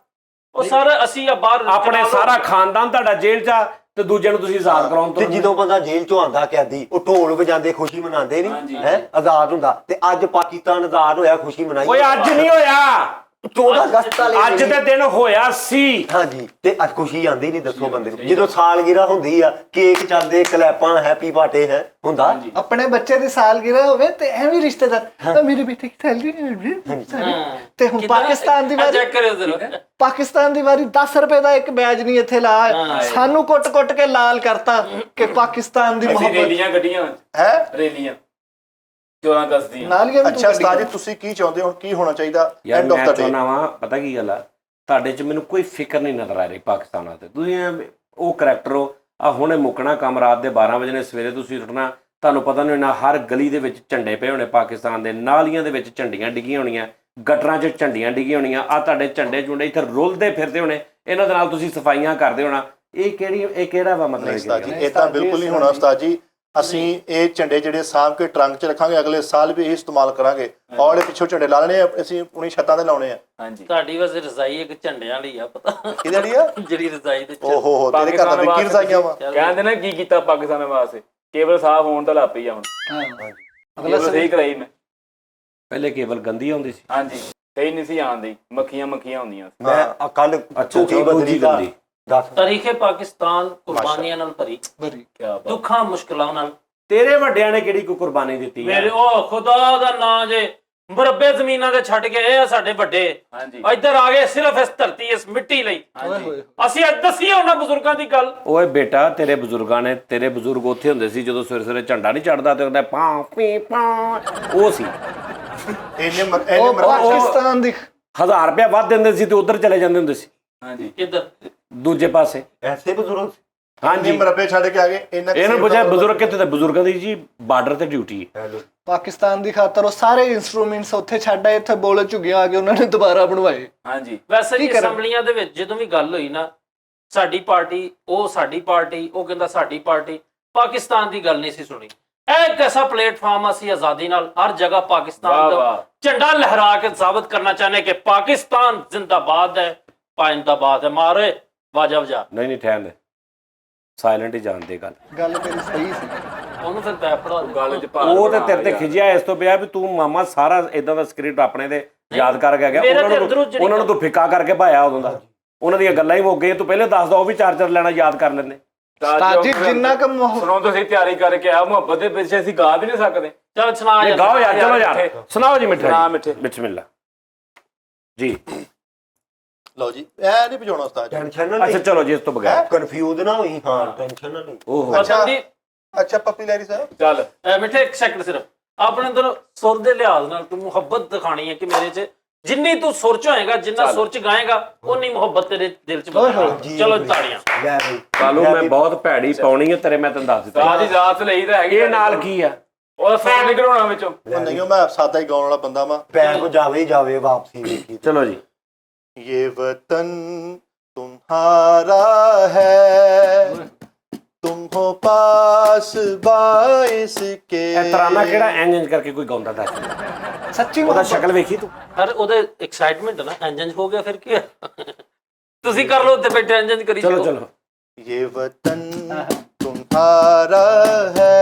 ਉਹ ਸਰ ਅਸੀਂ ਆ ਬਾਹਰ ਆਪਣੇ ਸਾਰਾ ਖਾਨਦਾਨ ਤੁਹਾਡਾ ਜੇਲ੍ਹ 'ਚ ਆ ਤੇ ਦੂਜੇ ਨੂੰ ਤੁਸੀਂ ਆਜ਼ਾਦ ਕਰਾਉਣ ਤੇ ਤੋਂ ਜਦੋਂ ਬੰਦਾ ਜੇਲ੍ਹ ਚੋਂ ਆਂਦਾ ਕੈਦੀ, ਉਹ ਢੋਲ ਵਜਾਉਂਦੇ ਖੁਸ਼ੀ ਮਨਾਉਂਦੇ ਨਹੀਂ ਹੈ, ਆਜ਼ਾਦ ਹੁੰਦਾ। ਤੇ ਅੱਜ ਪਾਕਿਸਤਾਨ ਆਜ਼ਾਦ ਹੋਇਆ, ਖੁਸ਼ੀ ਮਨਾਈ। ਓਏ ਅੱਜ ਨਹੀਂ ਹੋਇਆ, 14 ਅਗਸਤ ਵਾਲੇ ਅੱਜ ਦੇ ਦਿਨ ਹੋਇਆ ਸੀ। ਹਾਂਜੀ, ਤੇ ਅੱਜ ਖੁਸ਼ੀ ਆਂਦੀ ਨਹੀਂ, ਦੱਸੋ ਬੰਦੇ ਨੂੰ। ਜਦੋਂ ਸਾਲਗਿਰਾ ਹੁੰਦੀ ਆ, ਕੇਕ ਚੱਲਦੇ, ਕਲੈਪਾਂ, ਹੈਪੀ ਬਰਥਡੇ ਹੈ ਹੁੰਦਾ। ਆਪਣੇ ਬੱਚੇ ਦੀ ਸਾਲਗਿਰਾ ਹੋਵੇ ਤੇ ਐਵੇਂ ਰਿਸ਼ਤੇਦਾਰ ਤਾਂ ਮੇਰੇ ਬੇਟੇ ਦੀ ਸੈਲਰੀ ਤੇ ਹੁਣ ਪਾਕਿਸਤਾਨ ਦੀ ਵਾਰੀ, ਚੈੱਕ ਕਰਿਓ ਜ਼ਰਾ। ਪਾਕਿਸਤਾਨ ਦੀ ਵਾਰੀ 10 ਰੁਪਏ ਦਾ ਇੱਕ ਬੈਜ ਨਹੀਂ ਇੱਥੇ ਲਾ, ਸਾਨੂੰ ਕੁੱਟ-ਕੁੱਟ ਕੇ ਲਾਲ ਕਰਤਾ ਕਿ ਪਾਕਿਸਤਾਨ ਦੀ ऐसी ਮੁਹੱਬਤ। रैलियां गड्डियां ਹੈ रैलियां 14 ਦੀਆਂ। ਨਾਲੀਆਂ ਵੀ ਅੱਛਾ ਉਸਤਾਦ ਜੀ ਤੁਸੀਂ ਕੀ ਚਾਹੁੰਦੇ ਹੋ, ਕੀ ਹੋਣਾ ਚਾਹੀਦਾ ਯਾਰ ਐਂਡ ਆਫ ਮੈਂ ਦਾ ਡੇ? ਚਾਹੁੰਦਾ ਵਾਂ, ਪਤਾ ਕੀ ਗੱਲ ਆ, ਤੁਹਾਡੇ 'ਚ ਮੈਨੂੰ ਕੋਈ ਫਿਕਰ ਨਹੀਂ ਨਜ਼ਰ ਆ ਰਹੀ ਪਾਕਿਸਤਾਨ ਵਾਸਤੇ। ਤੁਸੀਂ ਉਹ ਕਰੈਕਟਰ ਹੋ, ਆ ਹੁਣੇ ਮੁੱਕਣਾ ਕੰਮ, ਰਾਤ ਦੇ 12 ਵਜੇ ਨੇ, ਸਵੇਰੇ ਤੁਸੀਂ ਉੱਠਣਾ, ਤੁਹਾਨੂੰ ਪਤਾ ਨਹੀਂ ਹੋਣਾ ਹਰ ਗਲੀ ਦੇ ਵਿੱਚ ਝੰਡੇ ਪਏ ਹੋਣੇ ਪਾਕਿਸਤਾਨ ਦੇ, ਨਾਲੀਆਂ ਦੇ ਵਿੱਚ ਝੰਡੀਆਂ ਡਿੱਗੀਆਂ ਹੋਣੀਆਂ, ਗਟਰਾਂ 'ਚ ਝੰਡੀਆਂ ਡਿੱਗੀਆਂ ਹੋਣੀਆਂ, ਆ ਤੁਹਾਡੇ ਝੰਡੇ ਝੁੰਡੇ ਇੱਥੇ ਰੁਲਦੇ ਫਿਰਦੇ ਹੋਣੇ, ਇਹਨਾਂ ਦੇ ਨਾਲ ਤੁਸੀਂ ਸਫਾਈਆਂ ਕਰਦੇ ਹੋਣਾ। ਇਹ ਕਿਹੜਾ ਵਾ ਮਤਲਬ? ਉਸਤਾਦ ਜੀ ਇਹ ਤਾਂ ਬਿਲਕੁਲ ਨਹੀਂ ਹੋਣਾ ਉਸਤਾਦ ਜੀ। ਅਸੀਂ ਇਹ ਝੰਡੇ ਜਿਹੜੇ ਸਾਂਭ ਕੇ ਟਰੰਕ 'ਚ ਰੱਖਾਂਗੇ, ਅਗਲੇ ਸਾਲ ਵੀ ਇਹ ਇਸਤੇਮਾਲ ਕਰਾਂਗੇ। ਔਰ ਇਹ ਪਿੱਛੋਂ ਝੰਡੇ ਲਾ ਲੈਣੇ ਆ, ਅਸੀਂ ਆਪਣੀ ਛੱਤਾਂ ਤੇ ਲਾਉਣੇ ਆ। ਹਾਂਜੀ ਤੁਹਾਡੀ ਵੈਸੇ ਰਜ਼ਾਈ ਇੱਕ ਝੰਡਿਆਂ ਲਈ ਆ ਪਤਾ ਕਿਹਦੇ ਵਾਲੀ ਆ? ਜਿਹੜੀ ਰਜ਼ਾਈ ਦੇ ਓ ਹੋ ਤੇਰੇ ਘਰ ਦਾ ਵੀ ਕੀ ਰਸਾਈਆਂ ਵਾ। ਕਹਿੰਦੇ ਨਾ ਕੀ ਕੀਤਾ ਪਾਕਿਸਤਾਨ ਵਾਸਤੇ, ਕੇਵਲ ਸਾਫ਼ ਹੋਣ ਤਾਂ ਲੱਗ ਪਈ ਆ ਹੁਣ। ਅਗਲਾ ਸਹੀ ਕਰਾਈ ਮੈਂ। ਪਹਿਲੇ ਕੇਵਲ ਗੰਦੀ ਆਉਂਦੀ ਸੀ। ਹਾਂਜੀ ਸਹੀ ਨਹੀਂ ਸੀ ਆਉਂਦੀ, ਮੱਖੀਆਂ ਹੁੰਦੀਆਂ ਸੀ। ਮੈਂ ਕੱਲ ਝੂਠੀ ਬਦਲੀ ਦਾ ਗੰਦੀ। ਦੱਸ ਤਾਰੀਖੇ ਪਾਕਿਸਤਾਨ ਕੁਰਬਾਨੀਆਂ ਨਾਲ ਭਰੀ, ਬਰੀ ਦੁੱਖਾਂ ਮੁਸ਼ਕਲਾਂ ਨਾਲ। ਤੇਰੇ ਵੱਡਿਆਂ ਨੇ ਕਿਹੜੀ ਕੋਈ ਕੁਰਬਾਨੀ ਦਿੱਤੀ ਹੈ? ਮੇਰੇ ਉਹ ਖੁਦਾ ਦਾ ਨਾਂ ਜੇ ਮੁਰੱਬੇ ਜ਼ਮੀਨਾਂ ਦੇ ਛੱਡ ਕੇ ਇਹ ਆ ਸਾਡੇ ਵੱਡੇ, ਹਾਂਜੀ ਇੱਧਰ ਆ ਗਏ ਸਿਰਫ ਇਸ ਧਰਤੀ ਇਸ ਮਿੱਟੀ ਲਈ। ਹਾਂਜੀ ਅਸੀਂ ਅੱਜ ਦੱਸੀਏ ਉਹਨਾਂ ਬਜ਼ੁਰਗਾਂ ਦੀ ਗੱਲ। ਓਏ ਬੇਟਾ, ਤੇਰੇ ਬਜ਼ੁਰਗ ਉੱਥੇ ਹੁੰਦੇ ਸੀ ਜਦੋਂ ਸਵੇਰੇ ਸਵੇਰੇ ਝੰਡਾ ਨਹੀਂ ਚੜਦਾ ਤੇ ਉਹਦਾ ਪਾਂ ਪੀ ਪਾਂ, ਉਹ ਸੀ। ਉਹ ਪਾਕਿਸਤਾਨ ਦੀ 1000 ਰੁਪਇਆ ਵੱਧ ਦਿੰਦੇ ਸੀ ਤੇ ਉਧਰ ਚਲੇ ਜਾਂਦੇ ਹੁੰਦੇ ਸੀ ਹਾਂਜੀ ਕਿੱਧਰ ਦੂਜੇ ਪਾਸੇ। ਐਸੇ ਬਜ਼ੁਰਗ ਹਾਂਜੀ ਮਰਬੇ ਛੱਡ ਕੇ ਆ ਗਏ। ਇਹਨੂੰ ਪੁੱਛਿਆ ਬਜ਼ੁਰਗ ਕਿੱਥੇ? ਤੇ ਬਜ਼ੁਰਗਾਂ ਦੀ ਜੀ ਬਾਰਡਰ ਤੇ ਡਿਊਟੀ ਹੈ। ਪਾਕਿਸਤਾਨ ਦੀ ਖਾਤਰ ਉਹ ਸਾਰੇ ਇੰਸਟਰੂਮੈਂਟਸ ਉੱਥੇ ਛੱਡ ਆਏ, ਇੱਥੇ ਬੋਲੇ ਝੁੱਗੀਆਂ ਆ ਕੇ ਉਹਨਾਂ ਨੇ ਦੁਬਾਰਾ ਬਣਵਾਏ। ਹਾਂਜੀ ਵੈਸੇ ਵੀ ਅਸੈਂਬਲੀਆਂ ਦੇ ਵਿੱਚ ਜਦੋਂ ਵੀ ਗੱਲ ਹੋਈ ਨਾ, ਸਾਡੀ ਪਾਰਟੀ, ਉਹ ਸਾਡੀ ਪਾਰਟੀ, ਉਹ ਕਹਿੰਦਾ ਸਾਡੀ ਪਾਰਟੀ, ਪਾਕਿਸਤਾਨ ਦੀ ਗੱਲ ਨਹੀਂ ਸੀ ਸੁਣੀ। ਇਹ ਇੱਕ ਐਸਾ ਪਲੇਟਫਾਰਮ ਅਸੀਂ ਆਜ਼ਾਦੀ ਨਾਲ ਹਰ ਜਗ੍ਹਾ ਪਾਕਿਸਤਾਨ ਦਾ ਝੰਡਾ ਲਹਿਰਾ ਕੇ ਸਾਬਤ ਕਰਨਾ ਚਾਹੁੰਦੇ ਕਿ ਪਾਕਿਸਤਾਨ ਜ਼ਿੰਦਾਬਾਦ ਹੈ, ਪਾਇੰਦਾਬਾਦ ਹੈ। ਮਾਰੇ ਵਾਜਾ ਵਜਾ ਨਹੀਂ ਠਹਿਰ ਦੇ, ਸਾਇਲੈਂਟ ਹੀ ਜਾਣਦੇ ਗੱਲ ਤੇਰੀ ਸਹੀ ਸੀ। ਉਹਨੂੰ ਫਿਰ ਬੈ ਪੜਾ ਗੱਲ ਚ ਭਾਰ ਉਹ ਤੇ ਬਣਾ ਤੇਰੇ ਤੇ ਯਾਰ। ਖਿਜਿਆ ਇਸ ਤੋਂ ਪਿਆ ਵੀ ਤੂੰ ਮਾਮਾ ਸਾਰਾ ਇਦਾਂ ਦਾ ਸਕ੍ਰਿਪਟ ਆਪਣੇ ਦੇ ਯਾਦ ਕਰਕੇ ਗਿਆ। ਉਹਨਾਂ ਨੂੰ ਤੂੰ ਫਿੱਕਾ ਕਰਕੇ ਭਾਇਆ ਉਦੋਂ ਦਾ। ਉਹਨਾਂ ਦੀਆਂ ਗੱਲਾਂ ਹੀ ਮੁੱਕ ਗਈਆਂ। ਤੂੰ ਪਹਿਲੇ ਦੱਸਦਾ ਉਹ ਵੀ ਚਾਰ ਲੈਣਾ ਯਾਦ ਕਰ ਲੈਂਦੇ। ਉਸਤਾਦ ਜੀ ਜਿੰਨਾ ਕੁ ਸੁਣੋ, ਤੁਸੀਂ ਤਿਆਰੀ ਕਰਕੇ ਆ, ਮੁਹੱਬਤ ਦੇ ਪਿੱਛੇ ਅਸੀਂ ਗਾ ਵੀ ਨਹੀਂ ਸਕਦੇ। ਚਲ ਸੁਣਾ ਯਾਰ। ਗਾਓ ਯਾਰ, ਚਲੋ ਯਾਰ ਸੁਣਾਓ ਜੀ ਮਿੱਠਾ ਸੁਣਾ ਮਿੱਠੇ। ਬਿਸਮਿਲ੍ਲਾ ਜੀ। ਲਓ ਜੀ, ਇਹ ਨਹੀਂ ਵਜਾਉਣਾ ਉਸਤਾਦ ਜੀ। ਟੈਨਸ਼ਨ ਨਾ ਅੱਛਾ ਚਲੋ ਜੀ, ਇਸ ਤੋਂ ਬਗੈਰ ਕਨਫਿਊਜ਼ ਨਾ ਹੋਈ। ਹਾਂ ਟੈਨਸ਼ਨ ਨਾ ਲਈ। ਓਹੋ ਅੱਛਾ ਪੱਪੀ ਲੈਰੀ ਸਾਹਿਬ, ਚੱਲ ਮਿੱਠੇ ਇੱਕ ਸੈਕਿੰਡ ਸਿਰਫ ਆਪਣੇ ਅੰਦਰ ਸੁਰ ਦੇ ਲਿਹਾਜ਼ ਨਾਲ ਤੂੰ ਮੁਹੱਬਤ ਦਿਖਾਣੀ ਹੈ ਕਿ ਮੇਰੇ 'ਚ ਜਿੰਨੀ ਤੂੰ ਸੁਰ 'ਚ ਹੋਏਗਾ, ਜਿੰਨਾ ਸੁਰ 'ਚ ਗਾਏਗਾ, ਉਨੀ ਮੁਹੱਬਤ ਤੇਰੇ ਦਿਲ 'ਚ ਬਸੇਗੀ। ਚਲੋ ਤਾੜੀਆਂ। ਲੈ ਬਈ ਕਾਲੂ ਮੈਂ ਬਹੁਤ ਭੈੜੀ ਪਾਉਣੀ ਹੈ ਤੇਰੇ, ਮੈਂ ਤੈਨੂੰ ਦੱਸ ਦਿੱਤਾ। ਸਾਡੀ ਰਾਤ ਲਈ ਤਾਂ ਹੈਗੀ। ਇਹ ਨਾਲ ਕੀ ਆ? ਉਹ ਸੁਣ ਨਹੀਂ ਕਰਾਉਣਾ ਵਿੱਚੋਂ। ਨਹੀਂ ਮੈਂ ਸਾਦਾ ਹੀ ਗਾਉਣ ਵਾਲਾ ਬੰਦਾ ਵਾਂ। ਪੈਰ ਕੋ ਜਾਵੇ ਹੀ ਜਾਵੇ ਵਾਪਸੀ ਵੇਖੀ। ਚਲੋ ਜੀ। ये वतन तुम्हारा है, तुम हो पास बाइस के। ਇਹ ਤਰਾਨਾ ਕਿਹੜਾ ਇੰਜ ਕਰਕੇ ਕੋਈ ਗਾਉਂਦਾ ਦੱਸ। ਸੱਚੀ ਉਹਦਾ ਸ਼ਕਲ ਵੇਖੀ ਤੂੰ? ਹਰ ਉਹਦੇ ਐਕਸਾਈਟਮੈਂਟ ਨਾ ਇੰਜਨ ਹੋ ਗਿਆ ਫਿਰ ਕੀ ਹੈ। ਤੁਸੀਂ ਕਰ ਲਓ ਉੱਤੇ ਬੈਠੇ ਇੰਜਨ ਕਰੀ ਚਲੋ ਚਲੋ। ये वतन तुम्हारा है,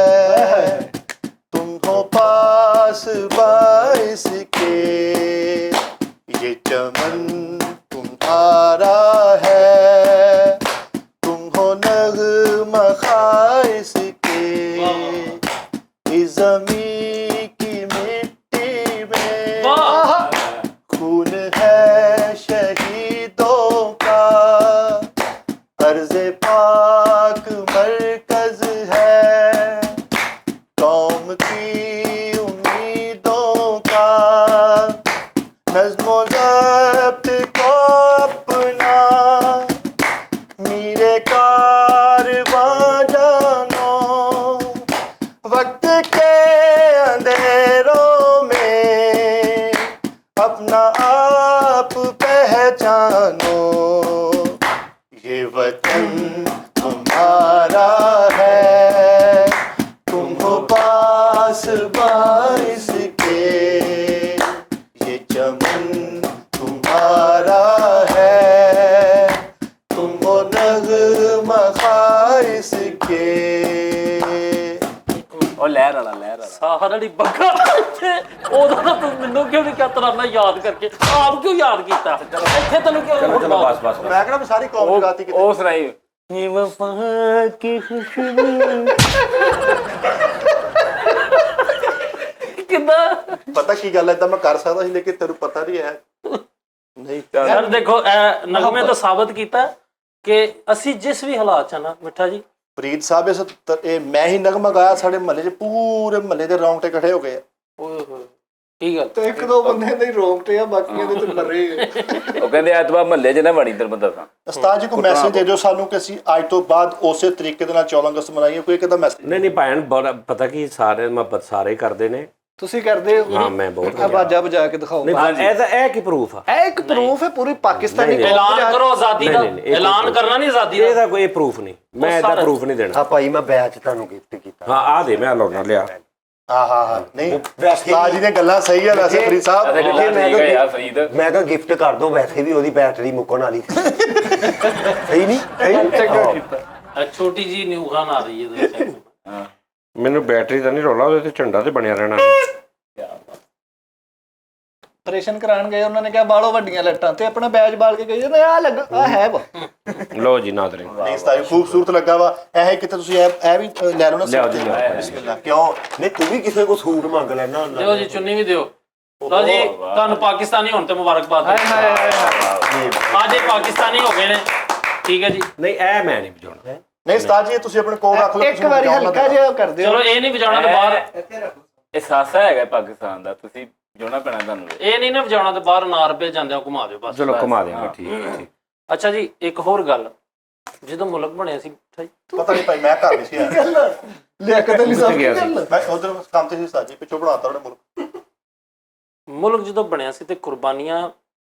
तुम हो पास बाइस के। ये चमन तुम्हारा है, तुम हो नग़्मा ख़ाइस के। इस ज़मीं की मिट्टी में खून है शहीदों का, अर्ज़ पाक मरकज़ है, कौम की उम्मीदों का। नज़्म ज़ब्त को अपना मीरे कारवां जानो, वक्त के अंधेरों में अपना आप पहचानो। ये वतन तुम्हारा है, तुम हो पास बाइस के। ये चमन तुम्हारा है, तुम हो नग़्मा ख़ाइस के। ਉਹ ਲਹਿਰ ਵਾਲਾ ਸਾਰਾ ਨਹੀਂ ਬੱਗਾ ਇੱਥੇ ਉਹਦਾ ਤਾਂ ਤੂੰ ਮੈਨੂੰ ਕਿਉਂ ਨਹੀਂ ਕਿਹਾ ਤਰਾਨਾ ਯਾਦ ਕਰਕੇ ਆਪ ਕਿਉਂ ਯਾਦ ਕੀਤਾ ਇੱਥੇ ਤੈਨੂੰ ਕਿਉਂ ਚਲੋ ਚਲੋ ਬਸ ਬਸ। ਮੈਂ ਕਹਿੰਦਾ ਸਾਰੀ ਕੌਮ ਗਾਤੀ ਕਿਤੇ। ਉਹ ਸੁਣਾਈ। ਕਿੱਦਾਂ ਪਤਾ ਕੀ ਗੱਲ ਹੈ, ਤਾਂ ਮੈਂ ਕਰ ਸਕਦਾ ਸੀ ਲੇਕਿਨ ਤੈਨੂੰ ਪਤਾ ਨਹੀਂ ਹੈ। ਨਹੀਂ ਯਾਰ ਦੇਖੋ ਇਹ ਨਗਮੇ ਤੋਂ ਸਾਬਤ ਕੀਤਾ ਕਿ ਅਸੀਂ ਜਿਸ ਵੀ ਹਾਲਾਤ 'ਚ ਆ ਨਾ ਮਿੱਠਾ ਜੀ, ਫਰੀਦ ਸਾਹਿਬ ਇਹ ਮੈਂ ਹੀ ਨਗਮਾ ਗਾਇਆ, ਸਾਡੇ ਮਹੱਲੇ 'ਚ ਪੂਰੇ ਮਹੱਲੇ ਦੇ ਰੌਂਗਟੇ ਇਕੱਠੇ ਹੋ ਗਏ ਆ। ਓਏ ਹੋਏ ਕੀ ਗੱਲ ਤੇ ਇੱਕ ਦੋ ਬੰਦੇ ਦੇ ਰੋਂਗਟੇ ਆ, ਬਾਕੀਆਂ ਦੇ ਤੇ ਮਰੇ ਆ। ਉਹ ਕਹਿੰਦੇ ਐਤਵਾਰ ਮਹੱਲੇ 'ਚ ਨਾ ਵੜੀ ਤੈਨੂੰ ਮੈਂ ਦੱਸਾਂ। ਉਸਤਾਦ ਜੀ ਕੋਈ ਮੈਸੇਜ ਦੇ ਦਿਓ ਸਾਨੂੰ ਕਿ ਅਸੀਂ ਅੱਜ ਤੋਂ ਬਾਅਦ ਉਸੇ ਤਰੀਕੇ ਦੇ ਨਾਲ 14 ਅਗਸਤ ਮਨਾਈਏ। ਕੋਈ ਇੱਕ ਦਾ ਮੈਸੇਜ। ਨਹੀਂ ਭੈਣ, ਬੜਾ ਪਤਾ ਕੀ ਸਾਰੇ ਮੁਹੱਬਤ ਸਾਰੇ ਕਰਦੇ ਨੇ। ਤੁਸੀਂ ਕਰਦੇ ਹੋ ਹਾਂ ਮੈਂ ਬਹੁਤ ਆਵਾਜ਼ਾਂ ਵਜਾ ਕੇ ਦਿਖਾਓ ਇਹ ਕੀ ਪ੍ਰੂਫ ਆ ਇਹ ਇੱਕ ਪ੍ਰੂਫ ਹੈ ਪੂਰੀ ਪਾਕਿਸਤਾਨੀ ਕੌਮ ਐਲਾਨ ਕਰੋ ਆਜ਼ਾਦੀ ਦਾ, ਨਹੀਂ, ਨਹੀਂ, ਇਹ ਐਲਾਨ ਕਰਨਾ ਨਹੀਂ ਆਜ਼ਾਦੀ ਦਾ। ਇਹਦਾ ਕੋਈ ਪ੍ਰੂਫ ਨਹੀਂ, ਮੈਂ ਇਹਦਾ ਪ੍ਰੂਫ ਨਹੀਂ ਦੇਣਾ। ਹਾਂ ਭਾਈ ਮੈਂ ਬੈਚ ਤੁਹਾਨੂੰ ਗਿਫਟ ਕੀਤਾ। ਹਾਂ ਆ ਦੇ, ਮੈਂ ਲਾਉਣਾ ਲਿਆ। ਹਾਂ ਨਹੀਂ ਵੈਸੇ ਉਸਤਾਦ ਜੀ ਦੀਆਂ ਗੱਲਾਂ ਸਹੀ ਆ ਵੈਸੇ ਫਰੀਦ ਸਾਹਿਬ। ਠੀਕ ਹੈ ਯਾਰ ਫਰੀਦ। ਮੈਂ ਕਿਹਾ ਗਿਫਟ ਕਰ ਦੋ, ਵੈਸੇ ਵੀ ਉਹਦੀ ਬੈਟਰੀ ਮੁੱਕਣ ਵਾਲੀ ਸੀ। ਸਹੀ ਨਹੀਂ ਚੰਗਾ ਕੀਤਾ। ਛੋਟੀ ਜੀ ਨਿਊਖਾਨ ਆ ਰਹੀ ਹੈ ਇਹਦੇ ਵਿੱਚ। ਮੈਨੂੰ ਬੈਟਰੀ ਦਾ ਨਹੀਂ ਰੋਲਾ, ਉਹਦੇ ਤੇ ਝੰਡਾ ਤੇ ਬਣਿਆ ਰਹਿਣਾ। ਆਪਰੇਸ਼ਨ ਕਰਾਉਣ ਗਏ ਉਹਨਾਂ ਨੇ ਕਿਹਾ ਬਾਲੋ ਵੱਡੀਆਂ ਲੱਟਾਂ ਤੇ ਆਪਣਾ ਬੈਜ ਬਾਲ ਕੇ ਗਏ ਨੇ ਆ ਲੱਗ ਆ ਹੈ ਵਾ ਲੋ ਜੀ ਨਾਦਰੇ, ਨਹੀਂ ਉਸਤਾਦ ਜੀ ਖੂਬਸੂਰਤ ਲੱਗਾ ਵਾ। ਇਹ ਕਿਤੇ ਤੁਸੀਂ ਇਹ ਵੀ ਲੈ ਲਓ ਨਾ। ਲਿਆਓ ਜੀ, ਲਿਆਓ। ਬਿਸਮਿਲ੍ਲਾ। ਕਿਉਂ ਨਹੀਂ ਤੂੰ ਵੀ ਕਿਸੇ ਕੋ ਸੂਟ ਮੰਗ ਲੈਣਾ ਹੁੰਦਾ। ਦਿਓ ਜੀ, ਚੁੰਨੀ ਵੀ ਦਿਓ। ਲਓ ਜੀ, ਤੁਹਾਨੂੰ ਪਾਕਿਸਤਾਨੀ ਹੋਣ ਤੇ ਮੁਬਾਰਕਬਾਦ। ਅੱਜ ਇਹ ਪਾਕਿਸਤਾਨੀ ਹੋ ਗਏ ਨੇ, ਠੀਕ ਹੈ ਜੀ। ਨਹੀਂ ਇਹ ਮੈਂ ਨਹੀਂ ਵਜਾਉਣਾ। ਨਹੀਂ ਉਸਤਾਦ ਜੀ ਤੁਸੀਂ ਆਪਣੇ ਕੋਲ ਰੱਖ ਲਓ। ਇੱਕ ਵਾਰੀ ਹਲਕਾ ਜਿਹਾ ਕਰ ਦਿਓ। ਚਲੋ ਇਹ ਨਹੀਂ ਵਜਾਉਣਾ ਤੇ ਬਾਹਰ, ਇਹ ਸਾਸਾ ਹੈਗਾ ਪਾਕਿਸਤਾਨ ਦਾ, ਤੁਸੀਂ ਜੋਣਾ ਪੈਣਾ ਤੁਹਾਨੂੰ। ਇਹ ਨਹੀਂ ਨਾ ਵਜਾਉਣਾ ਤੇ ਬਾਹਰ ਅਨਾਰ ਪੇ ਜਾਂਦੇ ਆ, ਘੁਮਾ ਦਿਓ ਬਸ। ਚਲੋ ਘੁਮਾ ਦਿਆਂਗੇ, ਠੀਕ ਹੈ ਠੀਕ। ਅੱਛਾ ਜੀ, ਇੱਕ ਹੋਰ ਗੱਲ, ਜਦੋਂ ਮੁਲਕ ਬਣਿਆ ਸੀ ਪਤਾ ਨਹੀਂ ਭਾਈ, ਮੈਂ ਘਰ ਨਹੀਂ ਸੀ ਆਇਆ। ਲਿਆਕਤ ਅਲੀ ਸਾਹਿਬ ਗਿਆ ਸੀ। ਮੈਂ ਉਧਰ ਕੰਮ ਤੇ ਸੀ ਉਸਤਾਦ ਜੀ, ਪਿੱਛੋਂ ਬਣਾਤਾ ਉਹਨੇ ਮੁਲਕ। ਮੁਲਕ ਜਦੋਂ ਬਣਿਆ ਸੀ ਤੇ ਕੁਰਬਾਨੀਆਂ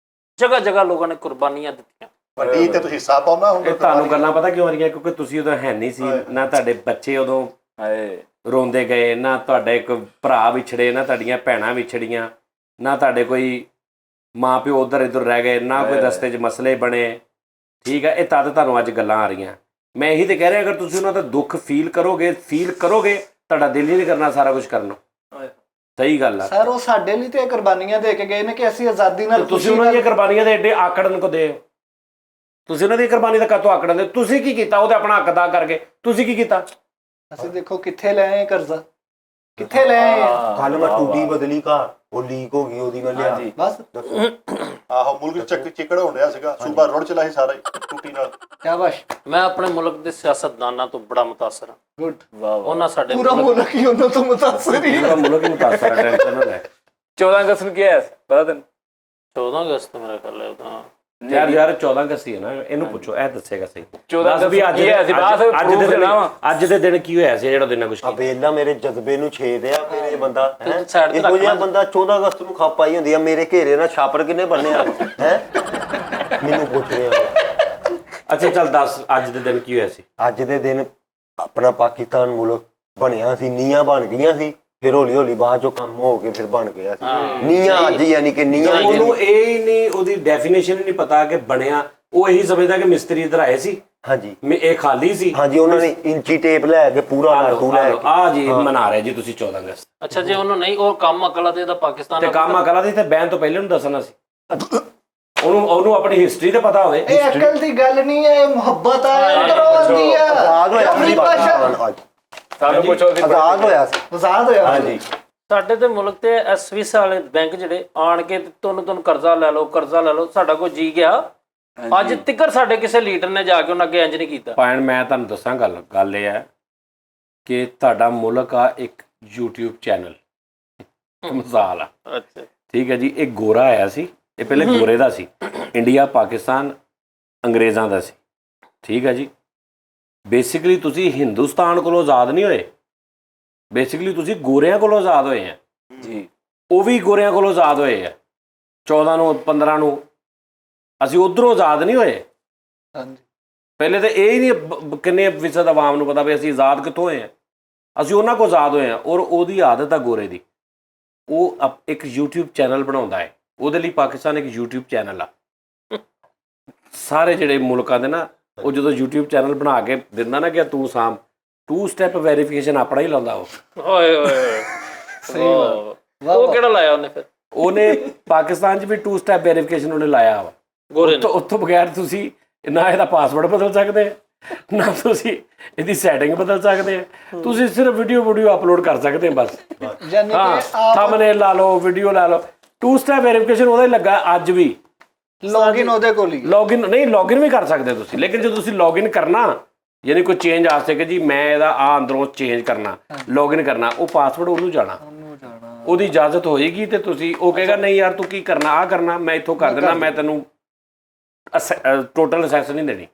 ਜਗ੍ਹਾ ਜਗ੍ਹਾ ਲੋਕਾਂ ਨੇ ਕੁਰਬਾਨੀਆਂ ਦਿੱਤੀਆਂ। ਵੱਡੀ ਤੇ ਤੁਸੀਂ ਹਿੱਸਾ ਪਾਉਣਾ ਹੁੰਦਾ। ਇਹ ਤੁਹਾਨੂੰ ਗੱਲਾਂ ਪਤਾ ਕਿਉਂ ਆ ਰਹੀਆਂ? ਕਿਉਂਕਿ ਤੁਸੀਂ ਉਦੋਂ ਹੈ ਨਹੀਂ ਸੀ ਨਾ, ਤੁਹਾਡੇ ਬੱਚੇ ਉਦੋਂ ਹਾਏ ਰੋਂਦੇ ਗਏ ਨਾ, ਤੁਹਾਡੇ ਇੱਕ ਭਰਾ ਵਿਛੜੇ ਨਾ, ਤੁਹਾਡੀਆਂ ਭੈਣਾਂ ਵਿਛੜੀਆਂ ਨਾ, ਤੁਹਾਡੇ ਕੋਈ ਮਾਂ ਪਿਓ ਉਧਰ ਇੱਧਰ ਰਹਿ ਗਏ ਨਾ, ਕੋਈ ਰਸਤੇ 'ਚ ਮਸਲੇ ਬਣੇ। ਠੀਕ ਹੈ, ਇਹ ਤਦ ਤੁਹਾਨੂੰ ਅੱਜ ਗੱਲਾਂ ਆ ਰਹੀਆਂ। ਮੈਂ ਇਹੀ ਤੇ ਕਹਿ ਰਿਹਾ, ਅਗਰ ਤੁਸੀਂ ਉਹਨਾਂ ਦਾ ਦੁੱਖ ਫੀਲ ਕਰੋਗੇ ਤੁਹਾਡਾ ਦਿਲ ਹੀ ਨਹੀਂ ਕਰਨਾ ਸਾਰਾ ਕੁਝ ਕਰਨ ਨੂੰ। ਸਹੀ ਗੱਲ ਆ। ਸਰ ਉਹ ਸਾਡੇ ਲਈ ਤੇ ਕੁਰਬਾਨੀਆਂ ਦੇ ਕੇ ਗਏ ਨੇ ਕਿ ਅਸੀਂ ਆਜ਼ਾਦੀ ਨਾਲ ਤੁਸੀਂ ਉਹਨਾਂ ਦੀਆਂ ਕੁਰਬਾਨੀਆਂ ਦੇ ਐਡੇ ਆਕੜਨ ਕੋ ਦੇ, ਤੁਸੀਂ ਉਹਨਾਂ ਦੀ ਕੁਰਬਾਨੀ ਦਾ ਕਾਤੋਂ ਆਕੜਨ ਦੇ? ਤੁਸੀਂ ਕੀ ਕੀਤਾ? ਉਹਦੇ ਆਪਣਾ ਹੱਕ ਅਦਾ ਕਰਕੇ ਤੁਸੀਂ ਕੀ ਕੀਤਾ? ਅਸੀਂ ਦੇਖੋ ਕਿੱਥੇ ਲੈ ਆਏ ਕਰਜ਼ਾ, ਕਿੱਥੇ ਲੈ ਆਏ ਕੱਲ ਮੈਂ ਟੂਟੀ ਬਦਲੀ ਘਰ, ਉਹ ਲੀਕ ਹੋ ਗਈ, ਉਹਦੀ ਮੈਂ ਲਿਆ। ਬਸ ਆਹੋ ਮੁਲਕ ਚਿੱਕੜ ਹੋਣ ਰਿਹਾ ਸੀਗਾ, ਸੂਬਾ ਰੁੜ ਚਲਾ ਸੀ ਸਾਰਾ ਹੀ ਟੂਟੀ ਨਾਲ। ਸ਼ਾਬਾਸ਼, ਮੈਂ ਆਪਣੇ ਮੁਲਕ ਦੇ ਸਿਆਸਤਦਾਨਾਂ ਤੋਂ ਬੜਾ ਮੁਤਾਸਰ ਹਾਂ। ਗੁੱਡ। ਉਹਨਾਂ ਸਾਡੇ ਪੂਰਾ ਮੁਲਕ ਹੀ ਉਹਨਾਂ ਤੋਂ ਮੁਤਾਸਰ ਹੀ ਪੂਰਾ ਮੁਲਕ ਹੀ ਮੁਤਾਸਰ ਹੈ, ਟੈਨਸ਼ਨ ਨਾ ਲੈ। 14 ਅਗਸਤ ਨੂੰ ਕੀ ਹੋਇਆ ਸੀ ਪਤਾ ਤੈਨੂੰ? 14 ਅਗਸਤ ਮੇਰਾ ਖਿਆਲ ਹੈ ਉਦੋਂ। ਯਾਰ 14 ਅਗਸਤ ਹੀ ਹੈ ਨਾ, ਇਹਨੂੰ ਪੁੱਛੋ, ਇਹ ਦੱਸੇਗਾ ਸਹੀ। 14 ਦੱਸ ਵੀ ਅੱਜ ਕੀ ਹੋਇਆ ਸੀ? ਬਾਅਦ ਅੱਜ ਦੇ proof ਦਿਨ ਦੇਣਾ ਵਾ। ਅੱਜ ਦੇ ਦਿਨ ਕੀ ਹੋਇਆ ਸੀ ਜਿਹੜਾ ਦਿਨਾਂ ਕੁਝ ਆ ਵੇਲਾ ਮੇਰੇ ਜਜ਼ਬੇ ਨੂੰ ਛੇੜਿਆ ਮੇਰੇ ਬੰਦਾ ਹੈ। side ਤੇ ਇਹੋ ਜਿਹਾ ਰੱਖਣਾ। ਬੰਦਾ 14 ਅਗਸਤ ਨੂੰ ਖੱਪ ਆਈ ਹੁੰਦੀ ਆ। ਮੇਰੇ ਘੇਰੇ ਨਾਲ ਛਾਪਰ ਕਿੰਨੇ ਬੰਨਿਆ ਹੈ? ਮੈਨੂੰ ਪੁੱਛ ਰਿਹਾ। ਅੱਛਾ ਚੱਲ ਦੱਸ, ਅੱਜ ਦੇ ਦਿਨ ਕੀ ਹੋਇਆ ਸੀ? ਅੱਜ ਦੇ ਦਿਨ ਆਪਣਾ ਪਾਕਿਸਤਾਨ ਮੁਲਕ ਬਣਿਆ ਸੀ, ਨੀਆਂ ਬਣ ਗਈਆਂ ਸੀ, ਫਿਰ ਹੌਲੀ ਹੌਲੀ ਬਾਅਦ ਚੋਂ ਕੰਮ ਹੋ ਕੇ ਫਿਰ ਬਣ ਗਿਆ ਸੀ। ਨੀਆਂ ਅੱਜ ਯਾਨੀ ਕਿ ਨੀਆਂ ਉਹਨੂੰ ਇਹ ਹੀ ਨਹੀਂ, ਉਹਦੀ ਡੈਫੀਨੇਸ਼ਨ ਹੀ ਨਹੀਂ ਪਤਾ ਕਿ ਬਣਿਆ। ਉਹ ਇਹੀ ਸਮਝਦਾ ਕਿ ਮਿਸਤਰੀ ਇੱਧਰ ਆਏ ਸੀ, ਹਾਂਜੀ ਇਹ ਖਾਲੀ ਸੀ। ਹਾਂਜੀ, ਉਹਨਾਂ ਨੇ ਇੰਚੀ ਟੇਪ ਲੈ ਕੇ ਪੂਰਾ ਲਾਟੂ ਲੈ ਕੇ ਆ ਜੀ ਮਨਾ ਰਹੇ ਜੀ ਤੁਸੀਂ 14 ਅਗਸਤ। ਅੱਛਾ ਜੇ ਉਹਨੂੰ ਨਹੀਂ, ਉਹ ਕੰਮ ਅਕਲਾ ਤੇ ਇਹਦਾ ਪਾਕਿਸਤਾਨ ਤੇ ਕੰਮ ਅਕਲਾ ਦੀ ਤੇ ਬੈਨ ਤੋਂ ਪਹਿਲੇ ਨੂੰ ਦੱਸਣਾ ਸੀ। ਉਹਨੂੰ ਆਪਣੀ ਹਿਸਟਰੀ ਤੇ ਪਤਾ ਹੋਵੇ। ਇਹ ਅਕਲ ਦੀ ਗੱਲ ਨਹੀਂ ਹੈ, ਇਹ ਮੁਹੱਬਤ ਹੈ, ਅੰਦਰੋਂ ਆਉਂਦੀ ਆ। ਆਜ਼ਾਦ ਹੋਇਆ ਆਪਣੀ ਸੀ ਭਾਸ਼ਾ ਪਾਕਿਸਤਾਨ ਅੱਜ, ਸਾਨੂੰ ਪੁੱਛੋ ਸੀ ਆਜ਼ਾਦ ਹੋਇਆ ਸੀ। ਆਜ਼ਾਦ ਹੋਇਆ। ਹਾਂਜੀ ਸਾਡੇ ਤੇ ਮੁਲਕ ਤੇ ਐਸਵੀਸ ਵਾਲੇ ਬੈਂਕ ਜਿਹੜੇ ਆਣ ਕੇ ਤੁਹਾਨੂੰ ਕਰਜ਼ਾ ਲੈ ਲਓ, ਸਾਡਾ ਕੋਈ ਜੀ ਗਿਆ। ਅੱਜ ਤੱਕ ਸਾਡੇ ਕਿਸੇ ਲੀਡਰ ਨੇ ਜਾ ਕੇ ਉਹਨਾਂ ਅੱਗੇ ਇੰਜ ਨਹੀਂ ਕੀਤਾ। ਭੈਣ ਮੈਂ ਤੁਹਾਨੂੰ ਦੱਸਾਂ ਗੱਲ ਇਹ ਹੈ ਕਿ ਤੁਹਾਡਾ ਮੁਲਕ ਆ ਇੱਕ YouTube ਚੈਨਲ, ਮਜ਼ਾਲ ਆ। ਅੱਛਾ ਠੀਕ ਹੈ ਜੀ, ਇਹ ਗੋਰਾ ਆਇਆ ਸੀ, ਇਹ ਪਹਿਲੇ ਗੋਰੇ ਦਾ ਸੀ। ਇੰਡੀਆ ਪਾਕਿਸਤਾਨ ਅੰਗਰੇਜ਼ਾਂ ਦਾ ਸੀ। ਠੀਕ ਹੈ ਜੀ, ਬੇਸਿਕਲੀ ਤੁਸੀਂ ਹਿੰਦੁਸਤਾਨ ਕੋਲੋਂ ਆਜ਼ਾਦ ਨਹੀਂ ਹੋਏ, ਬੇਸਿਕਲੀ ਤੁਸੀਂ ਗੋਰਿਆਂ ਕੋਲੋਂ ਆਜ਼ਾਦ ਹੋਏ ਆ ਜੀ। ਉਹ ਵੀ ਗੋਰਿਆਂ ਕੋਲੋਂ ਆਜ਼ਾਦ ਹੋਏ ਆ 14 ਨੂੰ 15 ਨੂੰ। ਅਸੀਂ ਉਧਰੋਂ ਆਜ਼ਾਦ ਨਹੀਂ ਹੋਏ। ਹਾਂਜੀ, ਪਹਿਲੇ ਤਾਂ ਇਹ ਹੀ ਨਹੀਂ ਕਿੰਨੇ ਫੀਸਦ ਆਵਾਮ ਨੂੰ ਪਤਾ ਵੀ ਅਸੀਂ ਆਜ਼ਾਦ ਕਿੱਥੋਂ ਹੋਏ ਆ। ਅਸੀਂ ਉਹਨਾਂ ਕੋਲ ਆਜ਼ਾਦ ਹੋਏ ਆ। ਔਰ ਉਹਦੀ ਆਦਤ ਆ ਗੋਰੇ ਦੀ, ਉਹ ਇੱਕ YouTube ਚੈਨਲ ਬਣਾਉਂਦਾ ਹੈ। ਉਹਦੇ ਲਈ ਪਾਕਿਸਤਾਨ ਇੱਕ YouTube ਚੈਨਲ ਆ। ਸਾਰੇ ਜਿਹੜੇ ਮੁਲਕਾਂ ਦੇ ਨਾ, ਉਹ ਜਦੋਂ YouTube ਚੈਨਲ ਬਣਾ ਕੇ ਦਿੰਦਾ ਨਾ ਕਿ ਤੂੰ ਸਾਮ 2 ਸਟੈਪ ਵੈਰੀਫਿਕੇਸ਼ਨ ਆਪਣਾ ਹੀ ਲਾਉਂਦਾ ਉਹ। ਓਏ ਓਏ ਸਹੀ ਬਾਤ। ਉਹ ਕਿਹੜਾ ਲਾਇਆ ਉਹਨੇ ਫਿਰ? ਉਹਨੇ ਪਾਕਿਸਤਾਨ 'ਚ ਵੀ 2 ਸਟੈਪ ਵੈਰੀਫਿਕੇਸ਼ਨ ਉਹਨੇ ਲਾਇਆ ਵਾ। ਗੋਰੇ ਨੇ ਉੱਥੋਂ ਬਗੈਰ ਤੁਸੀਂ ਨਾ ਇਹਦਾ ਪਾਸਵਰਡ ਬਦਲ ਸਕਦੇ, ਨਾ ਤੁਸੀਂ ਇਹਦੀ ਸੈਟਿੰਗ ਬਦਲ ਸਕਦੇ, ਤੁਸੀਂ ਸਿਰਫ ਵੀਡੀਓ ਅਪਲੋਡ ਕਰ ਸਕਦੇ ਹੋ ਬਸ। ਯਾਨੀ ਹਾਂ, ਕਿ ਆਪ ਥੰਬਨੇਲ ਲਾ ਲਓ, ਵੀਡੀਓ ਲਾ ਲਓ। 2 ਸਟੈਪ ਵੈਰੀਫਿਕੇਸ਼ਨ ਉਹਦਾ ਹੀ ਲੱਗਾ ਅੱਜ ਵੀ। ਲੌਗਇਨ ਉਹਦੇ ਕੋਲ ਹੀ। ਲੌਗਇਨ ਵੀ ਕਰ ਸਕਦੇ ਤੁਸੀਂ, ਲੇਕਿਨ ਜਦੋਂ ਤੁਸੀਂ ਲੌਗਇਨ ਕਰਨਾ ਯਾਨੀ ਕੋਈ ਚੇਂਜ ਆ ਸਕੇ ਜੀ, ਮੈਂ ਇਹਦਾ ਆ ਅੰਦਰੋਂ ਚੇਂਜ ਕਰਨਾ, ਲੌਗਇਨ ਕਰਨਾ, ਉਹ ਪਾਸਵਰਡ ਉਹਨੂੰ ਜਾਣਾ, ਉਹਦੀ ਇਜਾਜ਼ਤ ਹੋਏਗੀ। ਤੇ ਤੁਸੀਂ ਉਹ ਕਹੇਗਾ ਨਹੀਂ ਯਾਰ ਤੂੰ ਕੀ ਕਰਨਾ, ਆ ਕਰਨਾ, ਮੈਂ ਇੱਥੋਂ ਕਰ ਦੇਣਾ, ਮੈਂ ਤੈਨੂੰ ਟੋਟਲ ਅਸੈਸ ਨਹੀਂ ਦੇਣੀ।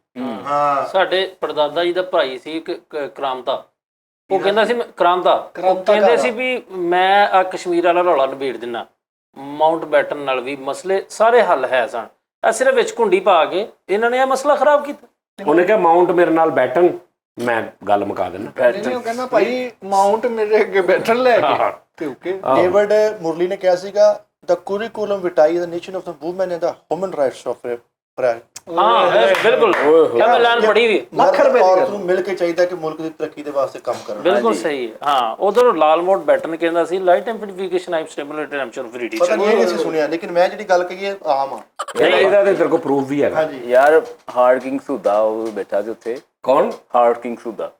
ਹਾਂ ਸਾਡੇ ਪੜਦਾਦਾ ਜੀ ਦਾ ਭਾਈ ਸੀ ਕਰਾਮਤਾ, ਉਹ ਕਹਿੰਦਾ ਸੀ ਕ੍ਰਾਂਤਾ ਕਹਿੰਦੇ ਸੀ ਵੀ ਮੈਂ ਆ ਕਸ਼ਮੀਰ ਵਾਲਾ ਰੌਲਾ ਨਿਬੇੜ ਦਿੰਨਾ, ਮਾਊਂਟ ਬੈਟਨ ਨਾਲ ਵੀ ਮਸਲੇ ਸਾਰੇ ਹੱਲ ਹੈ ਸਨ, ਇਹ ਸਿਰਫ ਵਿੱਚ ਘੁੰਡੀ ਪਾ ਕੇ ਇਹਨਾਂ ਨੇ ਇਹ ਮਸਲਾ ਖਰਾਬ ਕੀਤਾ। ਉਹਨੇ ਕਿਹਾ ਮਾਊਂਟ ਮੇਰੇ ਨਾਲ ਬੈਠਣ, ਮੈਂ ਗੱਲ ਮੁਕਾ ਦੇਣਾ। ਨਹੀਂ ਉਹ ਕਹਿੰਦਾ ਭਾਈ ਮਾਊਂਟ ਮੇਰੇ ਅੱਗੇ ਬੈਠਣ ਲੈ ਕੇ ਤੇ ਓਕੇ। ਡੇਵਿਡ ਮੁਰਲੀ ਨੇ ਕਿਹਾ ਸੀਗਾ the curriculum vitae is the nation of the women and the human rights of prayer। ਹਾਂ ਬਿਲਕੁਲ, ਕਿਆ ਮੈਂ ਲਾਨ ਪੜੀ ਵੀ ਲੱਖ ਰੁਪਏ ਔਰਤ ਨੂੰ ਮਿਲ ਕੇ ਚਾਹੀਦਾ ਕਿ ਮੁਲਕ ਦੀ ਤਰੱਕੀ ਦੇ ਵਾਸਤੇ ਕੰਮ ਕਰਨ। ਬਿਲਕੁਲ ਸਹੀ ਹੈ। ਹਾਂ ਉਧਰ ਲਾਲ ਮੋਟ ਬੈਟਨ ਕਹਿੰਦਾ ਸੀ ਲਾਈਟ ਐਮਪਲੀਫਿਕੇਸ਼ਨ ਆਈ ਸਟੇਬਿਲਿਟੀ ਐਮ ਸ਼ੋਰ ਫ੍ਰੀ ਪਤਾ ਨਹੀਂ ਇਹ ਅਸੀਂ ਸੁਣਿਆ, ਲੇਕਿਨ ਮੈਂ ਜਿਹੜੀ ਗੱਲ ਕਹੀ ਹੈ ਆਮ ਆ। ਇਹਦਾ ਤੇ ਤੇਰੇ ਕੋਲ ਪ੍ਰੂਫ ਵੀ ਹੈਗਾ। ਹਾਂਜੀ ਯਾਰ ਹਾਰਡ ਕਿੰਗ ਸੁਦਾ ਉਹ ਬੈਠਾ ਸੀ ਉੱਥੇ, ਕੌਣ? ਹਾਰਡ ਕਿੰਗ ਸੁਦਾ,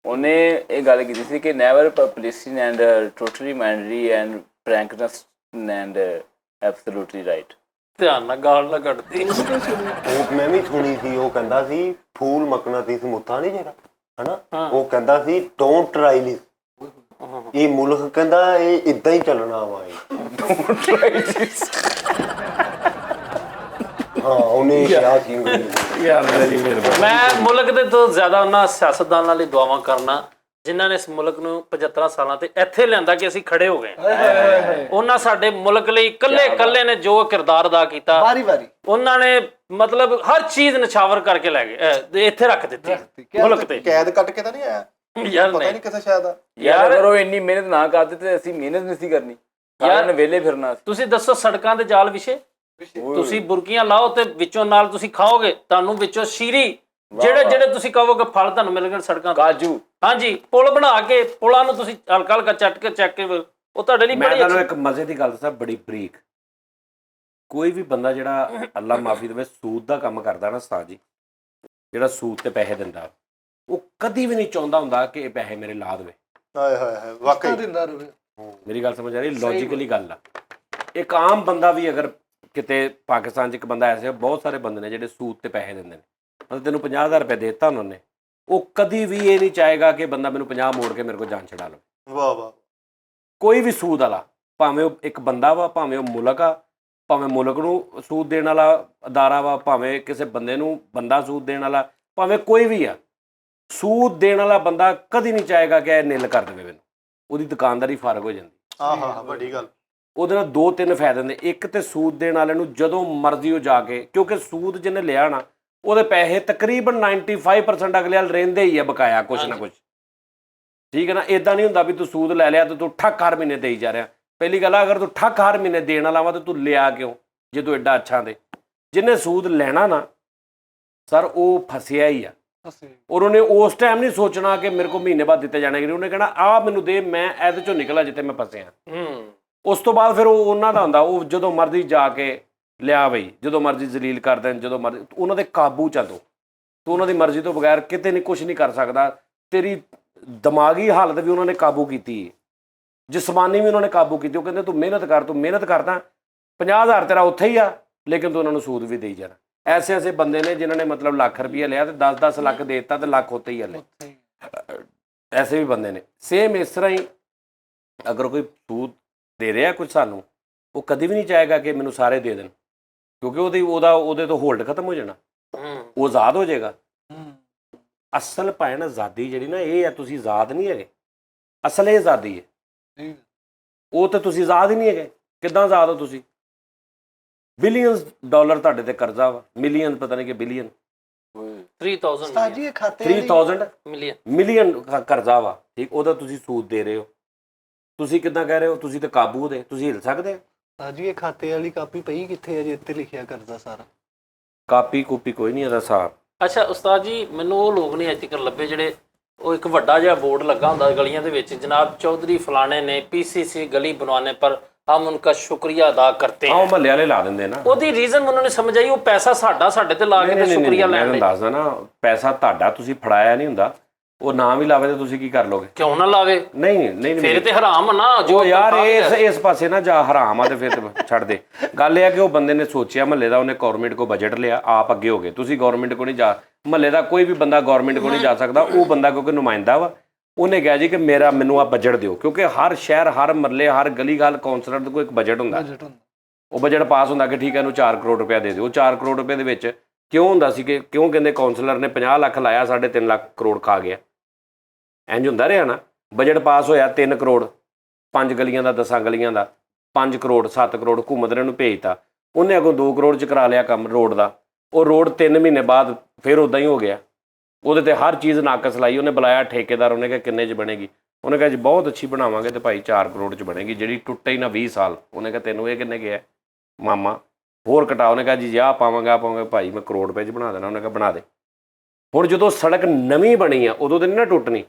ਉਹਨੇ ਇਹ ਗੱਲ ਕੀਤੀ ਸੀ ਕਿ never publicity and totally mandatory and frankness and absolutely right. ਧਿਆਨ ਨਾਲ ਗਾਲ ਨਾ ਕੱਢਦੀ। ਉਹ ਮੈਂ ਵੀ ਸੁਣੀ ਸੀ, ਉਹ ਕਹਿੰਦਾ ਸੀ ਫੂਲ ਮਕਨਾਤੀਸ ਮੁੱਠਾ ਨਹੀਂ ਜਿਹੜਾ ਹਨਾ, ਉਹ ਕਹਿੰਦਾ ਸੀ ਡੋਂਟ ਟਰਾਈ ਦਿਸ, ਇਹ ਮੁਲਕ ਕਹਿੰਦਾ ਇਹ ਇਦਾਂ ਹੀ ਚੱਲਣਾ ਵਾ ਹਾਂ ਉਹਨੇ ਕਿਹਾ ਸੀ ਯਾਰ ਮੇਰੀ ਮਿਹਰਬਾਨੀ। ਮੈਂ ਮੁਲਕ ਦੇ ਤੋਂ ਜ਼ਿਆਦਾ ਉਹਨਾਂ ਸਿਆਸਤਦਾਨਾਂ ਲਈ ਦੁਆਵਾਂ ਕਰਨਾ ਜਿਨ੍ਹਾਂ ਨੇ ਇਸ ਮੁਲਕ ਨੂੰ 75 ਸਾਲਾਂ ਤੇ ਇੱਥੇ ਲਿਆਂਦਾ ਕਿ ਅਸੀਂ ਖੜੇ ਹੋ ਗਏ। ਉਹਨਾਂ ਸਾਡੇ ਮੁਲਕ ਲਈ ਇਕੱਲੇ ਨੇ ਜੋ ਕਿਰਦਾਰ ਅਦਾ ਕੀਤਾ, ਵਾਰੀ ਵਾਰੀ ਉਹਨਾਂ ਨੇ ਮਤਲਬ ਹਰ ਚੀਜ਼ ਨਿਛਾਵਰ ਕਰਕੇ ਲੈ ਗਏ, ਇੱਥੇ ਰੱਖ ਦਿੱਤੀ ਮੁਲਕ ਤੇ। ਕੈਦ ਕੱਟ ਕੇ ਤਾਂ ਨਹੀਂ ਆਇਆ, ਯਾਰ ਪਤਾ ਨਹੀਂ ਨਹੀਂ ਕਿੱਥੇ ਸ਼ਾਇਦ ਆ। ਯਾਰ ਅਗਰ ਉਹ ਇੰਨੀ ਮਿਹਨਤ ਨਾ ਕਰਦੇ ਤੇ ਅਸੀਂ ਮਿਹਨਤ ਨਹੀਂ ਸੀ ਕਰਨੀ, ਯਾਰ ਨੇ ਵਿਹਲੇ ਫਿਰਨਾ ਸੀ। ਤੁਸੀਂ ਦੱਸੋ ਸੜਕਾਂ ਦੇ ਜਾਲ ਵਿਛੇ, ਤੁਸੀਂ ਬੁਰਕੀਆਂ ਲਾਓ ਤੇ ਵਿੱਚੋਂ ਨਾਲ ਤੁਸੀਂ ਖਾਓਗੇ, ਤੁਹਾਨੂੰ ਵਿੱਚੋਂ ਸ਼ੀਰੀ ਜਿਹੜੇ ਤੁਸੀਂ ਕਹੋਗੇ ਫਲ ਤੁਹਾਨੂੰ ਮਿਲਣਗੇ ਸੜਕਾਂ ਤੇ। ਕਾਜੂ ਹਾਂਜੀ ਪੁਲ ਬਣਾ ਕੇ ਪੁਲਾਂ ਨੂੰ ਤੁਸੀਂ ਹਲਕਾ ਹਲਕਾ ਚੱਟ ਕੇ ਚੱਕ ਕੇ ਉਹ ਤੁਹਾਡੇ ਲਈ ਮੈਂ ਬੜੀ ਤੁਹਾਨੂੰ ਇੱਕ ਮਜ਼ੇ ਦੀ ਗੱਲ ਦੱਸਾਂ, ਬੜੀ ਬਰੀਕ। ਕੋਈ ਵੀ ਬੰਦਾ ਜਿਹੜਾ ਅੱਲਾ ਮਾਫੀ ਦੇਵੇ ਸੂਦ ਦਾ ਕੰਮ ਕਰਦਾ ਨਾ ਉਸਤਾਦ ਜੀ, ਜਿਹੜਾ ਸੂਦ ਤੇ ਪੈਸੇ ਦਿੰਦਾ, ਉਹ ਕਦੀ ਵੀ ਨਹੀਂ ਚਾਹੁੰਦਾ ਹੁੰਦਾ ਕਿ ਇਹ ਪੈਸੇ ਮੇਰੇ ਲਾ ਦੇਵੇ। ਹਾਏ ਹਾਏ ਹਾਏ ਵਾਕਈ ਦਿੰਦਾ ਰਹੇ। ਮੇਰੀ ਗੱਲ ਸਮਝ ਆ ਰਹੀ? ਲੌਜੀਕਲੀ ਗੱਲ ਆ। ਇੱਕ ਆਮ ਬੰਦਾ ਵੀ ਅਗਰ ਕਿਤੇ ਪਾਕਿਸਤਾਨ 'ਚ ਇੱਕ ਬੰਦਾ ਐਸੇ ਬਹੁਤ ਸਾਰੇ ਬੰਦੇ ਨੇ ਜਿਹੜੇ ਸੂਦ ਤੇ ਪੈਸੇ ਦਿੰਦੇ ਨੇ, ਮਤਲਬ ਤੈਨੂੰ 50,000 ਰੁਪਏ ਦੇ ਦਿੱਤਾ ਉਹਨਾਂ ਨੇ, ਉਹ ਕਦੀ ਵੀ ਇਹ ਨਹੀਂ ਚਾਹੇਗਾ ਕਿ ਬੰਦਾ ਮੈਨੂੰ 50 ਮੋੜ ਕੇ ਮੇਰੇ ਕੋਲ ਜਾਨ ਛਡਾ ਲਵੇ। ਵਾਹ ਵਾਹ। ਕੋਈ ਵੀ ਸੂਦ ਵਾਲਾ, ਭਾਵੇਂ ਉਹ ਇੱਕ ਬੰਦਾ ਵਾ, ਭਾਵੇਂ ਉਹ ਮੁਲਕ ਆ, ਭਾਵੇਂ ਮੁਲਕ ਨੂੰ ਸੂਦ ਦੇਣ ਵਾਲਾ ਅਦਾਰਾ ਵਾ, ਭਾਵੇਂ ਕਿਸੇ ਬੰਦੇ ਨੂੰ ਬੰਦਾ ਸੂਦ ਦੇਣ ਵਾਲਾ, ਭਾਵੇਂ ਕੋਈ ਵੀ ਆ, ਸੂਦ ਦੇਣ ਵਾਲਾ ਬੰਦਾ ਕਦੀ ਨਹੀਂ ਚਾਹੇਗਾ ਕਿ ਇਹ ਨਿਲ ਕਰ ਦੇਵੇ ਮੈਨੂੰ, ਉਹਦੀ ਦੁਕਾਨਦਾਰੀ ਫਰਕ ਹੋ ਜਾਂਦੀ। ਹਾਂ ਵੱਡੀ ਗੱਲ। ਉਹਦੇ ਨਾਲ 2-3 ਫਾਇਦੇ ਨੇ। ਇੱਕ ਤੇ ਸੂਦ ਦੇਣ ਵਾਲੇ ਨੂੰ ਜਦੋਂ ਮਰਜ਼ੀ ਉਹ ਜਾ ਕੇ, ਕਿਉਂਕਿ ਸੂਦ ਜਿਹਨੇ ਲਿਆ ਨਾ ਉਹਦੇ ਪੈਸੇ ਤਕਰੀਬਨ 95% ਅਗਲੇ ਵਾਲ ਰਹਿੰਦੇ ਹੀ ਆ ਬਕਾਇਆ ਕੁਛ ਨਾ ਕੁਛ, ਠੀਕ ਹੈ ਨਾ। ਇਦਾਂ ਨਹੀਂ ਹੁੰਦਾ ਵੀ ਤੂੰ ਸੂਦ ਲੈ ਲਿਆ ਤੇ ਤੂੰ ਠੱਕ ਹਰ ਮਹੀਨੇ ਦੇਈ ਜਾ ਰਿਹਾ। ਪਹਿਲੀ ਗੱਲ ਆ, ਅਗਰ ਤੂੰ ਠੱਕ ਹਰ ਮਹੀਨੇ ਦੇਣ ਵਾਲਾ ਵਾ ਤਾਂ ਤੂੰ ਲਿਆ ਕਿਉਂ ਜੇ ਤੂੰ ਐਡਾ ਅੱਛਾ ਦੇ। ਜਿਹਨੇ ਸੂਦ ਲੈਣਾ ਨਾ ਸਰ ਉਹ ਫਸਿਆ ਹੀ ਆ। ਔਰ ਉਹਨੇ ਉਸ ਟਾਈਮ ਨਹੀਂ ਸੋਚਣਾ ਕਿ ਮੇਰੇ ਕੋਲ ਮਹੀਨੇ ਬਾਅਦ ਦਿੱਤੇ ਜਾਣਗੇ, ਉਹਨੇ ਕਹਿਣਾ ਆਹ ਮੈਨੂੰ ਦੇ, ਮੈਂ ਇਹਦੇ ਚੋਂ ਨਿਕਲਾਂ ਜਿੱਥੇ ਮੈਂ ਫਸਿਆ। ਉਸ ਤੋਂ ਬਾਅਦ ਫਿਰ ਉਹ ਉਹਨਾਂ ਦਾ ਹੁੰਦਾ, ਉਹ ਜਦੋਂ ਮਰਜ਼ੀ ਜਾ ਕੇ ਲਿਆ ਬਈ, ਜਦੋਂ ਮਰਜ਼ੀ ਜ਼ਲੀਲ ਕਰ ਦੇਣ, ਜਦੋਂ ਮਰਜ਼ੀ ਉਹਨਾਂ ਦੇ ਕਾਬੂ ਚ ਆ ਤੂੰ ਉਹਨਾਂ ਦੀ ਮਰਜ਼ੀ ਤੋਂ ਬਗੈਰ ਕਿਤੇ ਨਹੀਂ ਕੁਛ ਨਹੀਂ ਕਰ ਸਕਦਾ। ਤੇਰੀ ਦਿਮਾਗੀ ਹਾਲਤ ਵੀ ਉਹਨਾਂ ਨੇ ਕਾਬੂ ਕੀਤੀ, ਜਿਸਮਾਨੀ ਵੀ ਉਹਨਾਂ ਨੇ ਕਾਬੂ ਕੀਤੀ। ਉਹ ਕਹਿੰਦੇ ਤੂੰ ਮਿਹਨਤ ਕਰਦਾ 50,000 ਤੇਰਾ ਉੱਥੇ ਹੀ ਆ, ਲੇਕਿਨ ਤੂੰ ਉਹਨਾਂ ਨੂੰ ਸੂਦ ਵੀ ਦੇਈ ਜਾਣਾ। ਐਸੇ ਬੰਦੇ ਨੇ ਜਿਨ੍ਹਾਂ ਨੇ ਮਤਲਬ ਲੱਖ ਰੁਪਈਆ ਲਿਆ ਤੇ 10-10 ਲੱਖ ਦੇ ਦਿੱਤਾ ਤੇ ਲੱਖ ਉੱਥੇ ਹੀ ਹਲੇ। ਐਸੇ ਵੀ ਬੰਦੇ ਨੇ। ਸੇਮ ਇਸ ਤਰ੍ਹਾਂ ਹੀ ਅਗਰ ਕੋਈ ਸੂਦ ਦੇ ਰਿਹਾ ਕੁਝ ਸਾਨੂੰ, ਉਹ ਕਦੀ ਵੀ ਨਹੀਂ ਚਾਹੇਗਾ ਕਿ ਮੈਨੂੰ ਸਾਰੇ ਦੇ ਦੇਣ, ਕਿਉਂਕਿ ਉਹਦੇ ਤੋਂ ਹੋਲਡ ਖਤਮ ਹੋ ਜਾਣਾ, ਉਹ ਆਜ਼ਾਦ ਹੋ ਜਾਏਗਾ। ਅਸਲ ਭੈਣ ਆਜ਼ਾਦੀ ਜਿਹੜੀ ਨਾ ਇਹ ਆ, ਤੁਸੀਂ ਆਜ਼ਾਦ ਨਹੀਂ ਹੈਗੇ, ਅਸਲ ਇਹ ਆਜ਼ਾਦੀ ਹੈ। ਉਹ ਤਾਂ ਤੁਸੀਂ ਆਜ਼ਾਦ ਹੀ ਨਹੀਂ ਹੈਗੇ। ਕਿੱਦਾਂ ਆਜ਼ਾਦ ਹੋ ਤੁਸੀਂ? ਬਿਲੀਅਨਸ ਡਾਲਰ ਤੁਹਾਡੇ ਤੇ ਕਰਜ਼ਾ ਵਾ, ਮਿਲੀਅਨ ਪਤਾ ਨਹੀਂ ਕਿ ਬਿਲੀਅਨ, 3000 ਮਿਲੀਅਨ ਕਰਜ਼ਾ ਵਾ, ਠੀਕ। ਉਹਦਾ ਤੁਸੀਂ ਸੂਦ ਦੇ ਰਹੇ ਹੋ। ਤੁਸੀਂ ਕਿੱਦਾਂ ਕਹਿ ਰਹੇ ਹੋ ਤੁਸੀਂ ਤਾਂ ਕਾਬੂ ਦੇ, ਤੁਸੀਂ ਹਿਲ ਸਕਦੇ ਹੋ? ਸਾਜੀ ਇਹ ਖਾਤੇ ਵਾਲੀ ਕਾਪੀ ਪਈ ਕਿੱਥੇ ਹੈ ਜੀ? ਇੱਥੇ ਲਿਖਿਆ ਕਰਦਾ ਸਾਰਾ। ਕਾਪੀ ਕੂਪੀ ਕੋਈ ਨਹੀਂ ਇਹਦਾ ਹਿਸਾਬ। ਅੱਛਾ ਉਸਤਾਦ ਜੀ, ਮੈਨੂੰ ਉਹ ਲੋਕ ਨਹੀਂ ਅੱਜ ਤੱਕ ਲੱਭੇ ਜਿਹੜੇ ਉਹ ਇੱਕ ਵੱਡਾ ਜਿਹਾ ਬੋਰਡ ਲੱਗਾ ਹੁੰਦਾ ਗਲੀਆਂ ਦੇ ਵਿੱਚ, ਜਨਾਬ ਚੌਧਰੀ ਫਲਾਣੇ ਨੇ PCC ਗਲੀ ਬਣਵਾने पर हम उनका शुक्रिया अदा करते हैं। ਮਹੱਲੇ ਵਾਲੇ ਲਾ ਦਿੰਦੇ ਨਾ। ਉਹਦੀ ਰੀਜ਼ਨ ਮੈਨੂੰ ਨਹੀਂ ਸਮਝ ਆਈ। ਉਹ ਪੈਸਾ ਸਾਡੇ ਤੇ ਲਾ ਕੇ ਤੇ ਸ਼ੁਕਰੀਆ ਲੈਣ ਦੇ। ਦੱਸਦਾ ਨਾ, ਪੈਸਾ ਤੁਹਾਡਾ ਤੁਸੀਂ ਫੜਾਇਆ ਨਹੀਂ ਹੁੰਦਾ, ਉਹ ਨਾ ਵੀ ਲਾਵੇ ਤੇ ਤੁਸੀਂ ਕੀ ਕਰ ਲੋਗੇ? ਕਿਉਂ ਨਾ ਲਾਵੇ? ਨਹੀਂ ਫਿਰ ਤੇ ਹਰਾਮ ਨਾ ਜੋ ਯਾਰ ਇਸ ਪਾਸੇ ਨਾ ਜਾ, ਹਰਾਮ ਆ ਤੇ ਫਿਰ ਛੱਡ ਦੇ। ਗੱਲ ਇਹ ਆ ਕਿ ਉਹ ਬੰਦੇ ਨੇ ਸੋਚਿਆ ਮਹੱਲੇ ਦਾ, ਉਹਨੇ ਗਵਰਨਮੈਂਟ ਕੋ ਬਜਟ ਲਿਆ, ਆਪ ਅੱਗੇ ਹੋ ਗਏ। ਤੁਸੀਂ ਗਵਰਨਮੈਂਟ ਕੋ ਨਹੀਂ ਜਾ, ਮਹੱਲੇ ਦਾ ਕੋਈ ਵੀ ਬੰਦਾ ਗਵਰਨਮੈਂਟ ਕੋ ਨਹੀਂ ਜਾ ਸਕਦਾ। ਉਹ ਬੰਦਾ ਕਿਉਂਕਿ ਨੁਮਾਇੰਦਾ ਵਾ, ਉਹਨੇ ਕਿਹਾ ਜੀ ਕਿ ਮੈਨੂੰ ਆ ਬਜਟ ਦਿਓ, ਕਿਉਂਕਿ ਹਰ ਸ਼ਹਿਰ, ਹਰ ਮਹੱਲੇ, ਹਰ ਗਲੀ ਗਾਲ ਕੌਂਸਲਰ ਦਾ ਕੋਈ ਇੱਕ ਬਜਟ ਹੁੰਦਾ। ਉਹ ਬਜਟ ਪਾਸ ਹੁੰਦਾ ਕਿ ਠੀਕ ਹੈ ਇਹਨੂੰ 4 ਕਰੋੜ ਰੁਪਇਆ ਦੇ ਦਿਓ। ਉਹ 4 ਕਰੋੜ ਰੁਪਏ ਦੇ ਵਿੱਚ ਕਿਉਂ ਹੁੰਦਾ ਸੀ ਕਿ ਕਿਉਂ ਕਹਿੰਦੇ ਕੌਂਸਲਰ ਨੇ 50 ਲੱਖ ਲਾਇਆ 3.5 ਲੱਖ ਕਰੋੜ ਖਾ ਗਿਆ? ਇੰਜ ਹੁੰਦਾ ਰਿਹਾ ਨਾ। ਬਜਟ ਪਾਸ ਹੋਇਆ 3 ਕਰੋੜ 5 ਗਲੀਆਂ ਦਾ 10 ਗਲੀਆਂ ਦਾ 5 ਕਰੋੜ 7 ਕਰੋੜ ਘੁੰਮਦ ਨੇ ਨੂੰ ਭੇਜਤਾ। ਉਹਨੇ ਅੱਗੋਂ 2 ਕਰੋੜ 'ਚ ਕਰਾ ਲਿਆ ਕੰਮ ਰੋਡ ਦਾ। ਉਹ ਰੋਡ 3 ਮਹੀਨੇ ਬਾਅਦ ਫਿਰ ਉੱਦਾਂ ਹੀ ਹੋ ਗਿਆ। ਉਹਦੇ ਤੇ ਹਰ ਚੀਜ਼ ਨਾਕਸ ਲਾਈ। ਉਹਨੇ ਬੁਲਾਇਆ ਠੇਕੇਦਾਰ, ਉਹਨੇ ਕਿਹਾ ਕਿੰਨੇ 'ਚ ਬਣੇਗੀ? ਉਹਨੇ ਕਿਹਾ ਜੀ ਬਹੁਤ ਅੱਛੀ ਬਣਾਵਾਂਗੇ ਤੇ ਭਾਈ 4 ਕਰੋੜ 'ਚ ਬਣੇਗੀ, ਜਿਹੜੀ ਟੁੱਟੇ ਹੀ ਨਾ 20 ਸਾਲ। ਉਹਨੇ ਕਿਹਾ ਤੈਨੂੰ ਇਹ ਕਿੰਨੇ ਗਿਆ ਮਾਮਾ? ਹੋਰ ਘਟਾ। ਉਹਨੇ ਕਿਹਾ ਜੀ ਆਹ ਪਾਵਾਂਗਾ ਭਾਈ ਮੈਂ ਕਰੋੜ ਰੁਪਏ 'ਚ ਬਣਾ ਦੇਣਾ। ਉਹਨੇ ਕਿਹਾ ਬਣਾ ਦੇ। ਹੁਣ ਜਦੋਂ ਸੜਕ ਨਵੀਂ ਬਣੀ ਆ ਉਦੋਂ ਤਾਂ ਨਹੀਂ ਨਾ ਟੁੱਟਣੀ।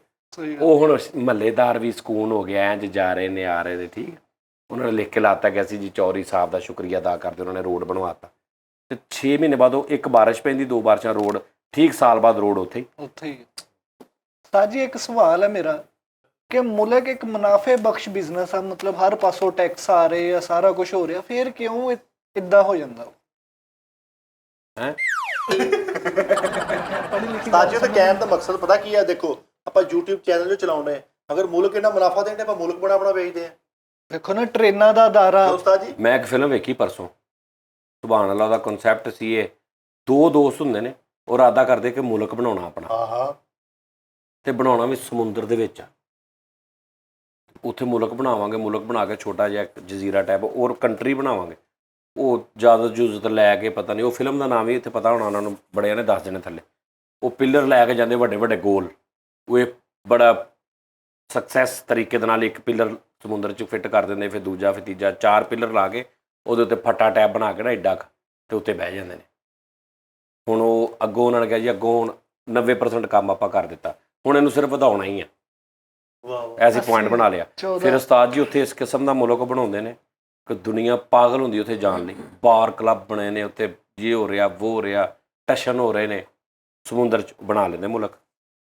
ਉਹ ਹੁਣ ਮਹੱਲੇਦਾਰ ਵੀ ਸਕੂਨ ਹੋ ਗਿਆ, ਇੰਜ ਜਾ ਰਹੇ ਨੇ ਆ ਰਹੇ ਨੇ। ਠੀਕ, ਉਹਨਾਂ ਨੇ ਲਿਖ ਕੇ ਲਾਤਾ ਕਿ ਅਸੀਂ ਜੀ ਚੌਧਰੀ ਸਾਹਿਬ ਦਾ ਸ਼ੁਕਰੀਆ ਅਦਾ ਕਰਦੇ, ਉਹਨਾਂ ਨੇ ਰੋਡ ਬਣਵਾਤਾ। ਤੇ 6 ਮਹੀਨੇ ਬਾਅਦ ਉਹ 1 ਬਾਰਿਸ਼ ਪੈਂਦੀ 2 ਬਾਰਿਸ਼ਾਂ ਰੋਡ ਠੀਕ, ਸਾਲ ਬਾਅਦ ਰੋਡ ਉੱਥੇ ਹੀ। ਸਾਜੀ ਇੱਕ ਸਵਾਲ ਹੈ ਮੇਰਾ ਕਿ ਮੁਲਕ ਇੱਕ ਮੁਨਾਫੇ ਬਖਸ਼ ਬਿਜ਼ਨਸ ਆ, ਮਤਲਬ ਹਰ ਪਾਸੋਂ ਟੈਕਸ ਆ ਰਹੇ ਆ, ਸਾਰਾ ਕੁਝ ਹੋ ਰਿਹਾ, ਫਿਰ ਕਿਉਂ ਇਦਾਂ ਹੋ ਜਾਂਦਾ ਹੈ? ਸਾਜੀ ਤਾਂ ਕਹਿਣ ਦਾ ਮਕਸਦ ਪਤਾ ਕੀ ਹੈ? ਦੇਖੋ ਆਪਾਂ YouTube ਚੈਨਲ ਜੋ ਚਲਾਉਂਦੇ ਆ, ਅਗਰ ਮੁਲਕ ਇਹਨਾਂ ਮੁਨਾਫਾ ਦੇਣ ਆਪਾਂ ਮੁਲਕ ਬਣਾ ਵੇਚਦੇ ਆ। ਦੇਖੋ ਨਾ ਟ੍ਰੇਨਾਂ ਦਾ ਅਦਾਰਾ। ਉਸਤਾਦ ਜੀ ਮੈਂ ਇੱਕ ਫਿਲਮ ਵੇਖੀ ਪਰਸੋਂ, ਸੁਭਾਨ ਅੱਲਾਹ ਦਾ ਕਨਸੈਪਟ ਸੀ ਇਹ। 2 ਦੋਸਤ ਹੁੰਦੇ ਨੇ, ਉਹ ਇਰਾਦਾ ਕਰਦੇ ਕਿ ਮੁਲਕ ਬਣਾਉਣਾ ਆਪਣਾ। ਹਾਂ ਤੇ ਬਣਾਉਣਾ ਵੀ ਸਮੁੰਦਰ ਦੇ ਵਿੱਚ ਆ। ਉੱਥੇ ਮੁਲਕ ਬਣਾਵਾਂਗੇ, ਮੁਲਕ ਬਣਾ ਕੇ ਛੋਟਾ ਜਿਹਾ ਇੱਕ ਜਜ਼ੀਰਾ ਟਾਈਪ ਔਰ ਕੰਟਰੀ ਬਣਾਵਾਂਗੇ। ਉਹ ਜ਼ਿਆਦਾ ਜੁਜ਼ਤ ਲੈ ਕੇ ਪਤਾ ਨਹੀਂ, ਉਹ ਫਿਲਮ ਦਾ ਨਾਮ ਵੀ ਇੱਥੇ ਪਤਾ ਹੋਣਾ ਉਹਨਾਂ ਨੂੰ, ਬੜਿਆਂ ਨੇ ਦੱਸ ਦੇਣੇ ਥੱਲੇ। ਉਹ ਪਿੱਲਰ ਲੈ ਕੇ ਜਾਂਦੇ ਵੱਡੇ ਵੱਡੇ ਗੋਲ। ਉਹ ਇਹ ਬੜਾ ਸਕਸੈਸ ਤਰੀਕੇ ਦੇ ਨਾਲ ਇੱਕ ਪਿੱਲਰ ਸਮੁੰਦਰ 'ਚ ਫਿੱਟ ਕਰ ਦਿੰਦੇ, ਫਿਰ ਦੂਜਾ, ਫਿਰ ਤੀਜਾ, 4 ਪਿੱਲਰ ਲਾ ਕੇ ਉਹਦੇ ਉੱਤੇ ਫੱਟਾ ਟੈਪ ਬਣਾ ਕੇ ਨਾ ਐਡਾ ਤੇ ਉੱਤੇ ਬਹਿ ਜਾਂਦੇ ਨੇ। ਹੁਣ ਉਹ ਅੱਗੋਂ ਉਹਨਾਂ ਨੇ ਕਿਹਾ ਜੀ ਅੱਗੋਂ ਹੁਣ 90% ਕੰਮ ਆਪਾਂ ਕਰ ਦਿੱਤਾ, ਹੁਣ ਇਹਨੂੰ ਸਿਰਫ ਵਧਾਉਣਾ ਹੀ ਆ। ਐਸੀ ਪੁਆਇੰਟ ਬਣਾ ਲਿਆ। ਫਿਰ ਉਸਤਾਦ ਜੀ ਉੱਥੇ ਇਸ ਕਿਸਮ ਦਾ ਮੁਲਕ ਬਣਾਉਂਦੇ ਨੇ ਕਿ ਦੁਨੀਆ ਪਾਗਲ ਹੁੰਦੀ ਉੱਥੇ ਜਾਣ ਲਈ। ਬਾਰ ਕਲੱਬ ਬਣੇ ਨੇ ਉੱਥੇ, ਜੇ ਹੋ ਰਿਹਾ ਵੋ ਹੋ ਰਿਹਾ, ਟਸ਼ਨ ਹੋ ਰਹੇ ਨੇ ਸਮੁੰਦਰ 'ਚ, ਬਣਾ ਲੈਂਦੇ ਮੁਲਕ।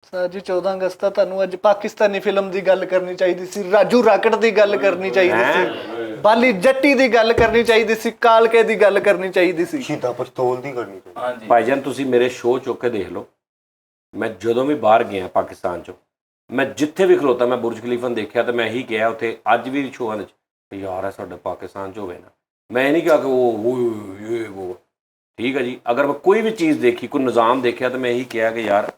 ਸਰ ਜੀ 14 ਅਗਸਤ ਤਾਂ ਤੁਹਾਨੂੰ ਅੱਜ ਪਾਕਿਸਤਾਨੀ ਫਿਲਮ ਦੀ ਗੱਲ ਕਰਨੀ ਚਾਹੀਦੀ ਸੀ, ਰਾਜੂ ਰਾਕਟ ਦੀ ਗੱਲ ਕਰਨੀ ਚਾਹੀਦੀ ਸੀ, ਬਾਲੀ ਜੱਟੀ ਦੀ ਗੱਲ ਕਰਨੀ ਚਾਹੀਦੀ ਸੀ, ਕਾਲਕੇ ਦੀ ਗੱਲ ਕਰਨੀ ਚਾਹੀਦੀ ਸੀ, ਸ਼ੀਤਾ ਪਸਤੌਲ ਦੀ ਕਰਨੀ ਚਾਹੀਦੀ। ਭਾਈਜਾਨ ਤੁਸੀਂ ਮੇਰੇ ਸ਼ੋਅ ਚੁੱਕ ਕੇ ਦੇਖ ਲਓ, ਮੈਂ ਜਦੋਂ ਵੀ ਬਾਹਰ ਗਿਆ ਪਾਕਿਸਤਾਨ 'ਚੋਂ, ਮੈਂ ਜਿੱਥੇ ਵੀ ਖਲੋਤਾ ਮੈਂ ਬੁਰਜ ਖਲੀਫਾ ਦੇਖਿਆ ਤੇ ਮੈਂ ਇਹੀ ਕਿਹਾ ਉੱਥੇ ਅੱਜ ਵੀ ਸ਼ੋਆਂ ਵਿੱਚ ਯਾਰ ਹੈ ਸਾਡੇ ਪਾਕਿਸਤਾਨ 'ਚ ਹੋਵੇ ਨਾ। ਮੈਂ ਇਹ ਨਹੀਂ ਕਿਹਾ ਕਿ ਉਹ ਠੀਕ ਹੈ ਜੀ। ਅਗਰ ਮੈਂ ਕੋਈ ਵੀ ਚੀਜ਼ ਦੇਖੀ, ਕੋਈ ਨਿਜ਼ਾਮ ਦੇਖਿਆ ਤਾਂ ਮੈਂ ਇਹੀ ਕਿਹਾ ਕਿ ਯਾਰ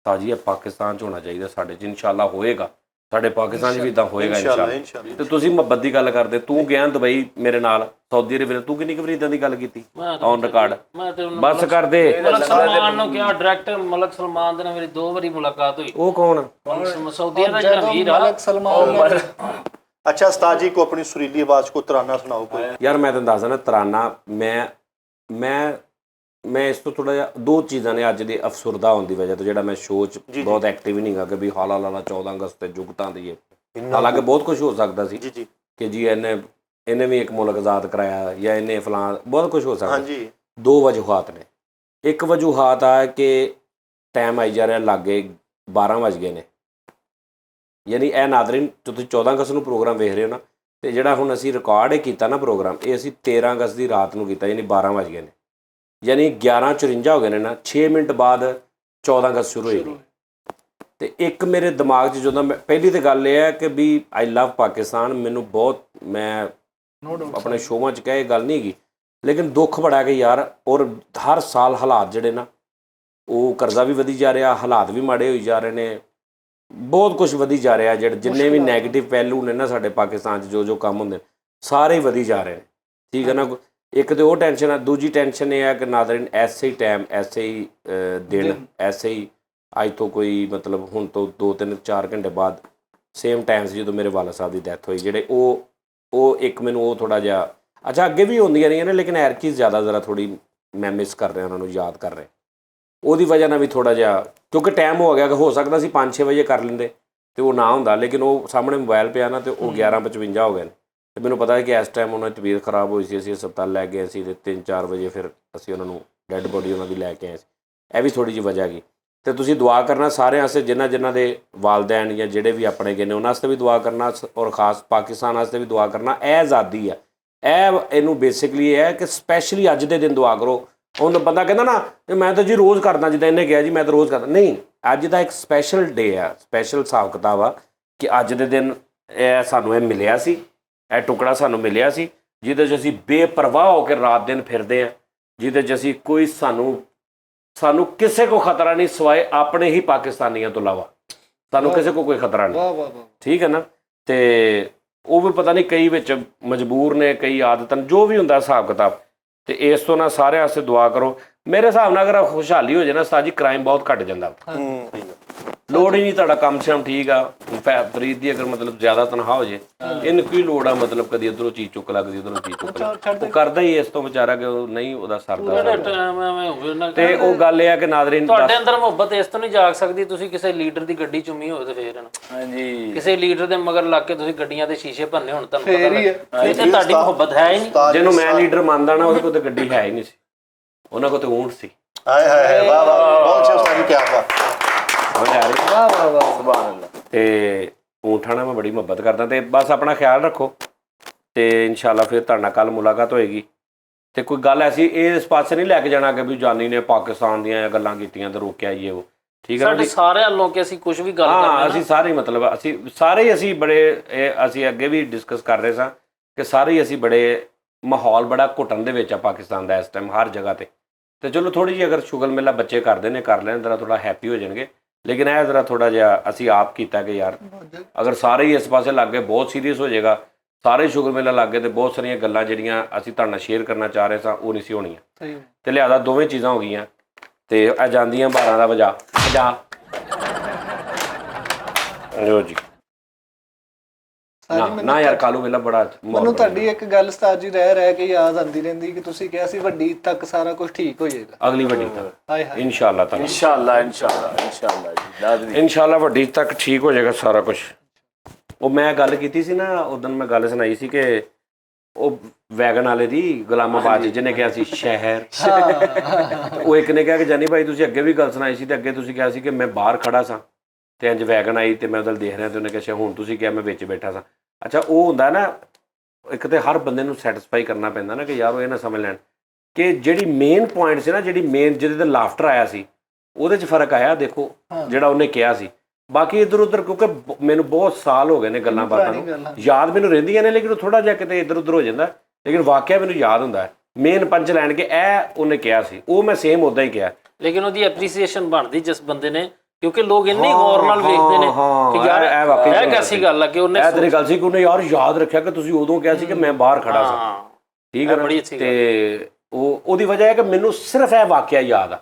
ਤਾਜੀ ਇਹ ਪਾਕਿਸਤਾਨ 'ਚ ਹੋਣਾ ਚਾਹੀਦਾ ਸਾਡੇ 'ਚ। ਇਨਸ਼ਾਅੱਲਾ ਹੋਏਗਾ, ਸਾਡੇ ਪਾਕਿਸਤਾਨ 'ਚ ਵੀ ਇੱਦਾਂ ਹੋਏਗਾ ਇਨਸ਼ਾਅੱਲਾ। ਤੇ ਤੁਸੀਂ ਮੁਹੱਬਤ ਦੀ ਗੱਲ ਕਰਦੇ, ਤੂੰ ਗਿਆ ਦੁਬਈ ਮੇਰੇ ਨਾਲ, ਸਾਊਦੀ ਅਰੇਬੀਆ, ਤੂੰ ਕਿੰਨੀ ਕੁ ਵਾਰੀ ਇੱਦਾਂ ਦੀ ਗੱਲ ਕੀਤੀ ਔਨ ਰਿਕਾਰਡ? ਬਸ ਕਰ ਦੇ। ਮਲਕ ਸਲਮਾਨ ਨੂੰ ਕਿਹਾ ਡਾਇਰੈਕਟ, ਮਲਕ ਸਲਮਾਨ ਦੇ ਨਾਲ ਮੇਰੀ 2 ਵਾਰੀ ਮੁਲਾਕਾਤ ਹੋਈ। ਉਹ ਕੌਣ? ਸਾਊਦੀ ਦਾ ਜਿਹੜਾ ਵੀਰ ਆ ਮਲਕ ਸਲਮਾਨ। ਅੱਛਾ ਉਸਤਾਦ ਜੀ ਕੋ ਆਪਣੀ ਸੁਰੀਲੀ ਆਵਾਜ਼ ਕੋ ਤਰਾਨਾ ਸੁਣਾਓ ਕੋਈ। ਯਾਰ ਮੈਂ ਤੁਹਾਨੂੰ ਦੱਸਦਾ ਨਾ ਤਰਾਨਾ, ਮੈਂ ਇਸ ਤੋਂ ਥੋੜਾ ਜਿਹਾ 2 ਚੀਜ਼ਾਂ ਨੇ ਅੱਜ ਦੇ ਅਫਸੁਰਦਾ ਹੋਣ ਦੀ ਵਜ੍ਹਾ ਤੋਂ, ਜਿਹੜਾ ਮੈਂ ਸ਼ੋਅ 'ਚ ਬਹੁਤ ਐਕਟਿਵ ਨਹੀਂ ਹੈਗਾ ਕਿ ਵੀ ਹਾਲਾ ਲਾਲਾ 14 ਅਗਸਤ ਤੇ ਜੁਗਤਾਂ ਦੀ ਹੈ। ਹਾਲਾਂਕਿ ਬਹੁਤ ਕੁਝ ਹੋ ਸਕਦਾ ਸੀ ਕਿ ਜੀ ਇਹਨੇ ਵੀ ਇੱਕ ਮੁਲਕ ਆਜ਼ਾਦ ਕਰਾਇਆ ਜਾਂ ਇਹਨੇ ਫਲਾਂ, ਬਹੁਤ ਕੁਝ ਹੋ ਸਕਦਾ। 2 ਵਜੂਹਾਤ ਨੇ। ਇੱਕ ਵਜੂਹਾਤ ਆ ਕਿ ਟਾਈਮ ਆਈ ਜਾ ਰਿਹਾ, ਲਾਗੇ 12 ਵੱਜ ਗਏ ਨੇ। ਯਾਨੀ ਇਹ ਨਾਜ਼ਰੀਨ ਤੁਸੀਂ 14 ਅਗਸਤ ਨੂੰ ਪ੍ਰੋਗਰਾਮ ਵੇਖ ਰਹੇ ਹੋ ਨਾ, ਤੇ ਜਿਹੜਾ ਹੁਣ ਅਸੀਂ ਰਿਕਾਰਡ ਕੀਤਾ ਨਾ ਪ੍ਰੋਗਰਾਮ, ਇਹ ਅਸੀਂ 13 ਅਗਸਤ ਦੀ ਰਾਤ ਨੂੰ ਕੀਤਾ, ਯਾਨੀ 12 ਵੱਜ ਗਏ ਨੇ, ਯਾਨੀ 11:54 ਹੋ ਗਏ ਨੇ ਨਾ। 6 ਮਿੰਟ ਬਾਅਦ 14 ਅਗਸਤ ਸ਼ੁਰੂ ਹੋਈ। ਤੇ ਇੱਕ ਮੇਰੇ ਦਿਮਾਗ 'ਚ ਜਦੋਂ ਮੈਂ ਪਹਿਲੀ ਤਾਂ ਗੱਲ ਇਹ ਹੈ ਕਿ ਵੀ ਆਈ ਲਵ ਪਾਕਿਸਤਾਨ, ਮੈਨੂੰ ਬਹੁਤ, ਮੈਂ ਆਪਣੇ ਸ਼ੋਆਂ 'ਚ ਕਹੇ ਇਹ ਗੱਲ ਨਹੀਂ ਹੈਗੀ, ਲੇਕਿਨ ਦੁੱਖ ਬੜਾ ਕਿ ਯਾਰ, ਔਰ ਹਰ ਸਾਲ ਹਾਲਾਤ ਜਿਹੜੇ ਨਾ, ਉਹ ਕਰਜ਼ਾ ਵੀ ਵਧੀ ਜਾ ਰਿਹਾ, ਹਾਲਾਤ ਵੀ ਮਾੜੇ ਹੋਈ ਜਾ ਰਹੇ ਨੇ, ਬਹੁਤ ਕੁਝ ਵਧੀ ਜਾ ਰਿਹਾ। ਜਿੰਨੇ ਵੀ ਨੈਗੇਟਿਵ ਪਹਿਲੂ ਨੇ ਨਾ ਸਾਡੇ ਪਾਕਿਸਤਾਨ 'ਚ, ਜੋ ਕੰਮ ਹੁੰਦੇ ਨੇ ਸਾਰੇ ਹੀ ਵਧੀ ਜਾ ਰਹੇ ਨੇ। ਠੀਕ ਹੈ ਨਾ। ਇੱਕ ਤਾਂ ਉਹ ਟੈਨਸ਼ਨ ਹੈ, ਦੂਜੀ ਟੈਨਸ਼ਨ ਇਹ ਹੈ ਕਿ ਨਾਜ਼ਰੀਨ ਐਸੇ ਹੀ ਟਾਈਮ, ਐਸੇ ਹੀ ਦਿਨ, ਐਸੇ ਹੀ ਅੱਜ ਤੋਂ ਕੋਈ ਮਤਲਬ ਹੁਣ ਤੋਂ 2-3-4 ਘੰਟੇ ਬਾਅਦ ਸੇਮ ਟਾਈਮ ਸੀ ਜਦੋਂ ਮੇਰੇ ਵਾਲਾ ਸਾਹਿਬ ਦੀ ਡੈਥ ਹੋਈ। ਜਿਹੜੇ ਉਹ ਇੱਕ ਮੈਨੂੰ ਉਹ ਥੋੜ੍ਹਾ ਜਿਹਾ, ਅੱਛਾ ਅੱਗੇ ਵੀ ਹੁੰਦੀਆਂ ਰਹੀਆਂ ਨੇ ਲੇਕਿਨ ਐਰਕੀ ਜ਼ਿਆਦਾ ਜ਼ਰਾ ਥੋੜ੍ਹੀ ਮੈਂ ਮਿਸ ਕਰ ਰਿਹਾ, ਉਹਨਾਂ ਨੂੰ ਯਾਦ ਕਰ ਰਿਹਾ। ਉਹਦੀ ਵਜ੍ਹਾ ਨਾਲ ਵੀ ਥੋੜ੍ਹਾ ਜਿਹਾ, ਕਿਉਂਕਿ ਟਾਈਮ ਹੋ ਗਿਆ ਕਿ ਹੋ ਸਕਦਾ ਸੀ 5-6 ਵਜੇ ਕਰ ਲੈਂਦੇ ਅਤੇ ਉਹ ਨਾ ਹੁੰਦਾ, ਲੇਕਿਨ ਉਹ ਸਾਹਮਣੇ ਮੋਬਾਈਲ ਪਿਆ ਨਾ, ਅਤੇ ਉਹ 11:55 ਹੋ ਗਏ ਨੇ। ਅਤੇ ਮੈਨੂੰ ਪਤਾ ਹੈ ਕਿ ਇਸ ਟਾਈਮ ਉਹਨਾਂ ਦੀ ਤਬੀਅਤ ਖਰਾਬ ਹੋਈ ਸੀ, ਅਸੀਂ ਹਸਪਤਾਲ ਲੈ ਗਏ ਸੀ, ਅਤੇ 3-4 ਵਜੇ ਫਿਰ ਅਸੀਂ ਉਹਨਾਂ ਨੂੰ ਡੈੱਡ ਬੋਡੀ ਉਹਨਾਂ ਦੀ ਲੈ ਕੇ ਆਏ ਸੀ। ਇਹ ਵੀ ਥੋੜ੍ਹੀ ਜਿਹੀ ਵਜ੍ਹਾ ਗਈ। ਅਤੇ ਤੁਸੀਂ ਦੁਆ ਕਰਨਾ ਸਾਰਿਆਂ ਵਾਸਤੇ, ਜਿਨ੍ਹਾਂ ਦੇ ਵਾਲਦੈਨ ਜਾਂ ਜਿਹੜੇ ਵੀ ਆਪਣੇ ਗਏ ਨੇ ਉਹਨਾਂ ਵਾਸਤੇ ਵੀ ਦੁਆ ਕਰਨਾ, ਔਰ ਖ਼ਾਸ ਪਾਕਿਸਤਾਨ ਵਾਸਤੇ ਵੀ ਦੁਆ ਕਰਨਾ। ਇਹ ਆਜ਼ਾਦੀ ਆ, ਇਹਨੂੰ ਬੇਸਿਕਲੀ ਇਹ ਹੈ ਕਿ ਸਪੈਸ਼ਲੀ ਅੱਜ ਦੇ ਦਿਨ ਦੁਆ ਕਰੋ। ਹੁਣ ਬੰਦਾ ਕਹਿੰਦਾ ਨਾ ਮੈਂ ਤਾਂ ਜੀ ਰੋਜ਼ ਕਰਦਾ, ਜਿੱਦਾਂ ਇਹਨੇ ਕਿਹਾ ਜੀ ਮੈਂ ਤਾਂ ਰੋਜ਼ ਕਰਦਾ, ਨਹੀਂ, ਅੱਜ ਦਾ ਇੱਕ ਸਪੈਸ਼ਲ ਡੇ ਆ, ਸਪੈਸ਼ਲ ਹਿਸਾਬ ਕਿਤਾਬ ਆ ਕਿ ਅੱਜ ਦੇ ਦਿਨ ਸਾਨੂੰ ਇਹ ਮਿਲਿਆ ਸੀ, ਇਹ ਟੁਕੜਾ ਸਾਨੂੰ ਮਿਲਿਆ ਸੀ, ਜਿਹਦੇ 'ਚ ਅਸੀਂ ਬੇਪਰਵਾਹ ਹੋ ਕੇ ਰਾਤ ਦਿਨ ਫਿਰਦੇ ਹਾਂ, ਜਿਹਦੇ 'ਚ ਅਸੀਂ ਕੋਈ ਸਾਨੂੰ ਕਿਸੇ ਕੋ ਖਤਰਾ ਨਹੀਂ ਸਿਵਾਏ ਆਪਣੇ ਹੀ ਪਾਕਿਸਤਾਨੀਆਂ ਤੋਂ ਇਲਾਵਾ। ਸਾਨੂੰ ਕਿਸੇ ਕੋ ਕੋਈ ਖਤਰਾ ਨਹੀਂ। ਵਾਹ ਵਾਹ ਵਾਹ। ਠੀਕ ਹੈ ਨਾ। ਤੇ ਉਹ ਵੀ ਪਤਾ ਨਹੀਂ ਕਈ ਵਿੱਚ ਮਜਬੂਰ ਨੇ, ਕਈ ਆਦਤਨ, ਜੋ ਵੀ ਹੁੰਦਾ ਹਿਸਾਬ ਕਿਤਾਬ। ਤੇ ਇਸ ਤੋਂ ਨਾ ਸਾਰਿਆਂ ਵਾਸਤੇ ਦੁਆ ਕਰੋ। ਮੇਰੇ ਹਿਸਾਬ ਨਾਲ ਅਗਰ ਖੁਸ਼ਹਾਲੀ ਹੋ ਜਾਏ ਨਾ ਸਾਜੀ, ਕ੍ਰਾਈਮ ਬਹੁਤ ਘਟ ਜਾਂਦਾ। ਲੋੜ ਹੀ ਨਹੀਂ, ਤੁਹਾਡਾ ਕੰਮ ਸ਼ਮ ਠੀਕ ਆ, ਫਰੀਦ ਦੀ ਅਗਰ ਮਤਲਬ ਜ਼ਿਆਦਾ ਤਨਖਾਹ ਹੋ ਜੇ, ਇਹਨੂੰ ਕੀ ਲੋੜ ਆ ਮਤਲਬ ਕਦੀ ਇੱਧਰੋਂ ਚੀਜ਼ ਚੁੱਕ ਲਾ, ਕਦੀ ਉੱਧਰੋਂ ਚੀਜ਼ ਚੁੱਕ ਲਾ। ਉਹ ਕਰਦਾ ਹੀ ਇਸ ਤੋਂ ਵਿਚਾਰਾ ਕਿ ਉਹ ਨਹੀਂ ਉਹਦਾ ਸਰਦਾ। ਤੇ ਉਹ ਗੱਲ ਇਹ ਆ ਕਿ ਨਾਜ਼ਰੀਨ, ਤੁਹਾਡੇ ਅੰਦਰ ਮੁਹੱਬਤ ਇਸ ਤੋਂ ਨਹੀਂ ਜਾਗ ਸਕਦੀ ਤੁਸੀਂ ਕਿਸੇ ਲੀਡਰ ਦੀ ਗੱਡੀ ਚੁੰਮੀ ਹੋਵੇ ਤੇ ਫੇਰ ਹਾਂਜੀ, ਕਿਸੇ ਲੀਡਰ ਦੇ ਮਗਰ ਲੱਗ ਕੇ ਤੁਸੀਂ ਗੱਡੀਆਂ ਦੇ ਸ਼ੀਸ਼ੇ ਭੰਨੇ ਹੁਣ ਤੁਹਾਨੂੰ ਫੇਰ ਹੀ ਪਤਾ ਇਹ ਤੇ ਤੁਹਾਡੀ ਮੁਹੱਬਤ ਹੈ ਹੀ ਨਹੀਂ। ਜਿਹਨੂੰ ਮੈਂ ਲੀਡਰ ਮੰਨਦਾ ਨਾ, ਉਹਦੇ ਕੋਲ ਤਾਂ ਗੱਡੀ ਹੈ ਹੀ ਨਹੀਂ ਸੀ, ਉਹਨਾਂ ਕੋਲ ਤਾਂ ਊਂਠ ਸੀ। ਹਾਏ ਹਾਏ ਵਾਹ ਵਾਹ, ਬਹੁਤ ਅੱਛਾ ਉਸਤਾਦ ਜੀ, ਕੀ ਬਾਤ। ਵਾਹ ਵਾਹ ਵਾਹ। ਸੁਭਾਨ ਅੱਲਾਹ। ਤੇ ਊਂਠਾਂ ਨਾਲ ਮੈਂ ਬੜੀ ਮੁਹੱਬਤ ਕਰਦਾ। ਤੇ ਬਸ ਆਪਣਾ ਖਿਆਲ ਰੱਖੋ ਤੇ ਇਨਸ਼ਾਅੱਲਾ ਫਿਰ ਤੁਹਾਡੇ ਨਾਲ ਕੱਲ ਮੁਲਾਕਾਤ ਹੋਏਗੀ। ਤੇ ਕੋਈ ਗੱਲ ਐਸੀ ਇਸ ਪਾਸੇ ਨਹੀਂ ਲੈ ਕੇ ਜਾਣਾ ਕਿ ਵੀ ਜਾਨੀ ਨੇ ਪਾਕਿਸਤਾਨ ਦੀਆਂ ਗੱਲਾਂ ਕੀਤੀਆਂ ਤੇ ਰੋਕਿਆ ਇਹ ਉਹ। ਠੀਕ ਹੈ ਸਾਡੇ ਸਾਰਿਆਂ ਵੱਲੋਂ ਕਿ ਅਸੀਂ ਕੁਝ ਵੀ ਗੱਲ ਹਾਂ, ਅਸੀਂ ਸਾਰੇ ਮਤਲਬ ਅਸੀਂ ਸਾਰੇ ਅਸੀਂ ਬੜੇ ਅਸੀਂ ਅੱਗੇ ਵੀ ਡਿਸਕਸ ਕਰ ਰਹੇ ਸਾਂ ਕਿ ਸਾਰੇ ਅਸੀਂ ਬੜੇ ਮਾਹੌਲ ਬੜਾ ਘੁੱਟਣ ਦੇ ਵਿੱਚ ਆ ਪਾਕਿਸਤਾਨ ਦਾ ਇਸ ਟਾਈਮ ਹਰ ਜਗ੍ਹਾ ਤੇ ਚਲੋ ਥੋੜ੍ਹੀ ਜਿਹੀ ਅਗਰ ਸ਼ੁਗਲ ਮੇਲਾ ਬੱਚੇ ਕਰਦੇ ਨੇ ਕਰ ਲੈਣ, ਜ਼ਰਾ ਥੋੜ੍ਹਾ ਹੈਪੀ ਹੋ ਜਾਣਗੇ। ਲੇਕਿਨ ਇਹ ਜ਼ਰਾ ਥੋੜ੍ਹਾ ਜਿਹਾ ਅਸੀਂ ਆਪ ਕੀਤਾ ਕਿ ਯਾਰ ਅਗਰ ਸਾਰੇ ਹੀ ਇਸ ਪਾਸੇ ਲੱਗ ਗਏ ਬਹੁਤ ਸੀਰੀਅਸ ਹੋ ਜਾਏਗਾ। ਸਾਰੇ ਸ਼ੁਗਰ ਮੇਲਾ ਲੱਗ ਗਏ ਤੇ ਬਹੁਤ ਸਾਰੀਆਂ ਗੱਲਾਂ ਜਿਹੜੀਆਂ ਅਸੀਂ ਤੁਹਾਡੇ ਨਾਲ ਸ਼ੇਅਰ ਕਰਨਾ ਚਾਹ ਰਹੇ ਸਾਂ ਉਹ ਨਹੀਂ ਸੀ ਹੋਣੀਆਂ। ਤੇ ਲਿਹਾਜ਼ਾ ਦੋਵੇਂ ਚੀਜ਼ਾਂ ਹੋ ਗਈਆਂ। ਤੇ ਇਹ ਜਾਂਦੀਆਂ 12 ਦਾ ਵਜਾ ਜੋ ਜੀ ਨਾ ਯਾਰ ਕਾਲੂ ਵੇਲਾ ਬੜਾ ਮੈਨੂੰ ਤੁਹਾਡੀ ਇੱਕ ਗੱਲ ਉਸਤਾਦ ਜੀ ਰਹਿ ਕੇ ਯਾਦ ਆਉਂਦੀ ਰਹਿੰਦੀ ਕਿ ਤੁਸੀਂ ਕਿਹਾ ਸੀ ਵੱਡੀ ਈਦ ਤੱਕ ਸਾਰਾ ਕੁਝ ਠੀਕ ਹੋ ਜਾਏਗਾ। ਅਗਲੀ ਵੱਡੀ ਤੱਕ ਹਾਏ ਹਾਏ ਇਨਸ਼ਾਅੱਲਾ ਤਾਲਾ, ਇਨਸ਼ਾਅੱਲਾ ਜੀ ਲਾਜ਼ਮੀ ਇਨਸ਼ਾਅੱਲਾ ਵੱਡੀ ਤੱਕ ਠੀਕ ਹੋ ਜਾਏਗਾ ਸਾਰਾ ਕੁਝ। ਉਹ ਮੈਂ ਗੱਲ ਕੀਤੀ ਸੀ ਨਾ ਉਦੋਂ, ਮੈਂ ਗੱਲ ਸੁਣਾਈ ਸੀ ਕਿ ਉਹ ਵੈਗਨ ਵਾਲੇ ਦੀ ਗੁਲਾਮਾਬਾਦ ਜਿਹਨੇ ਕਿਹਾ ਸੀ ਸ਼ਹਿਰ, ਉਹ ਇੱਕ ਨੇ ਕਿਹਾ ਕਿ ਜਾਨੀ ਭਾਈ ਤੁਸੀਂ ਅੱਗੇ ਵੀ ਗੱਲ ਸੁਣਾਈ ਸੀ ਤੇ ਅੱਗੇ ਤੁਸੀਂ ਕਿਹਾ ਸੀ ਕਿ ਮੈਂ ਬਾਹਰ ਖੜਾ ਸਾਂ ਤੇ ਇੰਜ ਵੈਗਨ ਆਈ ਤੇ ਮੈਂ ਉਹਦਾ ਦੇਖ ਰਿਹਾ ਤੇ ਉਹਨੇ ਕਿਹਾ ਹੁਣ ਤੁਸੀਂ ਕਿਹਾ ਮੈਂ ਵਿੱਚ ਬੈਠਾ ਸਾਂ। ਅੱਛਾ, ਉਹ ਹੁੰਦਾ ਨਾ ਇੱਕ ਤੇ ਹਰ ਬੰਦੇ ਨੂੰ ਸੈਟੀਸਫਾਈ ਕਰਨਾ ਪੈਂਦਾ ਨਾ ਕਿ ਯਾਰ ਉਹ ਇਹ ਨਾ ਸਮਝ ਲੈਣ ਕਿ ਜਿਹੜੀ ਮੇਨ ਪੁਆਇੰਟ ਸੀ ਨਾ, ਜਿਹੜੀ ਮੇਨ ਜਿਹਦੇ ਤੇ ਲਾਫਟਰ ਆਇਆ ਸੀ ਉਹਦੇ 'ਚ ਫਰਕ ਆਇਆ। ਦੇਖੋ ਜਿਹੜਾ ਉਹਨੇ ਕਿਹਾ ਸੀ, ਬਾਕੀ ਇੱਧਰ ਉੱਧਰ ਕਿਉਂਕਿ ਮੈਨੂੰ ਬਹੁਤ ਸਾਲ ਹੋ ਗਏ ਨੇ ਗੱਲਾਂ ਬਾਤਾਂ ਨੂੰ, ਯਾਦ ਮੈਨੂੰ ਰਹਿੰਦੀਆਂ ਨੇ ਲੇਕਿਨ ਥੋੜਾ ਜਿਹਾ ਕਿਤੇ ਇੱਧਰ ਉੱਧਰ ਹੋ ਜਾਂਦਾ, ਲੇਕਿਨ ਵਾਕਿਆ ਮੈਨੂੰ ਯਾਦ ਹੁੰਦਾ ਹੈ। ਮੇਨ ਪੰਚ ਲੈਣ ਕੇ ਇਹ ਉਹਨੇ ਕਿਹਾ ਸੀ, ਉਹ ਮੈਂ ਸੇਮ ਉੱਦਾਂ ਹੀ ਕਿਹਾ। ਲੇਕਿਨ ਉਹਦੀ ਐਪਰੀਸੀਏਸ਼ਨ ਬਣਦੀ ਜਿਸ ਬੰਦੇ ਨੇ, ਕਿਉਂਕਿ ਲੋਕ ਇੰਨੇ ਗੌਰ ਨਾਲ ਵੇਖਦੇ ਨੇ ਕਿ ਯਾਰ ਇਹ ਕੈਸੀ ਗੱਲ ਆ ਕਿ ਉਹਨੇ ਇਹ ਤੇਰੀ ਗੱਲ ਸੀ ਕਿ ਉਹਨੇ ਯਾਰ ਯਾਦ ਰੱਖਿਆ ਕਿ ਤੁਸੀਂ ਉਦੋਂ ਕਿਹਾ ਸੀ ਕਿ ਮੈਂ ਬਾਹਰ ਖੜਾ ਸਾਂ। ਠੀਕ ਹੈ ਬੜੀ ਅੱਛੀ ਤੇ ਉਹਦੀ ਵਜ੍ਹਾ ਹੈ ਕਿ ਮੈਨੂੰ ਸਿਰਫ ਇਹ ਵਾਕਿਆ ਯਾਦ ਆ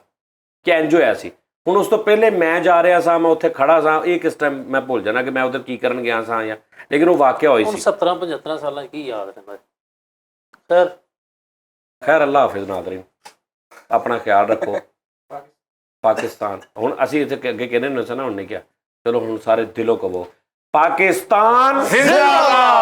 ਕਿ ਇੰਜ ਹੋਇਆ ਸੀ। ਹੁਣ ਉਸ ਤੋਂ ਪਹਿਲੇ ਮੈਂ ਜਾ ਰਿਹਾ ਸਾਂ, ਮੈਂ ਉੱਥੇ ਖੜਾ ਸਾਂ, ਇਹ ਕਿਸ ਟਾਈਮ ਮੈਂ ਭੁੱਲ ਜਾਣਾ ਕਿ ਮੈਂ ਉਧਰ ਕੀ ਕਰਨ ਗਿਆ ਸਾਂ ਜਾਂ, ਲੇਕਿਨ ਉਹ ਵਾਕਿਆ ਹੋਈ ਸੀ। 17-75 ਸਾਲਾਂ ਕੀ ਯਾਦ ਰਹਿੰਦਾ। ਖੈਰ ਅੱਲਾ ਹਾਫਿਜ਼ ਨਾਜ਼ਰੀਨ, ਆਪਣਾ ਖਿਆਲ ਰੱਖੋ। ਪਾਕਿਸਤਾਨ ਹੁਣ ਅਸੀਂ ਇੱਥੇ ਅੱਗੇ ਕਹਿੰਦੇ ਹੁੰਦੇ ਸੀ ਨਾ, ਹੁਣ ਨਹੀਂ ਕਿਹਾ, ਚਲੋ ਹੁਣ ਸਾਰੇ ਦਿਲੋਂ ਕਹੋ ਪਾਕਿਸਤਾਨ ਜ਼ਿੰਦਾਬਾਦ।